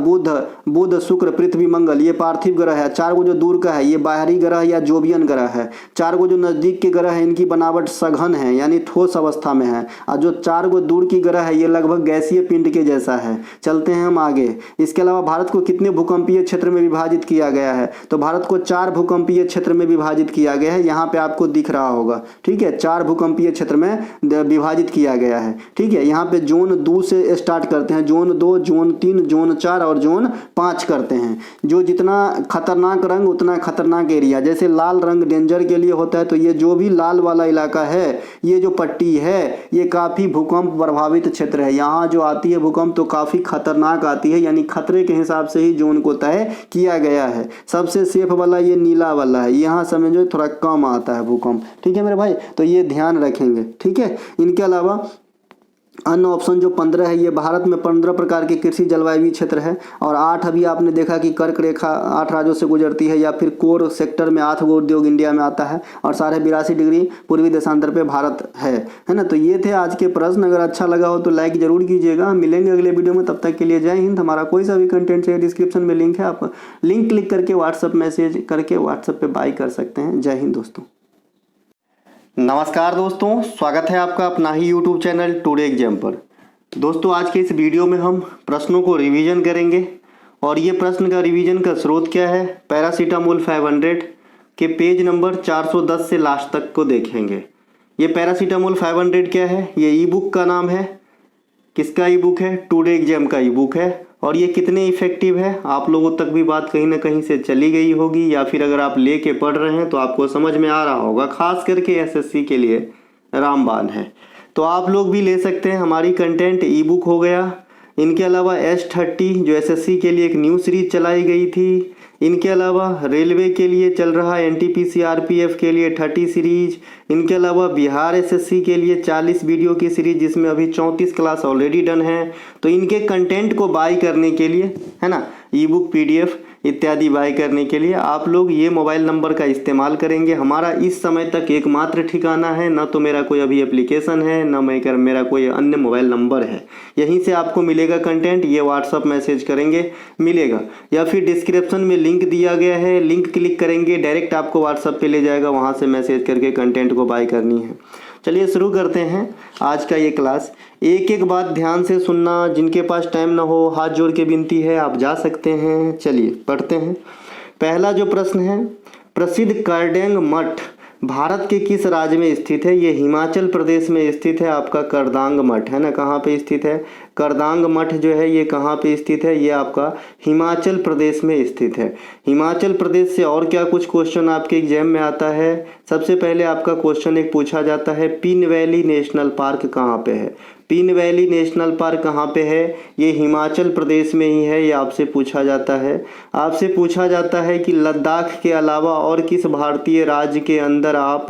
बुध शुक्र पृथ्वी मंगल, ये पार्थिव ग्रह है। 4 गो जो दूर का है ये बाहरी ग्रह या जोबियन ग्रह है। 4 गो जो नजदीक के ग्रह है इनकी बनावट सघन है यानी ठोस अवस्था में है, और जो 4 गो दूर की ग्रह है ये लगभग गैसीय पिंड के जैसा है। चलते हैं हम आगे। इसके अलावा भारत को कितने भूकंपीय क्षेत्र में विभाजित किया गया है, तो भारत को 4 भूकंपीय क्षेत्र में विभाजित किया गया है। यहाँ पे आपको दिख रहा होगा। ठीक है, 4 भूकंपीय क्षेत्र में विभाजित किया गया है। ठीक है, यहाँ पे जोन 2 से स्टार्ट करते हैं, जोन 2, जोन 3, जोन 4 और जोन 5 करते हैं। जो जितना खतरनाक रंग उतना खतरनाक एरिया। जैसे लाल रंग डेंजर के लिए होता है, तो ये जो भी लाल वाला इलाका है, ये जो पट्टी है, ये काफ़ी भूकंप प्रभावित क्षेत्र है। यहाँ जो आती है भूकंप तो काफ़ी खतरनाक आती है, यानी खतरे के हिसाब से ही जोन को तय किया गया है। सबसे सेफ वाला ये नीला वाला है, यहाँ समझो थोड़ा कम आता है भूकंप। ठीक है मेरे भाई, तो ये ध्यान रखेंगे। ठीक है, इनके अलावा अन्य ऑप्शन जो 15 है, ये भारत में 15 प्रकार के कृषि जलवायु क्षेत्र है, और 8 अभी आपने देखा कि कर्क रेखा 8 राज्यों से गुजरती है, या फिर कोर सेक्टर में 8 गो उद्योग इंडिया में आता है, और 82.5 डिग्री पूर्वी देशांतर पे भारत है ना। तो ये थे आज के प्रश्न। अगर अच्छा लगा हो तो लाइक जरूर कीजिएगा। मिलेंगे अगले वीडियो में, तब तक के लिए जय हिंद। हमारा कोई सा भी कंटेंट चाहिए डिस्क्रिप्शन में लिंक है, आप लिंक क्लिक करके व्हाट्सअप मैसेज करके व्हाट्सअप पे बाय कर सकते हैं। जय हिंद दोस्तों। नमस्कार दोस्तों, स्वागत है आपका अपना ही यूट्यूब चैनल टुडे एग्जाम पर। दोस्तों आज के इस वीडियो में हम प्रश्नों को रिवीजन करेंगे, और ये प्रश्न का रिवीजन का स्रोत क्या है, पैरासीटामोल 500 के पेज नंबर 410 से लास्ट तक को देखेंगे। ये पैरासीटामोल 500 क्या है, ये ई बुक का नाम है। किसका ई बुक है, टुडे एग्जाम का ई बुक है। और ये कितने इफेक्टिव है, आप लोगों तक भी बात कहीं ना कहीं से चली गई होगी, या फिर अगर आप लेके पढ़ रहे हैं तो आपको समझ में आ रहा होगा। खास करके एसएससी के लिए रामबाण है, तो आप लोग भी ले सकते हैं। हमारी कंटेंट ई बुक हो गया। इनके अलावा S30 जो एसएससी के लिए एक न्यू सीरीज चलाई गई थी। इनके अलावा रेलवे के लिए चल रहा एनटीपीसी आरपीएफ के लिए 30 सीरीज। इनके अलावा बिहार एसएससी के लिए 40 वीडियो की सीरीज, जिसमें अभी 34 क्लास ऑलरेडी डन है। तो इनके कंटेंट को बाय करने के लिए, है ना, ई बुक पीडीएफ इत्यादि बाय करने के लिए आप लोग ये मोबाइल नंबर का इस्तेमाल करेंगे। हमारा इस समय तक एकमात्र ठिकाना है, ना तो मेरा कोई अभी एप्लीकेशन है, ना मेरा कोई अन्य मोबाइल नंबर है। यहीं से आपको मिलेगा कंटेंट, ये व्हाट्सअप मैसेज करेंगे मिलेगा, या फिर डिस्क्रिप्शन में लिंक दिया गया है, लिंक क्लिक करेंगे डायरेक्ट आपको व्हाट्सअप पे ले जाएगा, वहाँ से मैसेज करके कंटेंट को बाय करनी है। चलिए शुरू करते हैं आज का ये क्लास। एक एक बात ध्यान से सुनना, जिनके पास टाइम ना हो हाथ जोड़ के विनती है, आप जा सकते हैं। चलिए पढ़ते हैं। पहला जो प्रश्न है, प्रसिद्ध करडेंग मठ भारत के किस राज्य में स्थित है? ये हिमाचल प्रदेश में स्थित है आपका करदांग मठ, है ना। कहाँ पे स्थित है? करदांग मठ जो है ये कहाँ पे स्थित है? ये आपका हिमाचल प्रदेश में स्थित है। हिमाचल प्रदेश से और क्या कुछ क्वेश्चन आपके एग्जाम में आता है? सबसे पहले आपका क्वेश्चन एक पूछा जाता है, पिन वैली नेशनल पार्क कहाँ पे है? पिन वैली नेशनल पार्क कहाँ पे है? ये हिमाचल प्रदेश में ही है, ये आपसे पूछा जाता है। आपसे पूछा जाता है कि लद्दाख के अलावा और किस भारतीय राज्य के अंदर आप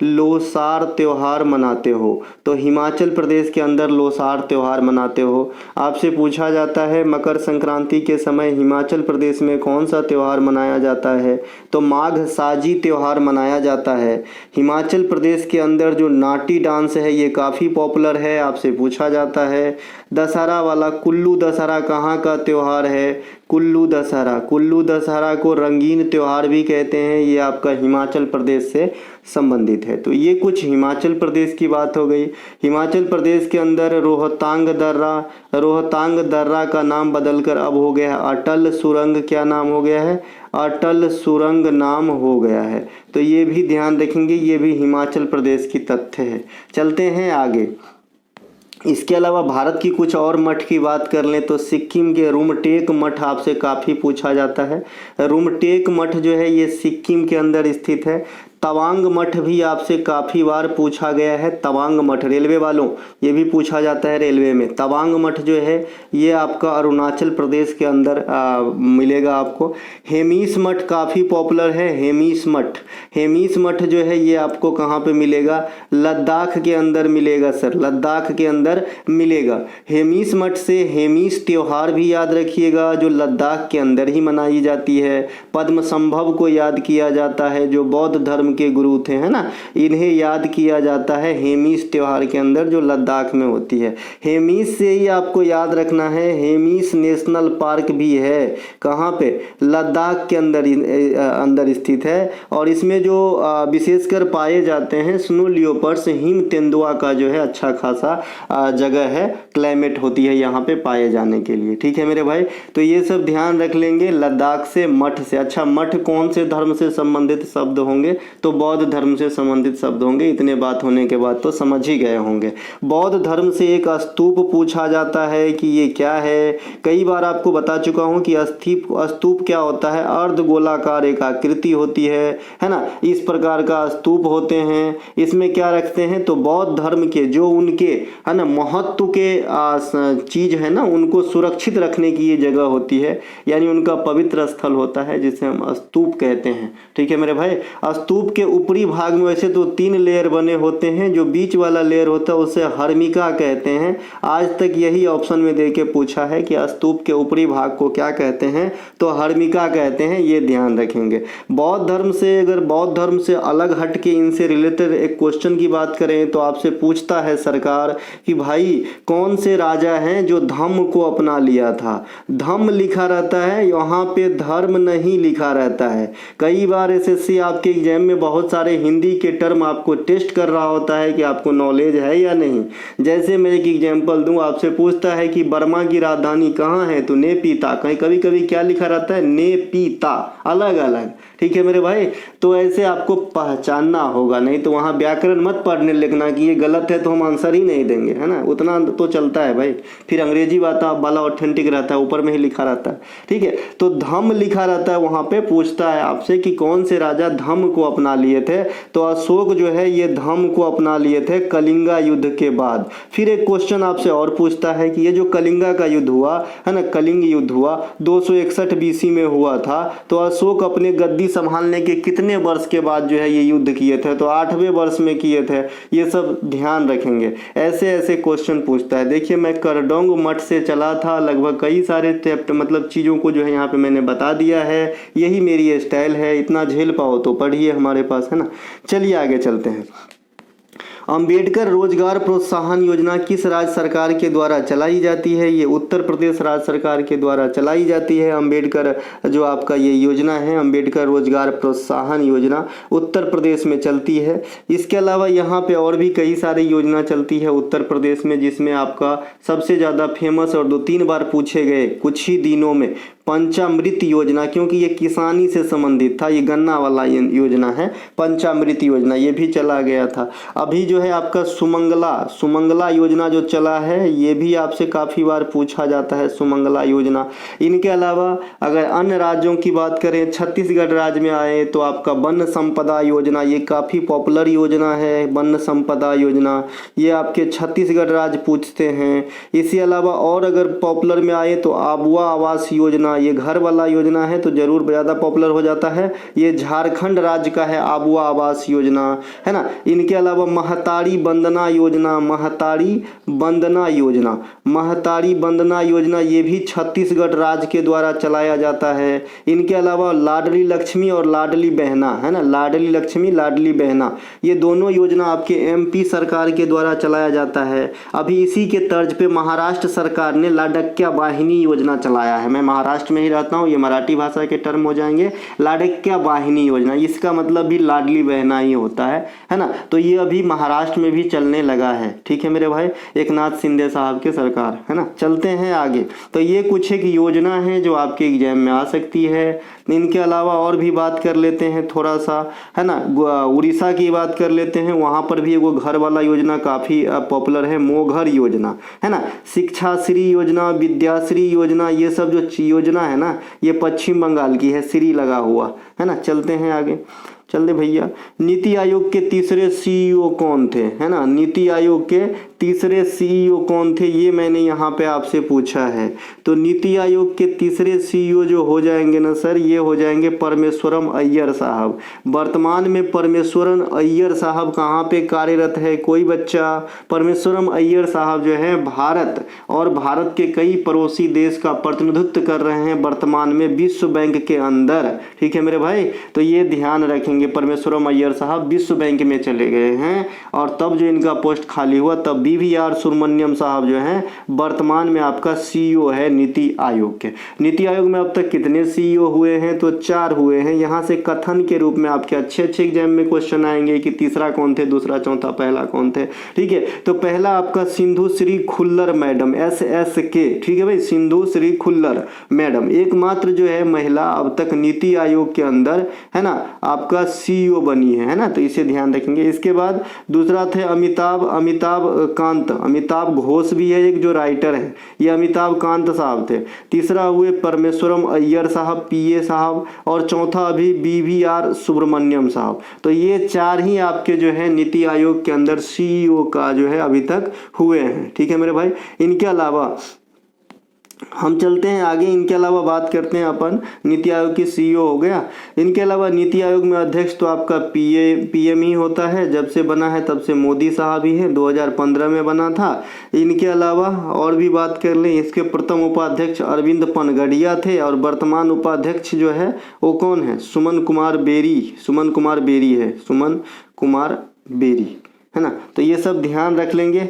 लोसार त्यौहार मनाते हो? तो हिमाचल प्रदेश के अंदर लोसार त्यौहार मनाते हो। आपसे पूछा जाता है मकर संक्रांति के समय हिमाचल प्रदेश में कौन सा त्यौहार मनाया जाता है? तो माघ साजी त्यौहार मनाया जाता है। हिमाचल प्रदेश के अंदर जो नाटी डांस है ये काफ़ी पॉपुलर है, आपसे पूछा जाता है। दशहरा वाला कुल्लू दशहरा कहाँ का त्यौहार है? कुल्लू दशहरा, कुल्लू दशहरा को रंगीन त्यौहार भी कहते हैं, ये आपका हिमाचल प्रदेश से संबंधित है। तो ये कुछ हिमाचल प्रदेश की बात हो गई। हिमाचल प्रदेश के अंदर रोहतांग दर्रा का नाम बदलकर अब हो गया है अटल सुरंग। क्या नाम हो गया है? अटल सुरंग नाम हो गया है। तो ये भी ध्यान रखेंगे, ये भी हिमाचल प्रदेश की तथ्य है। चलते हैं आगे। इसके अलावा भारत की कुछ और मठ की बात कर लें तो सिक्किम के रुमटेक मठ आपसे काफ़ी पूछा जाता है। रुमटेक मठ जो है ये सिक्किम के अंदर स्थित है। तवांग मठ भी आपसे काफ़ी बार पूछा गया है। तवांग मठ रेलवे वालों ये भी पूछा जाता है रेलवे में। तवांग मठ जो है ये आपका अरुणाचल प्रदेश के अंदर मिलेगा आपको। हेमीस मठ काफ़ी पॉपुलर है। हेमीस मठ जो है ये आपको कहाँ पे मिलेगा? लद्दाख के अंदर मिलेगा सर, लद्दाख के अंदर मिलेगा। हेमीस मठ से हेमीस त्योहार भी याद रखिएगा जो लद्दाख के अंदर ही मनाई जाती है। पद्मसंभव को याद किया जाता है जो बौद्ध धर्म के गुरु थे, है ना, इन्हें याद किया जाता है हेमीस त्योहार के अंदर जो लद्दाख में होती है। हेमीस से ही आपको याद रखना है हेमीस नेशनल पार्क भी है। कहाँ पे? लद्दाख के अंदर स्थित है। और इसमें जो विशेषकर पाए जाते हैं स्नो लियोपर्ड्स, हिम तेंदुआ का जो है अच्छा खासा जगह है, क्लाइमेट होती है यहाँ पे पाए जाने के लिए। ठीक है मेरे भाई, तो ये सब ध्यान रख लेंगे लद्दाख से, मठ से। अच्छा, मठ कौन से धर्म से संबंधित शब्द होंगे? तो बौद्ध धर्म से संबंधित शब्द होंगे। इतने बात होने के बाद तो समझ ही गए होंगे। बौद्ध धर्म से एक स्तूप पूछा जाता है कि ये क्या है। कई बार आपको बता चुका हूँ कि स्तूप क्या होता है? अर्ध गोलाकार एक आकृति होती है ना, इस प्रकार का स्तूप होते हैं। इसमें क्या रखते हैं? तो बौद्ध धर्म के जो उनके है ना महत्व के चीज है ना, उनको सुरक्षित रखने की ये जगह होती है, यानी उनका पवित्र स्थल होता है जिसे हम स्तूप कहते हैं। ठीक है मेरे भाई, स्तूप के ऊपरी भाग में वैसे तो 3 लेयर बने होते हैं, जो बीच वाला लेयर होता है उसे हर्मिका कहते हैं। आज तक यही ऑप्शन में दे के पूछा है कि स्तूप के ऊपरी भाग को क्या कहते हैं? तो हर्मिका कहते हैं, ये ध्यान रखेंगे। बौद्ध धर्म से, अगर बौद्ध धर्म से अलग हट के इनसे रिलेटेड एक क्वेश्चन की बात करें तो आपसे पूछता है सरकार कि भाई कौन से राजा हैं जो धम्म को अपना लिया था? धम्म लिखा रहता है, यहाँ पे धर्म नहीं लिखा रहता है। कई बार एसएससी आपके एग्जाम में बहुत सारे हिंदी के टर्म आपको टेस्ट कर रहा होता है कि आपको नॉलेज है या नहीं। जैसे मैं एक एग्जाम्पल दूं, आपसे पूछता है कि बर्मा की राजधानी कहाँ है? तो नेपीता। कहीं कभी कभी क्या लिखा रहता है? नेपीता, अलग अलग। ठीक है मेरे भाई, तो ऐसे आपको पहचानना होगा, नहीं तो वहाँ व्याकरण मत पढ़ने लिखना कि ये गलत है तो हम आंसर ही नहीं देंगे, है ना, उतना तो चलता है भाई। फिर अंग्रेजी वाला ऑथेंटिक रहता है, ऊपर में ही लिखा रहता है। ठीक है, तो धम्म लिखा रहता है, वहाँ पे पूछता है आपसे कि कौन से राजा धम्म को अपना लिए थे? तो अशोक जो है ये धम्म को अपना लिए थे कलिंगा युद्ध के बाद। फिर एक क्वेश्चन आपसे और पूछता है कि ये जो कलिंगा का युद्ध हुआ है ना, कलिंग युद्ध हुआ 261 BC में हुआ था, तो अशोक अपने गद्दी संभालने के कितने वर्ष के बाद जो है ये युद्ध किए थे? तो 8वें वर्ष में किए थे। ये सब ध्यान रखेंगे, ऐसे ऐसे क्वेश्चन पूछता है। देखिए मैं करडोंग मठ से चला था, लगभग कई सारे मतलब चीज़ों को जो है यहाँ पे मैंने बता दिया है। यही मेरी स्टाइल है, इतना झेल पाओ तो पढ़िए हमारे पास, है ना। चलिए आगे चलते हैं। अंबेडकर रोजगार प्रोत्साहन योजना किस राज्य सरकार के द्वारा चलाई जाती है? ये उत्तर प्रदेश राज्य सरकार के द्वारा चलाई जाती है। अंबेडकर जो आपका ये योजना है, अंबेडकर रोजगार प्रोत्साहन योजना उत्तर प्रदेश में चलती है। इसके अलावा यहाँ पे और भी कई सारी योजना चलती है उत्तर प्रदेश में, जिसमें आपका सबसे ज़्यादा फेमस और 2-3 बार पूछे गए कुछ ही दिनों में पंचामृत योजना, क्योंकि ये किसानी से संबंधित था, ये गन्ना वाला योजना है। पंचामृत योजना ये भी चला गया था। अभी जो है आपका सुमंगला योजना जो चला है, ये भी आपसे काफ़ी बार पूछा जाता है, सुमंगला योजना। इनके अलावा अगर अन्य राज्यों की बात करें, छत्तीसगढ़ राज्य में आए तो आपका वन संपदा योजना, ये काफ़ी पॉपुलर योजना है। वन संपदा योजना ये आपके छत्तीसगढ़ राज्य पूछते हैं। इसके अलावा और अगर पॉपुलर में आए तो आबुआ आवास योजना, ये घर वाला योजना है तो जरूर ज़्यादा पॉपुलर हो जाता है। ये झारखंड राज्य का है आबुआ आवास योजना, है ना। इनके अलावा महतारी बंदना योजना ये भी छत्तीसगढ़ राज्य के द्वारा चलाया जाता है। इनके अलावा लाडली लक्ष्मी और लाडली बहना, है ना, लाडली लक्ष्मी लाडली बहना, ये दोनों योजना आपके MP सरकार के द्वारा चलाया जाता है। अभी इसी के तर्ज पे महाराष्ट्र सरकार ने लाडक्या वाहिनी योजना चलाया है। मैं महाराष्ट्र में ही रहता हूँ, ये मराठी भाषा के टर्म हो जाएंगे। लाडक्या वाहिनी योजना, इसका मतलब भी लाडली बहना ही होता है ना। तो ये अभी महाराष्ट्र में भी चलने लगा है। ठीक है मेरे भाई, एकनाथ शिंदे साहब के सरकार, है ना। चलते हैं आगे। तो ये कुछ एक योजना है जो आपके एग्जाम में आ सकती है। इनके अलावा और भी बात कर लेते हैं थोड़ा सा, है ना, उड़ीसा की बात कर लेते हैं। वहाँ पर भी वो घर वाला योजना काफ़ी पॉपुलर है, मोघर योजना, है ना। शिक्षा श्री योजना, विद्याश्री योजना, ये सब जो योजना है ना, ये पश्चिम बंगाल की है, श्री लगा हुआ, है ना। चलते हैं आगे, चलते भैया। नीति आयोग के तीसरे सीईओ कौन थे, है ना। नीति आयोग के तीसरे सीईओ कौन थे, ये मैंने यहाँ पे आपसे पूछा है। तो नीति आयोग के तीसरे सीईओ जो हो जाएंगे ना सर, ये हो जाएंगे परमेश्वरम अय्यर साहब। वर्तमान में परमेश्वरन अय्यर साहब कहाँ पे कार्यरत है, कोई बच्चा? परमेश्वरम अय्यर साहब जो है भारत और भारत के कई पड़ोसी देश का प्रतिनिधित्व कर रहे हैं वर्तमान में विश्व बैंक के अंदर, ठीक है मेरे भाई। तो ये ध्यान रखेंगे, परमेश्वरम अय्यर साहब विश्व बैंक में चले गए हैं और तब जो इनका पोस्ट खाली हुआ तब BVR सुब्रमण्यम साहब जो हैं वर्तमान में आपका सीईओ है नीति आयोग के। नीति आयोग में अब तक कितने सीईओ हुए हैं, तो 4 हुए हैं। यहाँ से कथन के रूप में आपके अच्छे एग्जाम में क्वेश्चन आएंगे कि तीसरा कौन थे, दूसरा, चौथा, पहला कौन थे, ठीक है। तो पहला आपका सिंधु श्री खुल्लर मैडम, SSK, ठीक है भाई, सिंधु श्री खुल्लर मैडम एकमात्र जो है महिला अब तक नीति आयोग के अंदर, है ना, आपका सीईओ बनी है ना। तो इसे ध्यान रखेंगे। इसके बाद दूसरा थे अमिताभ घोष भी है एक जो राइटर है, ये अमिताभ कांत साहब थे। तीसरा हुए परमेश्वरम अय्यर साहब, PA साहब, और चौथा अभी BVR सुब्रमण्यम साहब। तो ये 4 ही आपके जो है नीति आयोग के अंदर सीईओ का जो है अभी तक हुए हैं, ठीक है मेरे भाई। इनके अलावा हम चलते हैं आगे। इनके अलावा बात करते हैं अपन, नीति आयोग की सीईओ हो गया। इनके अलावा नीति आयोग में अध्यक्ष तो आपका PM ही होता है, जब से बना है तब से मोदी साहब ही हैं, 2015 में बना था। इनके अलावा और भी बात कर लें, इसके प्रथम उपाध्यक्ष अरविंद पनगड़िया थे और वर्तमान उपाध्यक्ष जो है वो कौन है, सुमन कुमार बेरी है, सुमन कुमार बेरी, है ना। तो ये सब ध्यान रख लेंगे।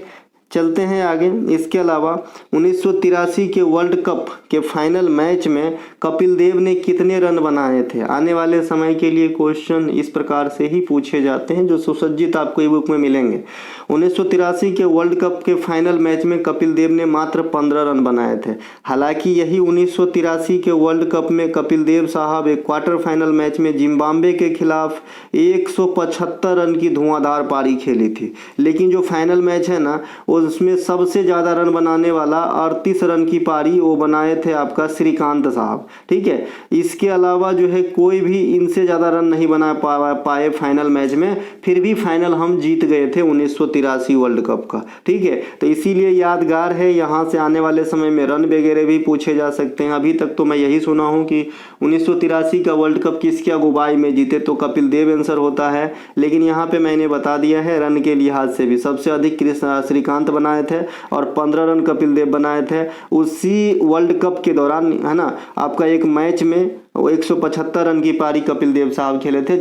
चलते हैं आगे। इसके अलावा 1983 के वर्ल्ड कप के फाइनल मैच में कपिल देव ने कितने रन बनाए थे? आने वाले समय के लिए क्वेश्चन इस प्रकार से ही पूछे जाते हैं जो सुसज्जित आपको ई बुक में मिलेंगे। 1983 के वर्ल्ड कप के फाइनल मैच में कपिल देव ने मात्र 15 रन बनाए थे। हालांकि यही 1983 के वर्ल्ड कप में कपिल देव साहब एक क्वार्टर फाइनल मैच में जिम्बाब्वे के खिलाफ 175 रन की धुआंधार पारी खेली थी। लेकिन जो फाइनल मैच है ना, उसमें सबसे ज़्यादा रन बनाने वाला 38 रन की पारी वो बनाए थे आपका श्रीकांत साहब, ठीक है। इसके अलावा जो है कोई भी इनसे ज़्यादा रन नहीं बना पाए फाइनल मैच में, फिर भी फाइनल हम जीत गए थे 1983 वर्ल्ड कप का, ठीक है। तो इसीलिए यादगार है। यहाँ से आने वाले समय में रन वगैरह भी पूछे जा सकते हैं। अभी तक तो मैं यही सुना हूँ कि 1983 का वर्ल्ड कप किसके अगुवाई में जीते, तो कपिल देव आंसर होता है। लेकिन यहाँ पे मैंने बता दिया है रन के लिहाज से भी सबसे अधिक श्रीकांत बनाए थे और 15 रन कपिल देव बनाए थे उसी वर्ल्ड कप के दौरान, है ना। आपका एक मैच में 175 रन की पारी कपिल देव साहब खेले थे,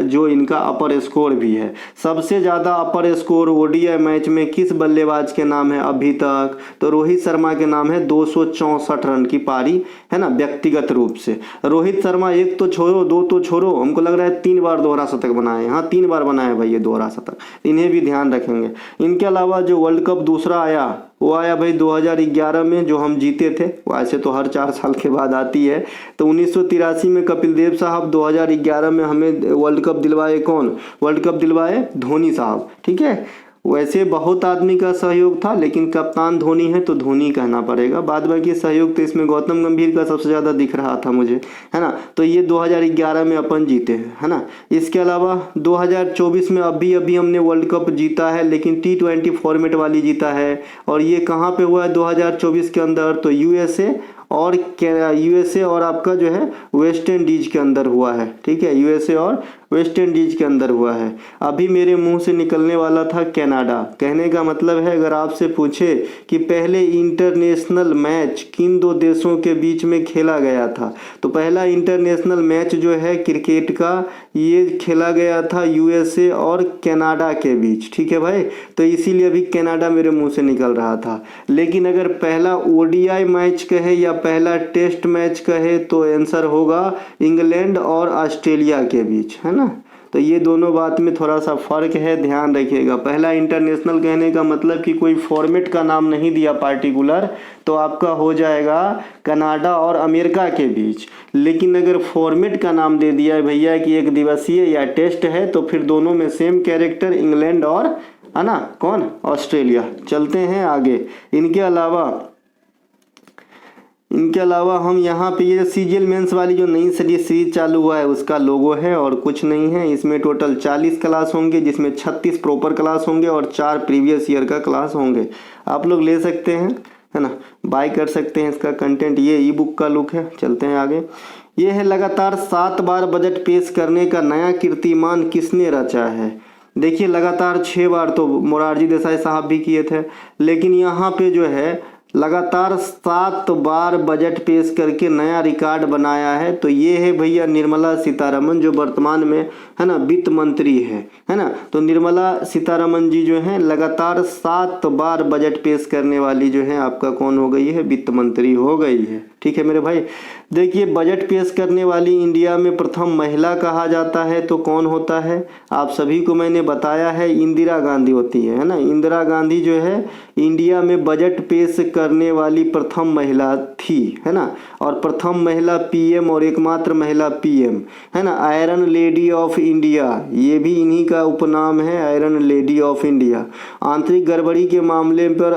जो इनका अपर स्कोर भी है। सबसे ज़्यादा अपर स्कोर ODI मैच में किस बल्लेबाज के नाम है अभी तक, तो रोहित शर्मा के नाम है। 264 रन की पारी, है ना, व्यक्तिगत रूप से। रोहित शर्मा एक तो छोड़ो, 2 तो छोड़ो, हमको लग रहा है 3 बार दोहरा शतक बनाए। हाँ, 3 बार बनाए भाई ये दोहरा शतक, इन्हें भी ध्यान रखेंगे। इनके अलावा जो वर्ल्ड कप दूसरा आया वो आया भाई 2011 में, जो हम जीते थे। वैसे तो हर 4 साल के बाद आती है। तो 1983 में कपिल देव साहब, 2011 में हमें वर्ल्ड कप दिलवाए कौन? वर्ल्ड कप दिलवाए धोनी साहब, ठीक है। वैसे बहुत आदमी का सहयोग था, लेकिन कप्तान धोनी है तो धोनी कहना पड़ेगा। बाद बाकी सहयोग तो इसमें गौतम गंभीर का सबसे ज़्यादा दिख रहा था मुझे, है ना। तो ये 2011 में अपन जीते हैं, है ना। इसके अलावा 2024 में अभी हमने वर्ल्ड कप जीता है, लेकिन T20 फॉर्मेट वाली जीता है। और ये कहाँ पे हुआ है 2024 के अंदर? तो USA और आपका जो है वेस्ट इंडीज के अंदर हुआ है, ठीक है। USA और वेस्ट इंडीज के अंदर हुआ है। अभी मेरे मुंह से निकलने वाला था कनाडा। कहने का मतलब है, अगर आपसे पूछे कि पहले इंटरनेशनल मैच किन 2 देशों के बीच में खेला गया था, तो पहला इंटरनेशनल मैच जो है क्रिकेट का, ये खेला गया था USA और कनाडा के बीच, ठीक है भाई। तो इसीलिए अभी कनाडा मेरे मुंह से निकल रहा था। लेकिन अगर पहला ODI मैच कहे या पहला टेस्ट मैच कहे तो आंसर होगा इंग्लैंड और ऑस्ट्रेलिया के बीच, है ना। तो ये दोनों बात में थोड़ा सा फ़र्क है, ध्यान रखिएगा। पहला इंटरनेशनल कहने का मतलब कि कोई फॉर्मेट का नाम नहीं दिया पार्टिकुलर, तो आपका हो जाएगा कनाडा और अमेरिका के बीच। लेकिन अगर फॉर्मेट का नाम दे दिया है भैया कि एक दिवसीय या टेस्ट है, तो फिर दोनों में सेम कैरेक्टर, इंग्लैंड और है ना कौन, ऑस्ट्रेलिया। चलते हैं आगे। इनके अलावा हम यहाँ पे ये सीजीएल मेंस वाली जो नई सीरीज चालू हुआ है उसका लोगो है और कुछ नहीं है। इसमें टोटल 40 क्लास होंगे, जिसमें 36 प्रॉपर क्लास होंगे और 4 प्रीवियस ईयर का क्लास होंगे। आप लोग ले सकते हैं, है ना, बाय कर सकते हैं इसका कंटेंट। ये ई बुक का लुक है। चलते हैं आगे। ये है लगातार 7 बार बजट पेश करने का नया कीर्तिमान किसने रचा है। देखिए लगातार 6 बार तो मोरारजी देसाई साहब भी किए थे, लेकिन यहाँ पे जो है लगातार 7 बार बजट पेश करके नया रिकॉर्ड बनाया है, तो ये है भैया निर्मला सीतारमण, जो वर्तमान में है ना वित्त मंत्री है ना। तो निर्मला सीतारमण जी जो हैं लगातार 7 बार बजट पेश करने वाली जो है आपका कौन हो गई है, वित्त मंत्री हो गई है। ठीक है मेरे भाई। देखिए बजट पेश करने वाली इंडिया में प्रथम महिला कहा जाता है तो कौन होता है, आप सभी को मैंने बताया है, इंदिरा गांधी होती है ना। इंदिरा गांधी जो है इंडिया में बजट पेश करने वाली प्रथम महिला थी, है ना, और प्रथम महिला पीएम और एकमात्र महिला पीएम, है ना। आयरन लेडी ऑफ इंडिया, ये भी इन्हीं का उपनाम है, आयरन लेडी ऑफ इंडिया। आंतरिक गड़बड़ी के मामले पर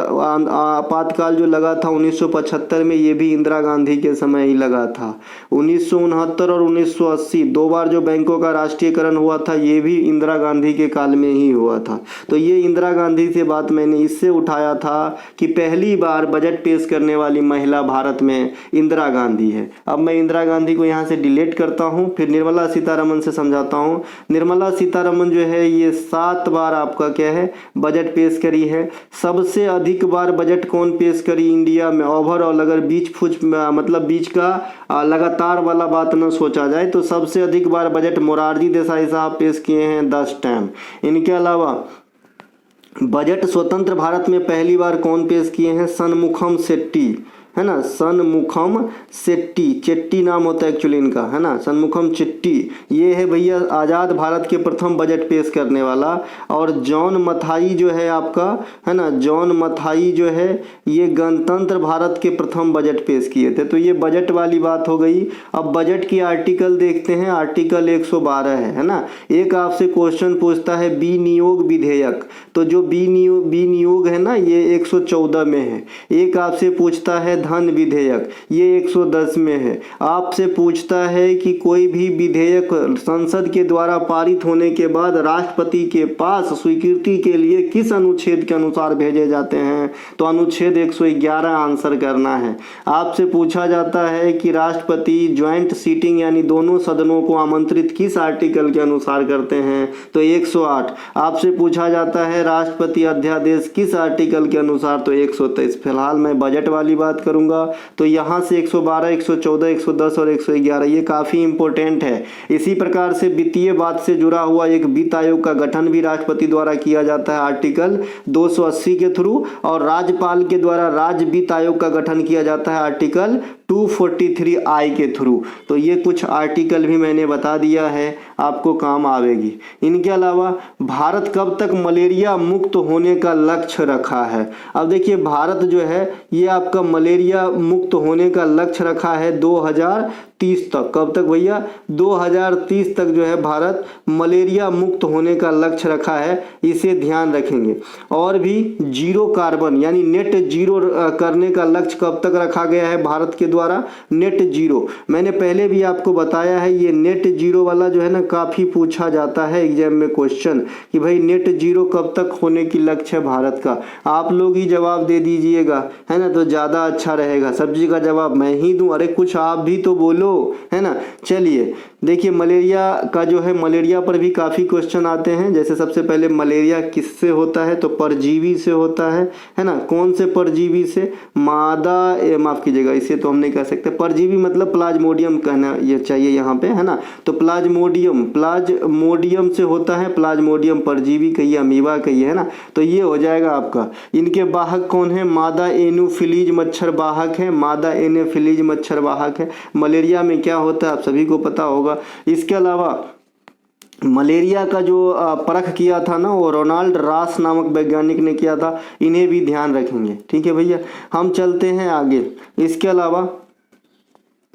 आपातकाल जो लगा था 1975 में, ये भी इंदिरा गांधी के समय ही लगा था। 1969 और 1980 2 बार जो बैंकों का राष्ट्रीयकरण हुआ था, ये भी इंदिरा गांधी के काल में ही हुआ था। तो ये इंदिरा गांधी से बात मैंने इससे उठाया था कि पहली बार बजट पेश करने वाली महिला भारत में इंदिरा गांधी है। अब मैं इंदिरा गांधी को यहाँ से डिलीट करता हूँ, फिर निर्मला सीतारमण से समझाता हूँ। निर्मला सीतारमण जो है ये 7 बार आपका क्या है बजट पेश करी है। सबसे अधिक बार बजट कौन पेश करी इंडिया में ओवरऑल, अगर बीच का लगातार वाला बात न सोचा जाए तो सबसे अधिक बार बजट मोरारजी देसाई साहब पेश किए हैं 10 टाइम। इनके अलावा बजट स्वतंत्र भारत में पहली बार कौन पेश किए हैं, सनमुखम शेट्टी, है ना, सनमुखम शेट्टी, चेट्टी नाम होता है एक्चुअली इनका, है ना, सनमुखम चिट्टी। ये है भैया आज़ाद भारत के प्रथम बजट पेश करने वाला। और जॉन मथाई जो है आपका, है ना, जॉन मथाई जो है ये गणतंत्र भारत के प्रथम बजट पेश किए थे। तो ये बजट वाली बात हो गई। अब बजट की आर्टिकल देखते हैं, आर्टिकल 112 है ना। एक आपसे क्वेश्चन पूछता है विनियोग विधेयक, तो जो विनियोग है ना ये 114 में है। एक आपसे पूछता है धन विधेयक, ये 110 में है। आपसे पूछता है कि कोई भी विधेयक संसद के द्वारा पारित होने के बाद राष्ट्रपति के पास स्वीकृति के लिए किस अनुच्छेद के अनुसार भेजे जाते हैं, तो अनुच्छेद 111 आंसर करना है। आपसे पूछा जाता है कि राष्ट्रपति ज्वाइंट सीटिंग यानी दोनों सदनों को आमंत्रित किस आर्टिकल के अनुसार करते हैं, तो 108। आपसे पूछा जाता है राष्ट्रपति अध्यादेश किस आर्टिकल के अनुसार, तो 123। फिलहाल मैं बजट वाली बात करूंगा तो यहाँ से 112, 114, 110 और 111 ये काफ़ी इंपॉर्टेंट है। इसी प्रकार से वित्तीय बात से जुड़ा हुआ एक वित्त आयोग का गठन भी राष्ट्रपति द्वारा किया जाता है आर्टिकल 280 के थ्रू, और राज्यपाल के द्वारा राज्य वित्त आयोग का गठन किया जाता है आर्टिकल 243I के थ्रू। तो ये कुछ आर्टिकल भी मैंने बता दिया है, आपको काम आवेगी। इनके अलावा भारत कब तक मलेरिया मुक्त होने का लक्ष्य रखा है। अब देखिए भारत जो है ये आपका मलेरिया मुक्त होने का लक्ष्य रखा है 2030 तक। कब तक भैया, 2030 तक जो है भारत मलेरिया मुक्त होने का लक्ष्य रखा है, इसे ध्यान रखेंगे। और भी जीरो कार्बन यानी नेट जीरो करने का लक्ष्य कब तक रखा गया है भारत के द्वारा, नेट जीरो। मैंने पहले भी आपको बताया है ये नेट जीरो वाला जो है ना काफ़ी पूछा जाता है एग्जाम में क्वेश्चन कि भाई नेट जीरो कब तक होने की लक्ष्य है भारत का। आप लोग ही जवाब दे दीजिएगा, है ना, तो ज़्यादा अच्छा रहेगा। सब्जी का जवाब मैं ही दूं, अरे कुछ आप भी तो बोलो, है ना। चलिए देखिए मलेरिया का जो है, मलेरिया पर भी काफ़ी क्वेश्चन आते हैं। जैसे सबसे पहले मलेरिया किससे होता है, तो परजीवी से होता है ना। कौन से परजीवी से, माफ़ कीजिएगा इसे तो हम नहीं कह सकते, परजीवी मतलब प्लाज्मोडियम कहना ये चाहिए यहाँ पे, है ना। तो प्लाज्मोडियम से होता है, प्लाज्मोडियम परजीवी कहिए, अमीबा कहिए, है ना। तो ये हो जाएगा आपका। इनके वाहक कौन है, मादा एनोफिलीज मच्छर वाहक है, मादा एनोफिलीज मच्छर वाहक है। मलेरिया में क्या होता है आप सभी को पता होगा। इसके अलावा मलेरिया का जो परख किया था ना, वो रोनाल्ड रास नामक वैज्ञानिक ने किया था। इन्हें भी ध्यान रखेंगे। ठीक है भैया, हम चलते हैं आगे। इसके अलावा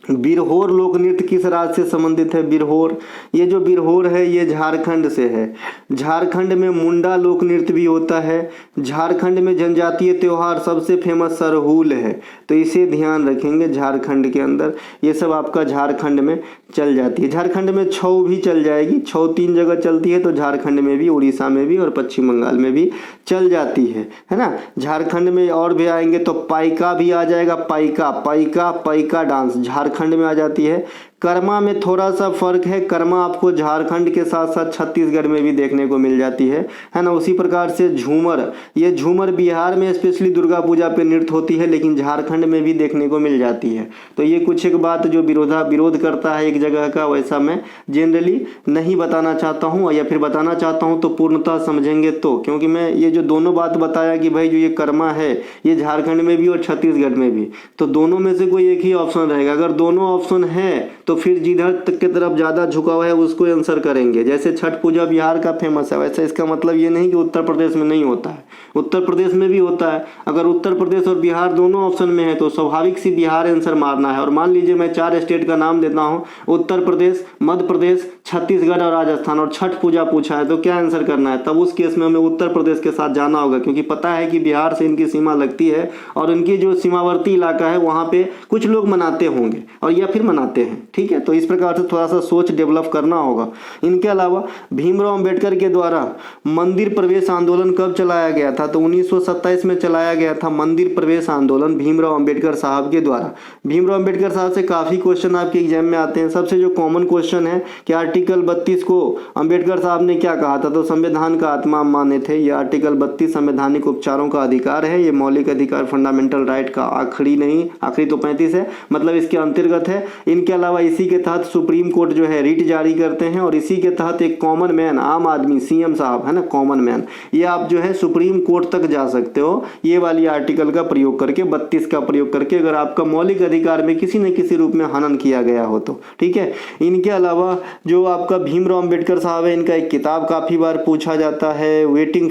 बिरहोर लोक नृत्य किस राज्य से संबंधित है? बिरहोर, ये जो बिरहोर है ये झारखंड से है। झारखंड में मुंडा लोक नृत्य भी होता है। झारखंड में जनजातीय त्यौहार सबसे फेमस सरहूल है, तो इसे ध्यान रखेंगे। झारखंड के अंदर ये सब आपका झारखंड में चल जाती है। झारखंड में छऊ भी चल जाएगी। छऊ 3 जगह चलती है, तो झारखंड में भी, उड़ीसा में भी और पश्चिम बंगाल में भी चल जाती है ना। झारखंड में और भी आएंगे तो पाइका भी आ जाएगा। पाइका पाइका पाइका डांस झारखंड में आ जाती है। कर्मा में थोड़ा सा फर्क है। कर्मा आपको झारखंड के साथ साथ छत्तीसगढ़ में भी देखने को मिल जाती है ना। उसी प्रकार से झूमर, ये झूमर बिहार में स्पेशली दुर्गा पूजा पे नृत्य होती है, लेकिन झारखंड में भी देखने को मिल जाती है। तो ये कुछ एक बात जो विरोध करता है एक जगह का, वैसा मैं जनरली नहीं बताना चाहता हूँ, या फिर बताना चाहता हूँ तो पूर्णतः समझेंगे तो, क्योंकि मैं ये जो दोनों बात बताया कि भाई जो ये कर्मा है ये झारखंड में भी और छत्तीसगढ़ में भी, तो दोनों में से कोई एक ही ऑप्शन रहेगा। अगर दोनों ऑप्शन है तो फिर जिधर तक की तरफ ज़्यादा झुकाव है उसको आंसर करेंगे। जैसे छठ पूजा बिहार का फेमस है, वैसे इसका मतलब ये नहीं कि उत्तर प्रदेश में नहीं होता है, उत्तर प्रदेश में भी होता है। अगर उत्तर प्रदेश और बिहार दोनों ऑप्शन में है तो स्वाभाविक सी बिहार आंसर मारना है। और मान लीजिए मैं 4 स्टेट का नाम देता हूँ, उत्तर प्रदेश, मध्य प्रदेश, छत्तीसगढ़ और राजस्थान, और छठ पूजा पूछा है, तो क्या आंसर करना है? तब उस केस में हमें उत्तर प्रदेश के साथ जाना होगा, क्योंकि पता है कि बिहार से इनकी सीमा लगती है और इनकी जो सीमावर्ती इलाका है वहाँ पे कुछ लोग मनाते होंगे और या फिर मनाते हैं। ठीक है, तो इस प्रकार से थोड़ा सा सोच डेवलप करना होगा। इनके अलावा भीमराव अंबेडकर के द्वारा मंदिर प्रवेश आंदोलन कब चलाया गया था? तो 1927 में चलाया गया था मंदिर प्रवेश आंदोलन भीमराव अंबेडकर साहब के द्वारा। भीमराव अंबेडकर साहब से काफ़ी क्वेश्चन आपके एग्जाम में आते हैं। सबसे जो कॉमन क्वेश्चन है कि आर्टिकल 32 को अंबेडकर साहब ने क्या कहा था? तो संविधान का आत्मा माने थे। ये आर्टिकल 32 संवैधानिक उपचारों का अधिकार है, ये मौलिक अधिकार फंडामेंटल राइट का आखिरी तो 35 है, मतलब इसके अंतर्गत है। इनके अलावा इसी के तहत सुप्रीम कोर्ट जो है रिट जारी करते हैं, और इसी के तहत एक कॉमन मैन, आम आदमी, सीएम साहब है ना, कॉमन मैन, ये आप जो है सुप्रीम कोर्ट तक जा सकते हो ये वाली आर्टिकल का प्रयोग करके, 32 का प्रयोग करके, अगर आपका मौलिक अधिकार में किसी न किसी रूप में हनन किया गया हो तो। ठीक है, इनके अलावा जो आपका भीमराव अंबेडकर साहब है, इनका एक किताब काफ़ी बार पूछा जाता है, वेटिंग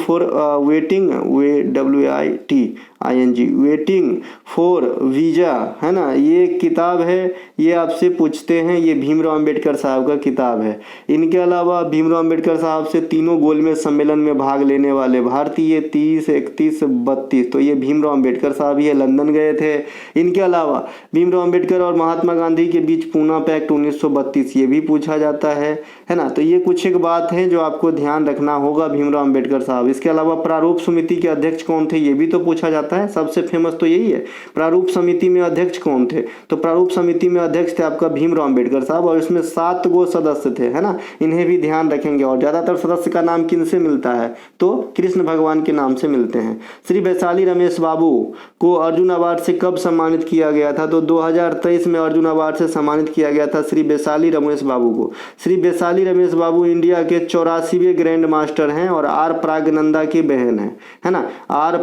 फॉर वीजा, है ना, ये किताब है, ये आपसे पूछते हैं, ये भीमराव अंबेडकर साहब का किताब है। इनके अलावा भीमराव अंबेडकर साहब से तीनों गोलमेज सम्मेलन में भाग लेने वाले भारतीय 30, 31, 32, तो ये भीमराव अंबेडकर साहब ये लंदन गए थे। इनके अलावा भीमराव अंबेडकर और महात्मा गांधी के बीच पूना पैक्ट 1932, ये भी पूछा जाता है ना। तो ये कुछ एक बात है जो आपको ध्यान रखना होगा भीमराव अंबेडकर साहब। इसके अलावा प्रारूप समिति के अध्यक्ष कौन थे, ये भी तो पूछा जाता है। सबसे फेमस तो यही है, प्रारूप समिति में अध्यक्ष कौन थे? तो प्रारूप समिति में अध्यक्ष थे आपका भीमराव अंबेडकर साहब, और इसमें 7 गो सदस्य थे, है ना, इन्हें भी ध्यान रखेंगे। और ज्यादातर सदस्य का नाम किन से मिलता है? तो कृष्ण भगवान के नाम से मिलते हैं। श्री वैशाली रमेश बाबू को अर्जुन अवार्ड से कब सम्मानित किया गया था? तो 2023 में अर्जुन अवार्ड से सम्मानित किया गया था श्री वैशाली रमेश बाबू को। श्री वैशाली रमेश बाबू इंडिया के 84वें ग्रैंड मास्टर हैं और आर प्राज्ञनंदा की बहन है ना। आर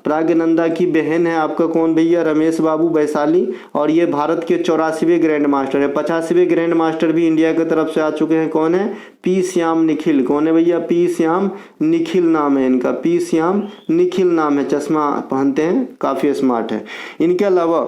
प्राज्ञनंदा की बहन है आपका कौन भैया? रमेश बाबू वैशाली, और ये भारत के 84वें ग्रैंड मास्टर है। 50वें ग्रैंड मास्टर भी इंडिया की तरफ से आ चुके हैं। कौन है? पी श्याम निखिल। कौन है भैया? पी श्याम निखिल नाम है इनका, पी श्याम निखिल नाम है, चश्मा पहनते हैं, काफ़ी स्मार्ट है। इनके अलावा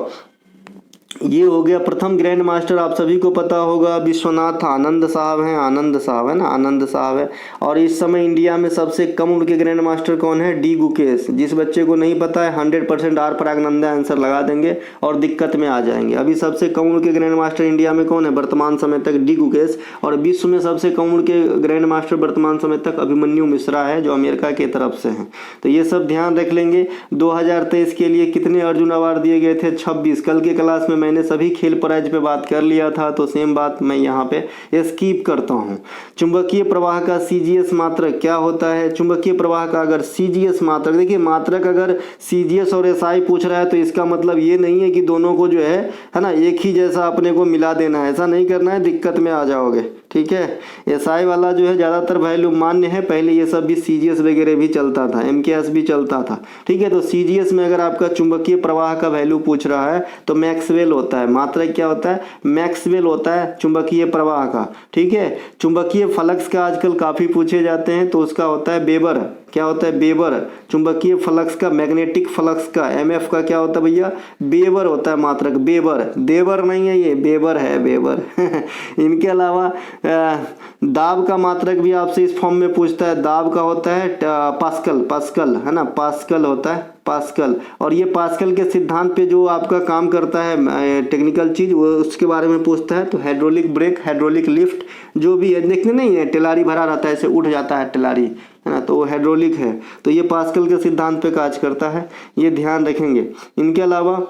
ये हो गया प्रथम ग्रैंड मास्टर, आप सभी को पता होगा विश्वनाथ आनंद साहब हैं, आनंद साहब है ना, आनंद साहब है। और इस समय इंडिया में सबसे कम उम्र के ग्रैंड मास्टर कौन है? डी गुकेश। जिस बच्चे को नहीं पता है 100% आर प्राज्ञनंदा आंसर लगा देंगे और दिक्कत में आ जाएंगे। अभी सबसे कम उम्र के ग्रैंड मास्टर इंडिया में कौन है वर्तमान समय तक? डी गुकेश। और विश्व में सबसे कम उम्र के ग्रैंड मास्टर वर्तमान समय तक अभिमन्यु मिश्रा है, जो अमेरिका की तरफ से हैं। तो ये सब ध्यान रख लेंगे। 2023 के लिए कितने अर्जुन अवार्ड दिए गए थे? 26। कल के क्लास में मैंने सभी खेल प्राइज पे बात कर लिया था, तो सेम बात मैं यहाँ पे स्कीप करता हूँ। चुंबकीय प्रवाह का सीजीएस मात्रक क्या होता है? चुंबकीय प्रवाह का अगर सीजीएस मात्रक, देखिए मात्रक अगर सीजीएस और एसआई पूछ रहा है तो इसका मतलब ये नहीं है कि दोनों को जो है ना एक ही जैसा अपने को मिला देना है, ऐसा नहीं करना है, दिक्कत में आ जाओगे। ठीक है। एसआई वाला जो है ज़्यादातर वैल्यू मान्य है, पहले ये सब भी सीजीएस वगैरह भी चलता था, एमकेएस भी चलता था, ठीक है। तो सीजीएस में अगर आपका चुंबकीय प्रवाह का वैल्यू पूछ रहा है तो मैक्सवेल होता है, मात्रक क्या होता है, मैक्सवेल होता है चुंबकीय प्रवाह का, ठीक है। चुंबकीय फ्लक्स का आजकल काफ़ी पूछे जाते हैं, तो उसका होता है वेबर, क्या होता है, वेबर। चुंबकीय फ्लक्स का, मैग्नेटिक फ्लक्स का, एमएफ का क्या होता है भैया, वेबर होता है मात्रक, वेबर, देवर नहीं है ये, वेबर है, वेबर। इनके अलावा दाब का मात्रक भी आपसे इस फॉर्म में पूछता है, दाब का होता है पास्कल, पास्कल है ना, पास्कल होता है, पास्कल। और ये पास्कल के सिद्धांत पे जो आपका काम करता है टेक्निकल चीज़, वो उसके बारे में पूछता है। तो हाइड्रोलिक ब्रेक, हाइड्रोलिक लिफ्ट जो भी है, देखने नहीं है टेलारी भरा रहता है, ऐसे उठ जाता है टेलारी, है ना, तो वो हाइड्रोलिक है। तो ये पास्कल के सिद्धांत पे कार्य करता है, ये ध्यान रखेंगे। इनके अलावा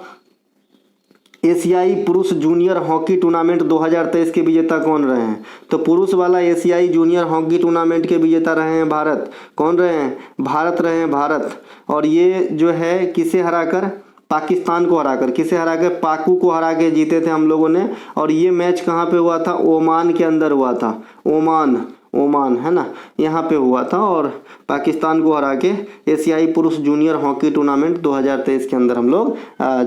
एशियाई पुरुष जूनियर हॉकी टूर्नामेंट 2023 के विजेता कौन रहे हैं, तो पुरुष वाला एशियाई जूनियर हॉकी टूर्नामेंट के विजेता रहे हैं भारत। कौन रहे हैं, भारत रहे हैं, भारत। और ये जो है किसे हराकर, पाकिस्तान को हराकर, किसे हराकर, पाकू को हरा के जीते थे हम लोगों ने। और ये मैच कहाँ पे हुआ था, ओमान के अंदर हुआ था, ओमान, ओमान है ना, यहाँ पे हुआ था। और पाकिस्तान को हरा के एशियाई पुरुष जूनियर हॉकी टूर्नामेंट 2023 के अंदर हम लोग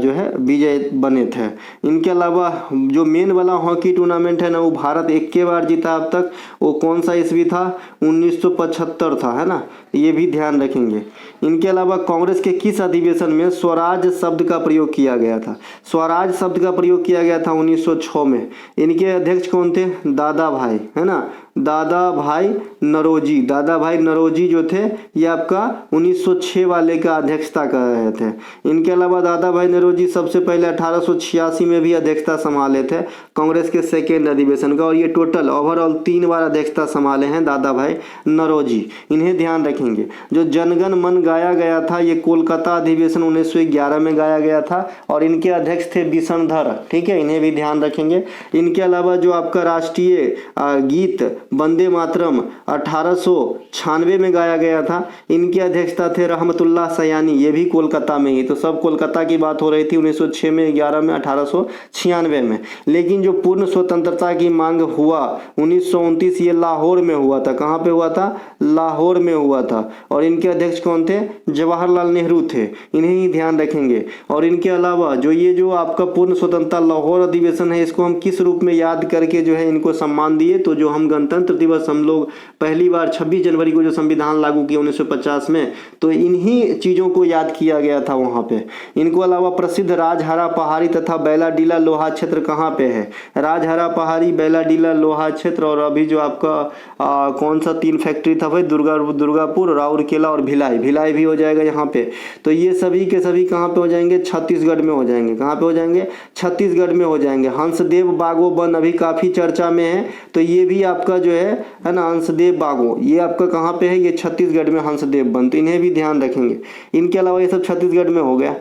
जो है विजय बने थे। इनके अलावा जो मेन वाला हॉकी टूर्नामेंट है ना, वो भारत 1 बार जीता अब तक, वो कौन सा ईस्वी था, 1975 था, है ना, ये भी ध्यान रखेंगे। इनके अलावा कांग्रेस के किस अधिवेशन में स्वराज शब्द का प्रयोग किया गया था, स्वराज शब्द का प्रयोग किया गया था 1906 में। इनके अध्यक्ष कौन थे, दादा भाई, है ना, दादा भाई नरोजी, दादा भाई नरोजी जो थे ये आपका 1906 वाले का अध्यक्षता कर रहे थे। इनके अलावा दादा भाई नरोजी सबसे पहले 1886 में भी अध्यक्षता संभाले थे कांग्रेस के सेकेंड अधिवेशन का, और ये टोटल ओवरऑल 3 बार अध्यक्षता संभाले हैं दादा भाई नरोजी, इन्हें ध्यान रखेंगे। जो जनगण मन गाया गया था ये कोलकाता अधिवेशन 1911 में गाया गया था, और इनके अध्यक्ष थे विष्णुधर, ठीक है, इन्हें भी ध्यान रखेंगे। इनके अलावा जो आपका राष्ट्रीय गीत वंदे मातरम 1896 में गाया गया था, इनकी अध्यक्षता थे रहमतुल्लाह सयानी, ये भी कोलकाता में ही। तो सब कोलकाता की बात हो रही थी 1906 में, 11 में, 1896 में। लेकिन जो पूर्ण स्वतंत्रता की मांग हुआ 1929, ये लाहौर में हुआ था। कहाँ पे हुआ था, लाहौर में हुआ था। और इनके अध्यक्ष कौन थे, जवाहरलाल नेहरू थे, इन्हें ही ध्यान रखेंगे। और इनके अलावा जो ये जो आपका पूर्ण स्वतंत्रता लाहौर अधिवेशन है, इसको हम किस रूप में याद करके जो है इनको सम्मान दिए, तो जो हम गणतंत्र दिवस हम लोग पहली बार 26 जनवरी को जो संविधान लागू किया 1950 में, तो इन्हीं चीज़ों को याद किया गया था वहाँ पे। इनको अलावा प्रसिद्ध राजहरा पहाड़ी तथा बैलाडीला लोहा क्षेत्र कहाँ पे है, राजहरा पहाड़ी, बैलाडीला लोहा क्षेत्र, और अभी जो आपका कौन सा 3 फैक्ट्री था भाई, दुर्गापुर, राउरकेला और भिलाई, भिलाई भी हो जाएगा यहाँ पे। तो ये सभी के सभी कहाँ पे हो जाएंगे, छत्तीसगढ़ में हो जाएंगे। कहाँ पे हो जाएंगे, छत्तीसगढ़ में हो जाएंगे। हंसदेव बागो वन अभी काफ़ी चर्चा में है, तो ये भी आपका जो है ना, हंसदेव बागो, ये आपका कहाँ पे है, ये छत्तीसगढ़ में हंसदेव वन, तो इन्हें भी ध्यान रखेंगे। इनके अलावा ये सब छत्तीसगढ़ में हो गया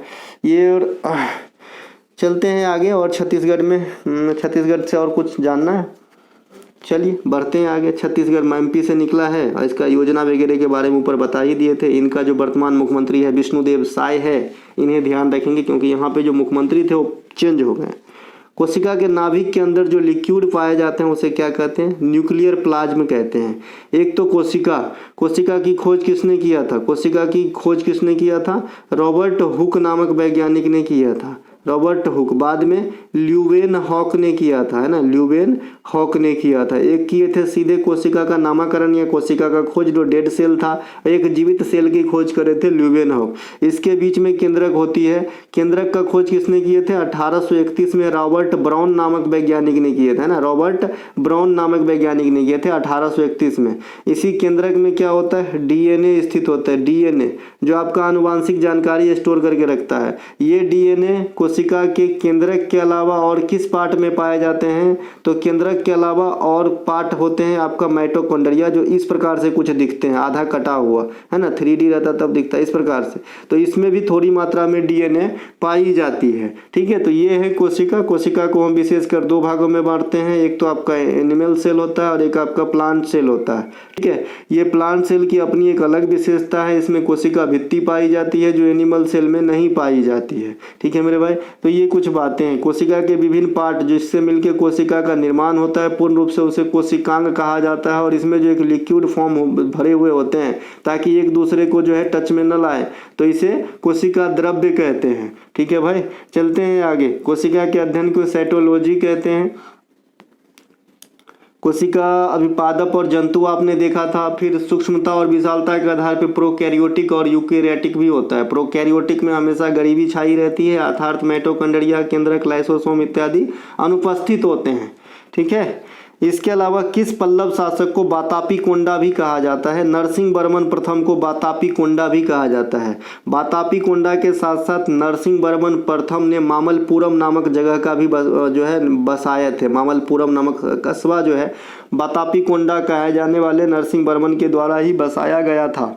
ये। और चलते हैं आगे, और छत्तीसगढ़ में, छत्तीसगढ़ से और कुछ जानना है, चलिए बढ़ते हैं आगे। छत्तीसगढ़ एमपी से निकला है, और इसका योजना वगैरह के बारे में ऊपर बता ही दिए थे। इनका जो वर्तमान मुख्यमंत्री है विष्णुदेव साय है, इन्हें ध्यान रखेंगे क्योंकि यहाँ पे जो मुख्यमंत्री थे वो चेंज हो गए। कोशिका के नाभिक के अंदर जो लिक्विड पाए जाते हैं उसे क्या कहते हैं, न्यूक्लियर प्लाज्म कहते हैं। एक तो कोशिका, कोशिका की खोज किसने किया था, कोशिका की खोज किसने किया था, रॉबर्ट हुक नामक वैज्ञानिक ने किया था, रॉबर्ट हुक। बाद में ल्यूवेन हॉक ने किया था, है ना, ल्यूवेन हॉक ने किया था। एक किए थे सीधे कोशिका का नामकरण या कोशिका का खोज जो डेड सेल था, एक जीवित सेल की खोज करे थे ल्यूवेन हॉक। इसके बीच में केंद्रक होती है, केंद्रक का खोज किसने किए थे, 1831 में रॉबर्ट ब्राउन नामक वैज्ञानिक ने किए थे, है ना, रॉबर्ट ब्राउन नामक वैज्ञानिक ने किए थे 1831 में। इसी केंद्रक में क्या होता है, डीएनए स्थित होता है, डीएनए जो आपका आनुवांशिक जानकारी स्टोर करके रखता है। ये डीएनए कोशिका के केंद्रक के अलावा और किस पार्ट में पाए जाते हैं, तो केंद्रक के अलावा और पार्ट होते हैं आपका माइटोकॉन्ड्रिया, जो इस प्रकार से कुछ दिखते हैं, आधा कटा हुआ, है ना, 3D रहता तब दिखता है इस प्रकार से। तो इसमें भी थोड़ी मात्रा में डीएनए पाई जाती है, ठीक है। तो ये है कोशिका। कोशिका को हम विशेषकर 2 भागों में बांटते हैं, एक तो आपका एनिमल सेल होता है और एक आपका प्लांट सेल होता है, ठीक है। ये प्लांट सेल की अपनी एक अलग विशेषता है, इसमें कोशिका भित्ति पाई जाती है जो एनिमल सेल में नहीं पाई जाती है, ठीक है मेरे भाई। तो ये कुछ बातें हैं। कोशिका के विभिन्न पार्ट जिससे मिलकर कोशिका का निर्माण होता है, पूर्ण रूप से उसे कोशिकांग कहा जाता है। और इसमें जो एक लिक्विड फॉर्म भरे हुए होते हैं ताकि एक दूसरे को जो है टच में न लाए, तो इसे कोशिका द्रव्य कहते हैं। ठीक है भाई, चलते हैं आगे। कोशिका के अध्ययन को साइटोलॉजी कहते हैं। कोशिका अभिपादक और जंतु आपने देखा था। फिर सूक्ष्मता और विशालता के आधार पर प्रोकैरियोटिक और यूकैरियोटिक भी होता है। प्रोकैरियोटिक में हमेशा गरीबी छाई रहती है, अर्थात माइटोकॉन्ड्रिया, केंद्रक, लाइसोसोम इत्यादि अनुपस्थित होते हैं। ठीक है, इसके अलावा किस पल्लव शासक को वातापी कोंडा भी कहा जाता है? नरसिंह वर्मन प्रथम को वातापी कोंडा भी कहा जाता है। वातापी कोंडा के साथ साथ नरसिंह वर्मन प्रथम ने मामल्लपुरम नामक जगह का भी जो है बसाए थे। मामल्लपुरम नामक कस्बा जो है वातापी कोंडा कहे जाने वाले नरसिंह वर्मन के द्वारा ही बसाया गया था,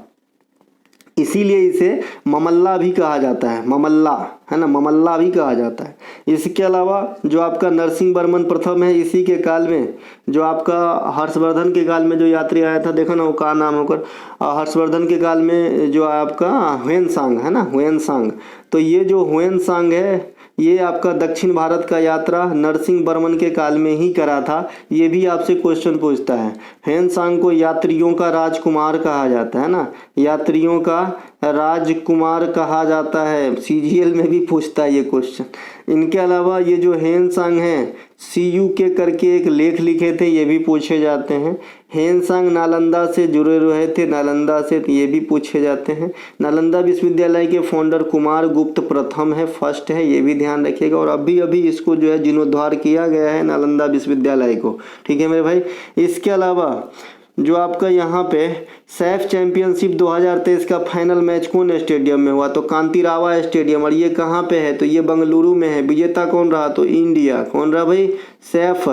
इसीलिए इसे ममल्ला भी कहा जाता है। ममल्ला है ना, ममल्ला भी कहा जाता है। इसके अलावा जो आपका नरसिंह वर्मन प्रथम है, इसी के काल में जो आपका हर्षवर्धन के काल में जो यात्री आया था, देखो ना वो का नाम होकर, हर्षवर्धन के काल में जो आपका ह्वेनसांग है ना, ह्वेनसांग। तो ये जो ह्वेनसांग है ये आपका दक्षिण भारत का यात्रा नरसिंह वर्मन के काल में ही करा था। ये भी आपसे क्वेश्चन पूछता है। ह्वेनसांग को यात्रियों का राजकुमार कहा जाता है ना, यात्रियों का राजकुमार कहा जाता है। सीजीएल में भी पूछता है ये क्वेश्चन। इनके अलावा ये जो ह्वेनसांग हैं, सीयू के करके एक लेख लिखे थे, ये भी पूछे जाते हैं। ह्वेनसांग नालंदा से जुड़े रहे थे, नालंदा से, ये भी पूछे जाते हैं। नालंदा विश्वविद्यालय के फाउंडर कुमार गुप्त प्रथम है, फर्स्ट है, ये भी ध्यान रखिएगा। और अभी अभी इसको जो है जीर्णोद्धार किया गया है नालंदा विश्वविद्यालय को। ठीक है मेरे भाई। इसके अलावा जो आपका यहाँ पे सैफ चैंपियनशिप 2023 का फाइनल मैच कौन स्टेडियम में हुआ? तो कांतिरावा स्टेडियम। और ये कहाँ पे है? तो ये बेंगलुरु में है। विजेता कौन रहा? तो इंडिया। कौन रहा भाई? सैफ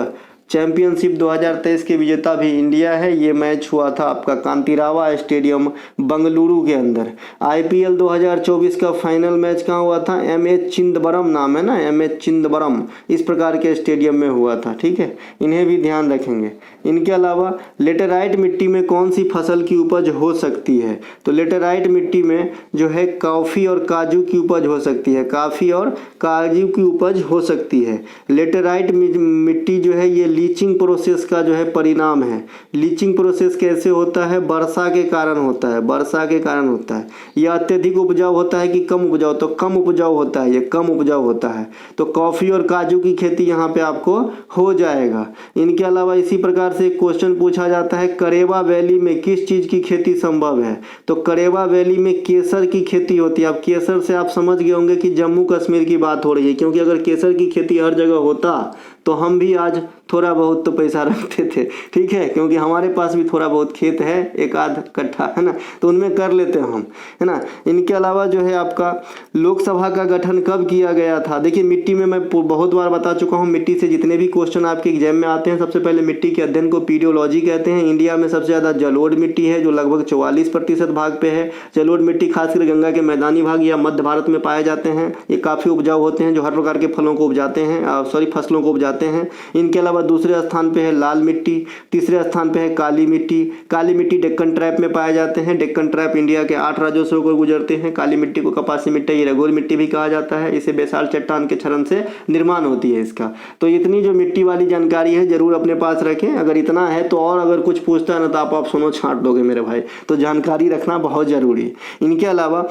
चैंपियनशिप 2023 के विजेता भी इंडिया है। ये मैच हुआ था आपका कांतिरावा स्टेडियम बेंगलुरु के अंदर। आईपीएल 2024 का फाइनल मैच कहाँ हुआ था? एमए चिदंबरम नाम है ना, एमए चिदंबरम, इस प्रकार के स्टेडियम में हुआ था। ठीक है, इन्हें भी ध्यान रखेंगे। इनके अलावा लेटेराइट मिट्टी में कौन सी फसल की उपज हो सकती है? तो लेटेराइट मिट्टी में जो है कॉफ़ी और काजू की उपज हो सकती है। कॉफ़ी और काजू की उपज हो सकती है। लेटेराइट मिट्टी जो है ये लीचिंग प्रोसेस का जो है परिणाम है। लीचिंग प्रोसेस कैसे होता है? वर्षा के कारण होता है, वर्षा के कारण होता है। यह अत्यधिक उपजाऊ होता है कि कम उपजाऊ? तो कम उपजाऊ होता है, ये कम उपजाऊ होता है। तो कॉफ़ी और काजू की खेती यहाँ पे आपको हो जाएगा। इनके अलावा इसी प्रकार से क्वेश्चन पूछा जाता है, करेवा वैली में किस चीज़ की खेती संभव है? तो करेवा वैली में केसर की खेती होती है। अब केसर से आप समझ गए होंगे कि जम्मू कश्मीर की बात हो रही है, क्योंकि अगर केसर की खेती हर जगह होता तो हम भी आज थोड़ा बहुत तो पैसा रखते थे। ठीक है, क्योंकि हमारे पास भी थोड़ा बहुत खेत है, एक आध कट्ठा है ना, तो उनमें कर लेते हैं हम, है ना। इनके अलावा जो है आपका लोकसभा का गठन कब किया गया था? देखिए मिट्टी में मैं बहुत बार बता चुका हूँ, मिट्टी से जितने भी क्वेश्चन आपके एग्जाम में आते हैं, सबसे पहले मिट्टी के अध्ययन को पीडियोलॉजी कहते हैं। इंडिया में सबसे ज़्यादा जलोढ़ मिट्टी है जो लगभग 44% भाग पे है। जलोढ़ मिट्टी खासकर गंगा के मैदानी भाग या मध्य भारत में पाए जाते हैं। ये काफ़ी उपजाऊ होते हैं, जो हर प्रकार के फलों को उपजाते हैं, फसलों को उपजाते हैं। इनके अलावा दूसरे स्थान पे है लाल मिट्टी, तीसरे स्थान पे है काली मिट्टी। काली मिट्टी डेक्कन ट्रैप में पाए जाते हैं। डेक्कन ट्रैप इंडिया के 8 राज्यों से होकर गुजरते हैं। काली मिट्टी को कपासी मिट्टी, रघुवर मिट्टी भी कहा जाता है। इसे बेसाल चट्टान के क्षरण से निर्माण होती है इसका। तो इतनी जो मिट्टी वाली जानकारी है जरूर अपने पास रखें। अगर इतना है तो, और अगर कुछ पूछता है ना तो आप सुनो छांट दोगे मेरे भाई, तो जानकारी रखना बहुत जरूरी है। इनके अलावा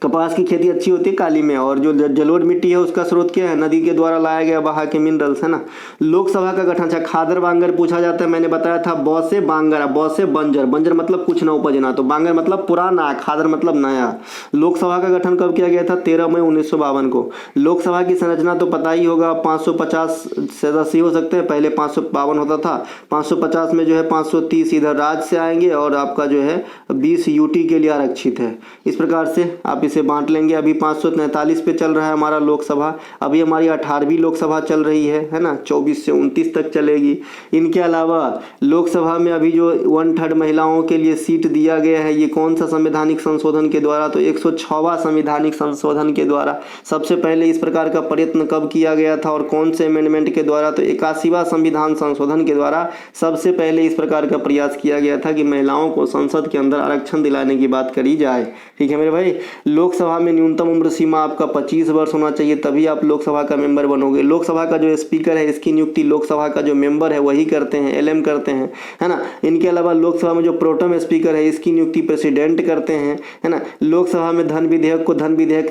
कपास की खेती अच्छी होती है काली में। और जो जलोढ़ मिट्टी है उसका स्रोत क्या है? नदी के द्वारा लाया गया बहा के मिनरल्स, है ना। लोकसभा का गठन, अच्छा खादर बांगर पूछा जाता है। मैंने बताया था बौ से बांगर, बौ से बंजर, बंजर मतलब कुछ ना उपजना, तो बांगर मतलब पुराना, खादर मतलब नया। लोकसभा का गठन कब किया गया था? 13 मई 1952 को। लोकसभा की संरचना तो पता ही होगा, 550 सदस्य हो सकते हैं। पहले 552 होता था। 550 में जो है 530 इधर राज्य से आएंगे और आपका जो है 20 यूटी के लिए आरक्षित है। इस प्रकार से आप इसे बांट लेंगे। अभी 543 पे चल रहा है हमारा लोकसभा। अभी हमारी 18वीं लोकसभा चल रही है ना, 24 से 29 तक चलेगी। इनके अलावा लोकसभा में अभी जो 1/3 महिलाओं के लिए सीट दिया गया है, ये कौन सा संवैधानिक संशोधन के द्वारा? तो 106वां संवैधानिक संशोधन के द्वारा। सबसे पहले इस प्रकार का प्रयत्न कब किया गया था और कौन से अमेंडमेंट के द्वारा? तो 81वां संविधान संशोधन के द्वारा सबसे पहले इस प्रकार का प्रयास किया गया था कि महिलाओं को संसद के अंदर आरक्षण दिलाने की बात करी जाए। ठीक है मेरे भाई। लोकसभा में न्यूनतम उम्र सीमा आपका 25 वर्ष होना चाहिए, तभी आप लोकसभा का मेंबर बनोगे। लोकसभा का जो स्पीकर है इसकी नियुक्ति लोकसभा का जो मेंबर है वही करते हैं, एलएम करते हैं, है ना। इनके अलावा लोकसभा में जो प्रोटेम स्पीकर है इसकी नियुक्ति प्रेसिडेंट करते हैं, है ना। लोकसभा में धन विधेयक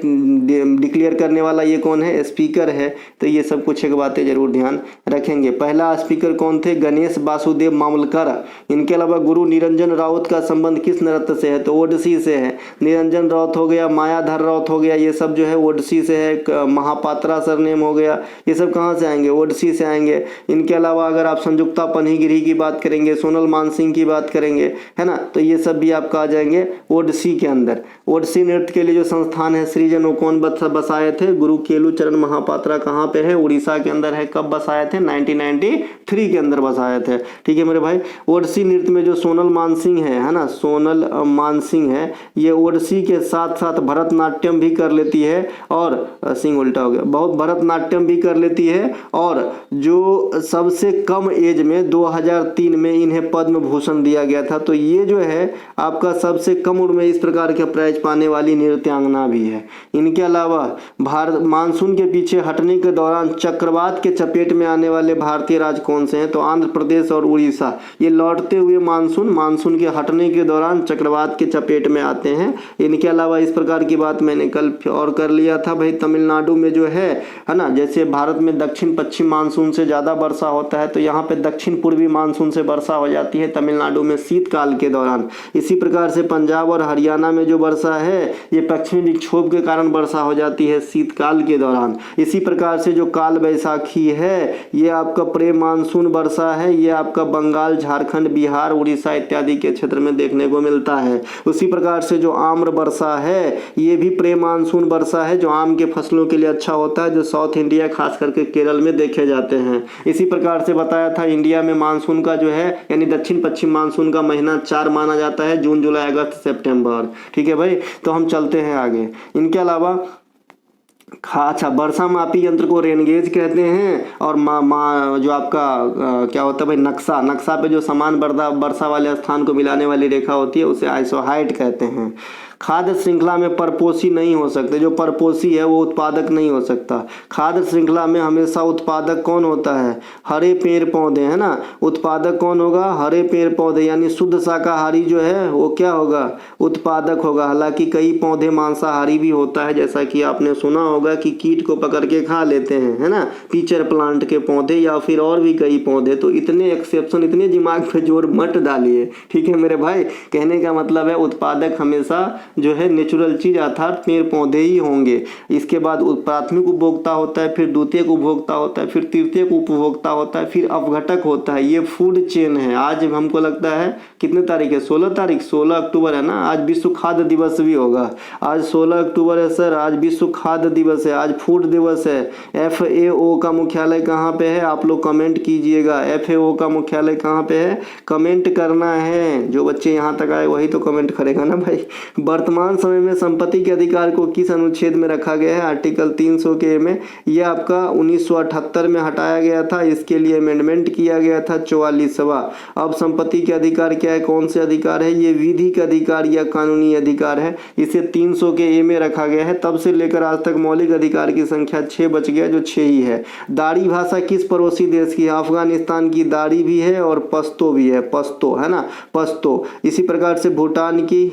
डिक्लेयर करने वाला ये कौन है, स्पीकर है। तो ये सब कुछ एक बातें जरूर ध्यान रखेंगे। पहला स्पीकर कौन थे, गणेश वासुदेव मामलकर। इनके अलावा गुरु निरंजन राउत का संबंध किस नृत्य से है, तो ओडिसी से है। निरंजन राउत हो गया, मायाधर राउत हो गया, ये सब जो है ओडिसी से है। महापात्रा सरनेम हो गया, ये सब कहाँ से आएंगे, ओडिसी से आएंगे। इनके अलावा अगर आप संयुक्ता पनिगिरी की बात करेंगे, सोनल मानसिंह की बात करेंगे, है ना, तो ये सब भी आपका आ जाएंगे ओडिसी के अंदर। ओडिसी नृत्य के लिए जो संस्थान है सृजन वो कौन बसाए थे, गुरु केलुचरण महापात्रा। कहाँ पे है, उड़ीसा के अंदर है। कब बसाए थे, 1993 के अंदर बसाए थे। ठीक है मेरे भाई। ओडिसी नृत्य में जो सोनल मानसिंह है ना, सोनल मानसिंह है, ये ओडिसी के साथ साथ भरतनाट्यम भी कर लेती है, और सिंह उल्टा हो गया, बहुत भरतनाट्यम भी कर लेती है। और जो सबसे कम एज में 2003 में इन्हें पद्म भूषण दिया गया था। तो ये जो है आपका सबसे कम उम्र में इस प्रकार के प्राइज पाने वाली नृत्यांगना भी है। इनके अलावा भारत मानसून के पीछे हटने के दौरान चक्रवात के चपेट में आने वाले भारतीय राज्य कौन से हैं, तो आंध्र प्रदेश और उड़ीसा। ये लौटते हुए मानसून के हटने के दौरान चक्रवात के चपेट में आते हैं। इनके अलावा इस प्रकार की बात मैंने कल और कर लिया था भाई, तमिलनाडु में जो है ना, जैसे भारत में दक्षिण पश्चिम मानसून से ज़्यादा वर्षा होता है, तो यहाँ पे दक्षिण पूर्वी मानसून से वर्षा हो जाती है तमिलनाडु में शीतकाल के दौरान। इसी प्रकार से पंजाब और हरियाणा में जो वर्षा है ये पश्चिमी विक्षोभ के कारण वर्षा हो जाती है शीतकाल के दौरान। इसी प्रकार से जो काल बैसाखी है ये आपका प्रे मानसून वर्षा है, ये आपका बंगाल, झारखंड, बिहार, उड़ीसा इत्यादि के क्षेत्र में देखने को मिलता है। उसी प्रकार से जो आम्र वर्षा है ये भी प्रे मानसून वर्षा है, जो आम के फसलों के लिए अच्छा होता है, जो साउथ इंडिया खास करके केरल में देखे जाते हैं। इसी प्रकार से बताया था इंडिया में मानसून का जो है यानी दक्षिण पश्चिम मानसून का महीना 4 माना जाता है, जून, जुलाई, अगस्त, सितंबर। ठीक है भाई। तो हम चलते हैं आगे। इनके अलावा अच्छा, वर्षा मापी यंत्र को रेनगेज कहते हैं, और जो आपका क्या होता है भाई, नक्शा पे जो समान वर्षा वाले स्थान को मिलाने वाली रेखा होती है उसे आइसोहाइट कहते हैं। खाद्य श्रृंखला में परपोषी नहीं हो सकते, जो परपोषी है वो उत्पादक नहीं हो सकता। खाद्य श्रृंखला में हमेशा उत्पादक कौन होता है, हरे पेड़ पौधे, है ना। उत्पादक कौन होगा, हरे पेड़ पौधे, यानी शुद्ध शाकाहारी जो है वो क्या होगा, उत्पादक होगा। हालांकि कई पौधे मांसाहारी भी होता है, जैसा कि आपने सुना होगा कि कीट को पकड़ के खा लेते हैं, है ना, पीचर प्लांट के पौधे या फिर और भी कई पौधे। तो इतने एक्सेप्शन, इतने दिमाग पे जोर मत डालिए, ठीक है मेरे भाई। कहने का मतलब है उत्पादक हमेशा जो है नेचुरल चीज अर्थात पेड़ पौधे ही होंगे। इसके बाद प्राथमिक उपभोक्ता होता है, फिर द्वितीयक उपभोक्ता होता है, फिर तृतीयक उपभोक्ता होता है, फिर अपघटक होता है। ये फूड चेन है। आज हमको लगता है कितने तारीख है, 16 अक्टूबर है ना, आज विश्व खाद्य दिवस भी होगा। आज 16 अक्टूबर है सर, आज विश्व खाद्य दिवस है, आज फूड दिवस है। FAO का मुख्यालय कहाँ पे है, आप लोग कमेंट कीजिएगा। FAO का मुख्यालय कहाँ पे है, कमेंट करना है। जो बच्चे यहाँ तक आए वही तो कमेंट करेगा ना भाई। वर्तमान समय में संपत्ति के अधिकार को किस अनुच्छेद में रखा गया है, आर्टिकल 300 के में। यह आपका 1978 में हटाया गया था, इसके लिए अमेंडमेंट किया गया था 44वां। अब संपत्ति के अधिकार क्या है, कौन से अधिकार है, ये विधिक अधिकार या कानूनी अधिकार है। इसे 300 के ए में रखा गया है। तब से लेकर आज तक मौलिक अधिकार की संख्या 6 बच गया, जो 6 ही है। दारी भाषा किस पड़ोसी देश की है, अफगानिस्तान की दारी भी है और पश्तो भी है, पश्तो, है ना, पश्तो। इसी प्रकार से भूटान की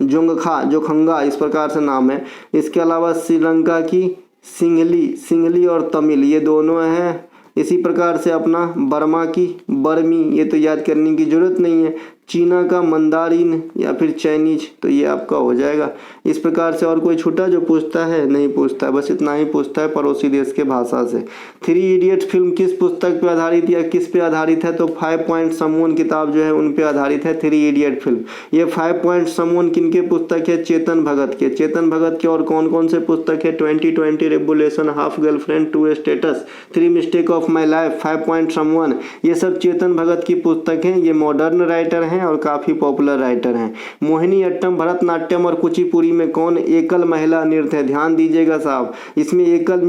जोंगखा इस प्रकार से नाम है। इसके अलावा श्रीलंका की सिंगली और तमिल, ये दोनों हैं। इसी प्रकार से अपना बर्मा की बर्मी, ये तो याद करने की जरूरत नहीं है। चीना का मंदारिन या फिर चाइनीज, तो ये आपका हो जाएगा। इस प्रकार से और कोई छूटा जो पूछता है, नहीं पूछता है, बस इतना ही पूछता है पड़ोसी देश के भाषा से। 3 इडियट फिल्म किस पुस्तक पे आधारित या किस पे आधारित है, तो 5 पॉइंट समवन किताब जो है उन पे आधारित है 3 इडियट फिल्म। ये 5 पॉइंट समवन किनके पुस्तक है, चेतन भगत के। चेतन भगत के और कौन कौन से पुस्तक है, 2020 revolution, half girlfriend, 2 status, 3 mistake of my life, 5 point someone, ये सब चेतन भगत की पुस्तक है। ये मॉडर्न राइटर हैं हैं और काफ़ी पॉपुलर राइटर हैं। मोहिनीअट्टम, भरतनाट्यम और कुचिपुड़ी में कौन एकल महिला नृत्य है? ध्यान दीजिएगा साहब, इसमें एकल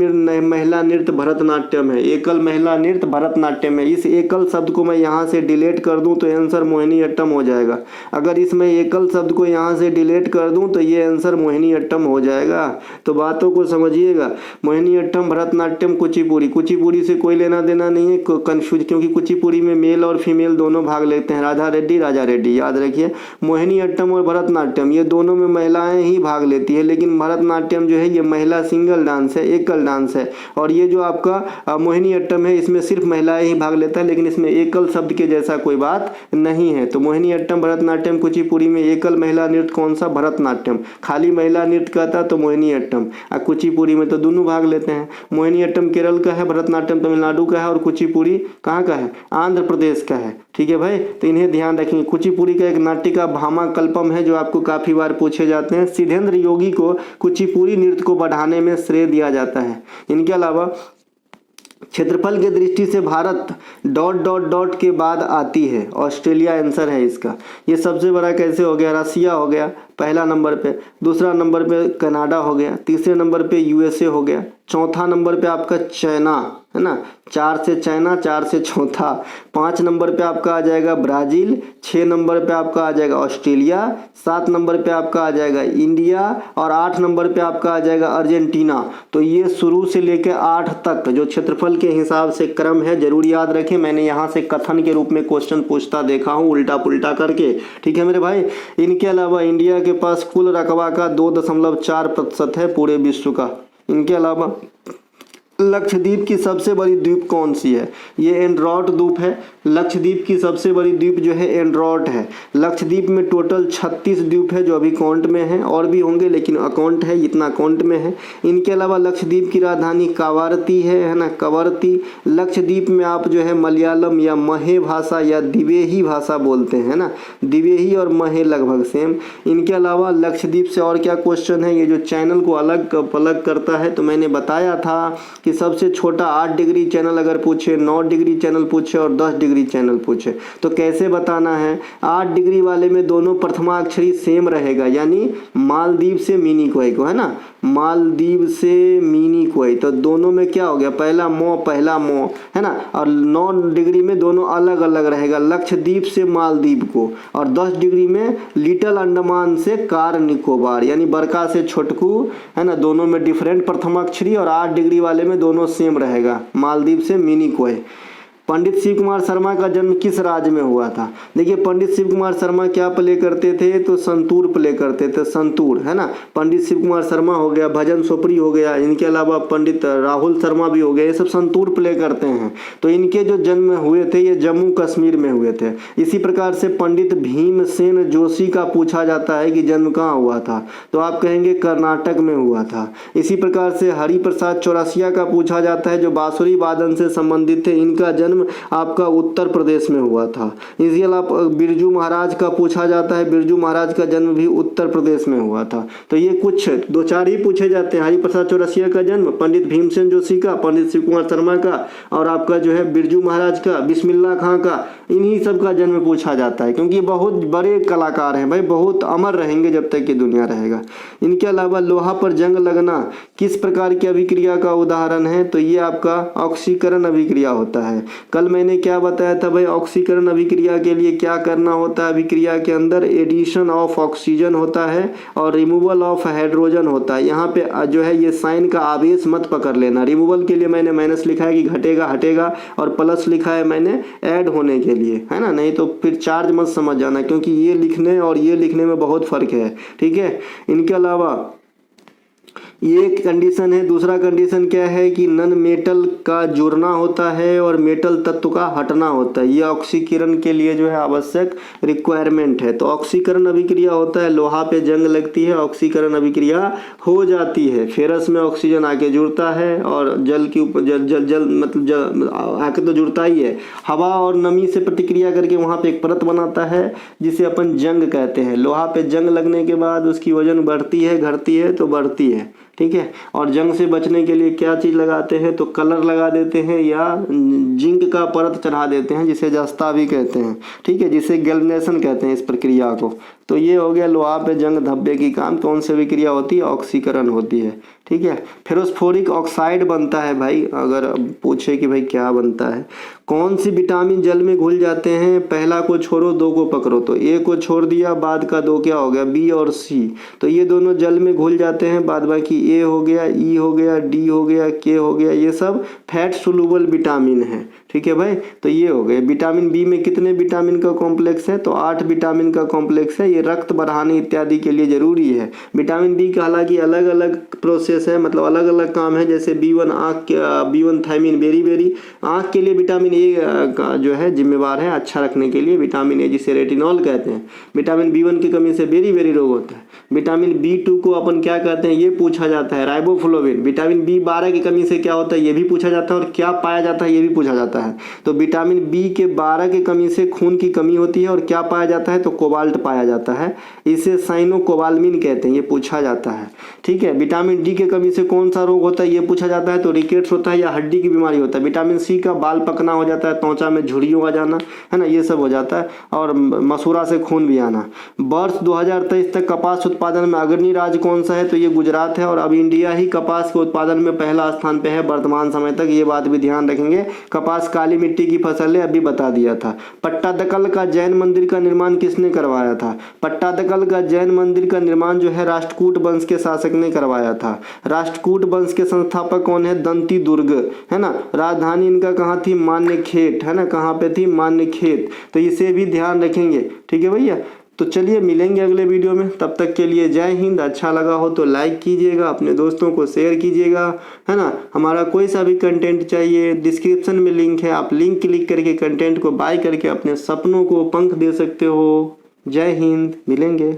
महिला नृत्य भरतनाट्यम है। एकल महिला नृत्य भरतनाट्यम है। इस एकल शब्द को मैं यहाँ से डिलीट कर दूँ तो आंसर मोहिनीअट्टम हो जाएगा। अगर इसमें एकल शब्द को यहाँ से डिलीट कर दूँ तो ये आंसर मोहिनीअट्टम हो जाएगा। तो बातों को समझिएगा। मोहिनीअट्टम, भरतनाट्यम, कुचिपुड़ी। कुचिपुड़ी से कोई लेना देना नहीं है, कंफ्यूज, क्योंकि कुचिपुड़ी में मेल और फीमेल दोनों भाग लेते हैं। राधा रेड्डी, राजा रेड्डी, याद रखिए। मोहिनीअट्टम और भरतनाट्यम ये दोनों में महिलाएं ही भाग लेती है, लेकिन भरतनाट्यम जो है ये महिला सिंगल डांस है, एकल डांस है। और ये जो आपका मोहिनीअट्टम है इसमें सिर्फ महिलाएं ही भाग लेता है, लेकिन इसमें एकल शब्द के जैसा कोई बात नहीं है। तो मोहिनीअट्टम, भरतनाट्यम, कुचिपुड़ी में एकल महिला नृत्य कौन सा? भरतनाट्यम। खाली महिला नृत्य कहता तो मोहिनीअट्टम, और कुचिपुड़ी में तो दोनों भाग लेते हैं। मोहिनीअट्टम केरल का है, भरतनाट्यम तमिलनाडु का है और कुचिपुड़ी कहाँ का है? आंध्र प्रदेश का है। ठीक है भाई, तो इन्हें ध्यान रखेंगे। कुचिपुड़ी का एक नाट्य का भामा कल्पम है जो आपको काफी बार पूछे जाते हैं। सिद्धेंद्र योगी को कुचिपुड़ी नृत्य को बढ़ाने में श्रेय दिया जाता है। इनके अलावा क्षेत्रफल की दृष्टि से भारत ... के बाद आती है। ऑस्ट्रेलिया आंसर है इसका। ये सबसे बड़ा कैसे हो गया? रसिया हो गया पहला नंबर पे, दूसरा नंबर पे कनाडा हो गया, तीसरे नंबर पे यूएसए हो गया, चौथा नंबर पे आपका चाइना है ना, 4 से चाइना, 4 से चौथा, 5 नंबर पे आपका आ जाएगा ब्राज़ील, 6 नंबर पे आपका आ जाएगा ऑस्ट्रेलिया, 7 नंबर पे आपका आ जाएगा इंडिया और 8 नंबर पे आपका आ जाएगा अर्जेंटीना। तो ये शुरू से लेकर 8 तक जो क्षेत्रफल के हिसाब से क्रम है, जरूर याद रखें। मैंने यहाँ से कथन के रूप में क्वेश्चन पूछता देखा हूँ उल्टा पुल्टा करके। ठीक है मेरे भाई। इनके अलावा इंडिया के पास कुल रकबा का 2.4% है पूरे विश्व का। इनके अलावा लक्षद्वीप की सबसे बड़ी द्वीप कौन सी है? ये एंड्रोट द्वीप है। लक्षद्वीप की सबसे बड़ी द्वीप जो है एंड्रोट है। लक्षद्वीप में टोटल 36 द्वीप है जो अभी अकाउंट में है, और भी होंगे लेकिन अकाउंट है, इतना अकाउंट में है। इनके अलावा लक्षद्वीप की राजधानी कावारती है ना, कवरती। लक्षद्वीप में आप जो है मलयालम या महे भाषा या दिवेही भाषा बोलते हैं ना, दिवेही और महे लगभग सेम। इनके अलावा लक्षद्वीप से और क्या क्वेश्चन है, ये जो चैनल को अलग करता है, तो मैंने बताया था कि सबसे छोटा 8 डिग्री चैनल अगर पूछे, 9 डिग्री चैनल पूछे और 10 डिग्री चैनल पूछे तो कैसे बताना है। 8 डिग्री वाले में दोनों प्रथमाक्षरी सेम रहेगा, यानी मालदीव से मिनी कोई को, है ना, मालदीव से मिनी कोई, तो दोनों में क्या हो गया, पहला मो है ना। और 9 डिग्री में दोनों अलग अलग रहेगा, लक्षद्वीप से मालदीव को, और 10 डिग्री में लिटिल अंडमान से कार निकोबार, यानी बड़का से छोटकू, है ना, दोनों में डिफरेंट प्रथमाक्षरी। और 8 डिग्री वाले में दोनों सेम रहेगा, मालदीव से मिनी कोई। पंडित शिव कुमार शर्मा का जन्म किस राज्य में हुआ था? देखिए पंडित शिव कुमार शर्मा क्या प्ले करते थे, तो संतूर प्ले करते थे, संतूर, है ना। पंडित शिव कुमार शर्मा हो गया, भजन सोपरी हो गया, इनके अलावा पंडित राहुल शर्मा भी हो गए, ये सब संतूर प्ले करते हैं। तो इनके जो जन्म हुए थे ये जम्मू कश्मीर में हुए थे। इसी प्रकार से पंडित भीमसेन जोशी का पूछा जाता है कि जन्म कहाँ हुआ था, तो आप कहेंगे कर्नाटक में हुआ था। इसी प्रकार से हरिप्रसाद चौरसिया का पूछा जाता है जो बांसुरी वादन से संबंधित थे, इनका जन्म आपका उत्तर प्रदेश में हुआ था। इसी अलावा बिरजू महाराज का पूछा जाता है, बिरजू महाराज का जन्म भी उत्तर प्रदेश में हुआ था। तो ये कुछ 2-4 ही पूछे जाते हैं, हरिप्रसाद चौरसिया का जन्म, पंडित भीमसेन जोशी का, पंडित शिव कुमार शर्मा का, और आपका जो है बिरजू महाराज का, बिस्मिल्लाह खां का, इन्हीं सब का जन्म पूछा जाता है, क्योंकि बहुत बड़े कलाकार हैं भाई, बहुत अमर रहेंगे जब तक कि दुनिया रहेगा। इनके अलावा लोहा पर जंग लगना किस प्रकार की अभिक्रिया का उदाहरण है, तो ये आपका ऑक्सीकरण अभिक्रिया होता है। कल मैंने क्या बताया था भाई, ऑक्सीकरण अभिक्रिया के लिए क्या करना होता है, अभिक्रिया के अंदर एडिशन ऑफ ऑक्सीजन होता है और रिमूवल ऑफ हाइड्रोजन होता है। यहाँ पे जो है ये साइन का आवेश मत पकड़ लेना। रिमूवल के लिए मैंने माइनस लिखा है कि घटेगा हटेगा, और प्लस लिखा है मैंने ऐड होने के लिए, है ना, नहीं तो फिर चार्ज मत समझ जाना, क्योंकि ये लिखने और ये लिखने में बहुत फर्क है। ठीक है। इनके अलावा ये एक कंडीशन है। दूसरा कंडीशन क्या है कि नन मेटल का जुड़ना होता है और मेटल तत्व का हटना होता है। ये ऑक्सीकरण के लिए जो है आवश्यक रिक्वायरमेंट है। तो ऑक्सीकरण अभिक्रिया होता है, लोहा पे जंग लगती है, ऑक्सीकरण अभिक्रिया हो जाती है, फेरस में ऑक्सीजन आके जुड़ता है और जल के ऊपर जल मतलब आके तो जुड़ता ही है, हवा और नमी से प्रतिक्रिया करके वहाँ पे एक परत बनाता है जिसे अपन जंग कहते हैं। लोहा पे जंग लगने के बाद उसकी वजन बढ़ती है, घटती है, तो बढ़ती है, ठीक है। और जंग से बचने के लिए क्या चीज़ लगाते हैं, तो कलर लगा देते हैं या जिंक का परत चढ़ा देते हैं, जिसे जस्ता भी कहते हैं, ठीक है, जिसे गैल्वेनेशन कहते हैं इस प्रक्रिया को। तो ये हो गया लोहा पे जंग धब्बे की काम। कौन सी विक्रिया होती है, ऑक्सीकरण होती है, ठीक है। फेरोस्फोरिक ऑक्साइड बनता है भाई, अगर पूछे कि भाई क्या बनता है, कौन सी विटामिन जल में घुल जाते हैं, पहला को छोड़ो दो को पकड़ो, तो ए को छोड़ दिया, बाद का दो क्या हो गया, बी और सी, तो ये दोनों जल में घुल जाते हैं, बाद बाकी ए हो गया, ई हो गया, डी हो गया, के हो गया, ये सब फैट सोलुबल विटामिन है, ठीक है भाई। तो ये हो गए। विटामिन बी में कितने विटामिन का कॉम्प्लेक्स है, तो 8 विटामिन का कॉम्प्लेक्स है, ये रक्त बढ़ाने इत्यादि के लिए जरूरी है। विटामिन बी का हालांकि अलग अलग प्रोसेस है, मतलब अलग अलग काम है, जैसे B1 आँख, B1 थायमिन बेरी आँख के लिए विटामिन ए का जो है जिम्मेवार है अच्छा रखने के लिए, विटामिन ए जिसे रेटिनॉल कहते हैं। विटामिन B1 की कमी से बेरी रोग होता है। विटामिन B2 को अपन क्या कहते हैं, ये पूछा जाता है, राइबोफ्लोविन। विटामिन B12 की कमी से क्या होता है, ये भी पूछा जाता है, और क्या पाया जाता है, ये भी पूछा जाता है। तो विटामिन B12 की कमी से खून की कमी होती है, और क्या पाया जाता है, तो कोबाल्ट पाया जाता है, इसे साइनोकोबाल्मिन कहते हैं, ये पूछा जाता है, ठीक है। विटामिन डी की कमी से कौन सा रोग होता है, ये पूछा जाता है, तो रिकेट्स होता है या हड्डी की बीमारी होता है। विटामिन सी का बाल पकना हो जाता है, त्वचा में झुर्रियों आ जाना, है ना, ये सब हो जाता है, और मसूड़ा से खून भी आना। वर्ष 2023 तक कपास उत्पादन में अग्रणी राज्य कौन सा है, तो ये गुजरात है, और अब इंडिया ही कपास के उत्पादन में पहला स्थान पे है वर्तमान समय तक, ये बात भी ध्यान रखेंगे। कपास काली मिट्टी की फसल है, अभी बता दिया था। पट्टादकल का जैन मंदिर का निर्माण किसने करवाया था, पट्टादकल का जैन मंदिर का निर्माण जो है राष्ट्रकूट वंश के शासक ने करवाया था। राष्ट्रकूट वंश के संस्थापक कौन है, दंती दुर्ग, है ना। राजधानी इनका कहाँ थी, मान्यखेत, है ना, कहाँ पे थी, मान्यखेत, तो इसे भी ध्यान रखेंगे, ठीक है भैया। तो चलिए मिलेंगे अगले वीडियो में, तब तक के लिए जय हिंद। अच्छा लगा हो तो लाइक कीजिएगा, अपने दोस्तों को शेयर कीजिएगा, है ना। हमारा कोई सा भी कंटेंट चाहिए, डिस्क्रिप्शन में लिंक है, आप लिंक क्लिक करके कंटेंट को बाय करके अपने सपनों को पंख दे सकते हो। जय हिंद, मिलेंगे।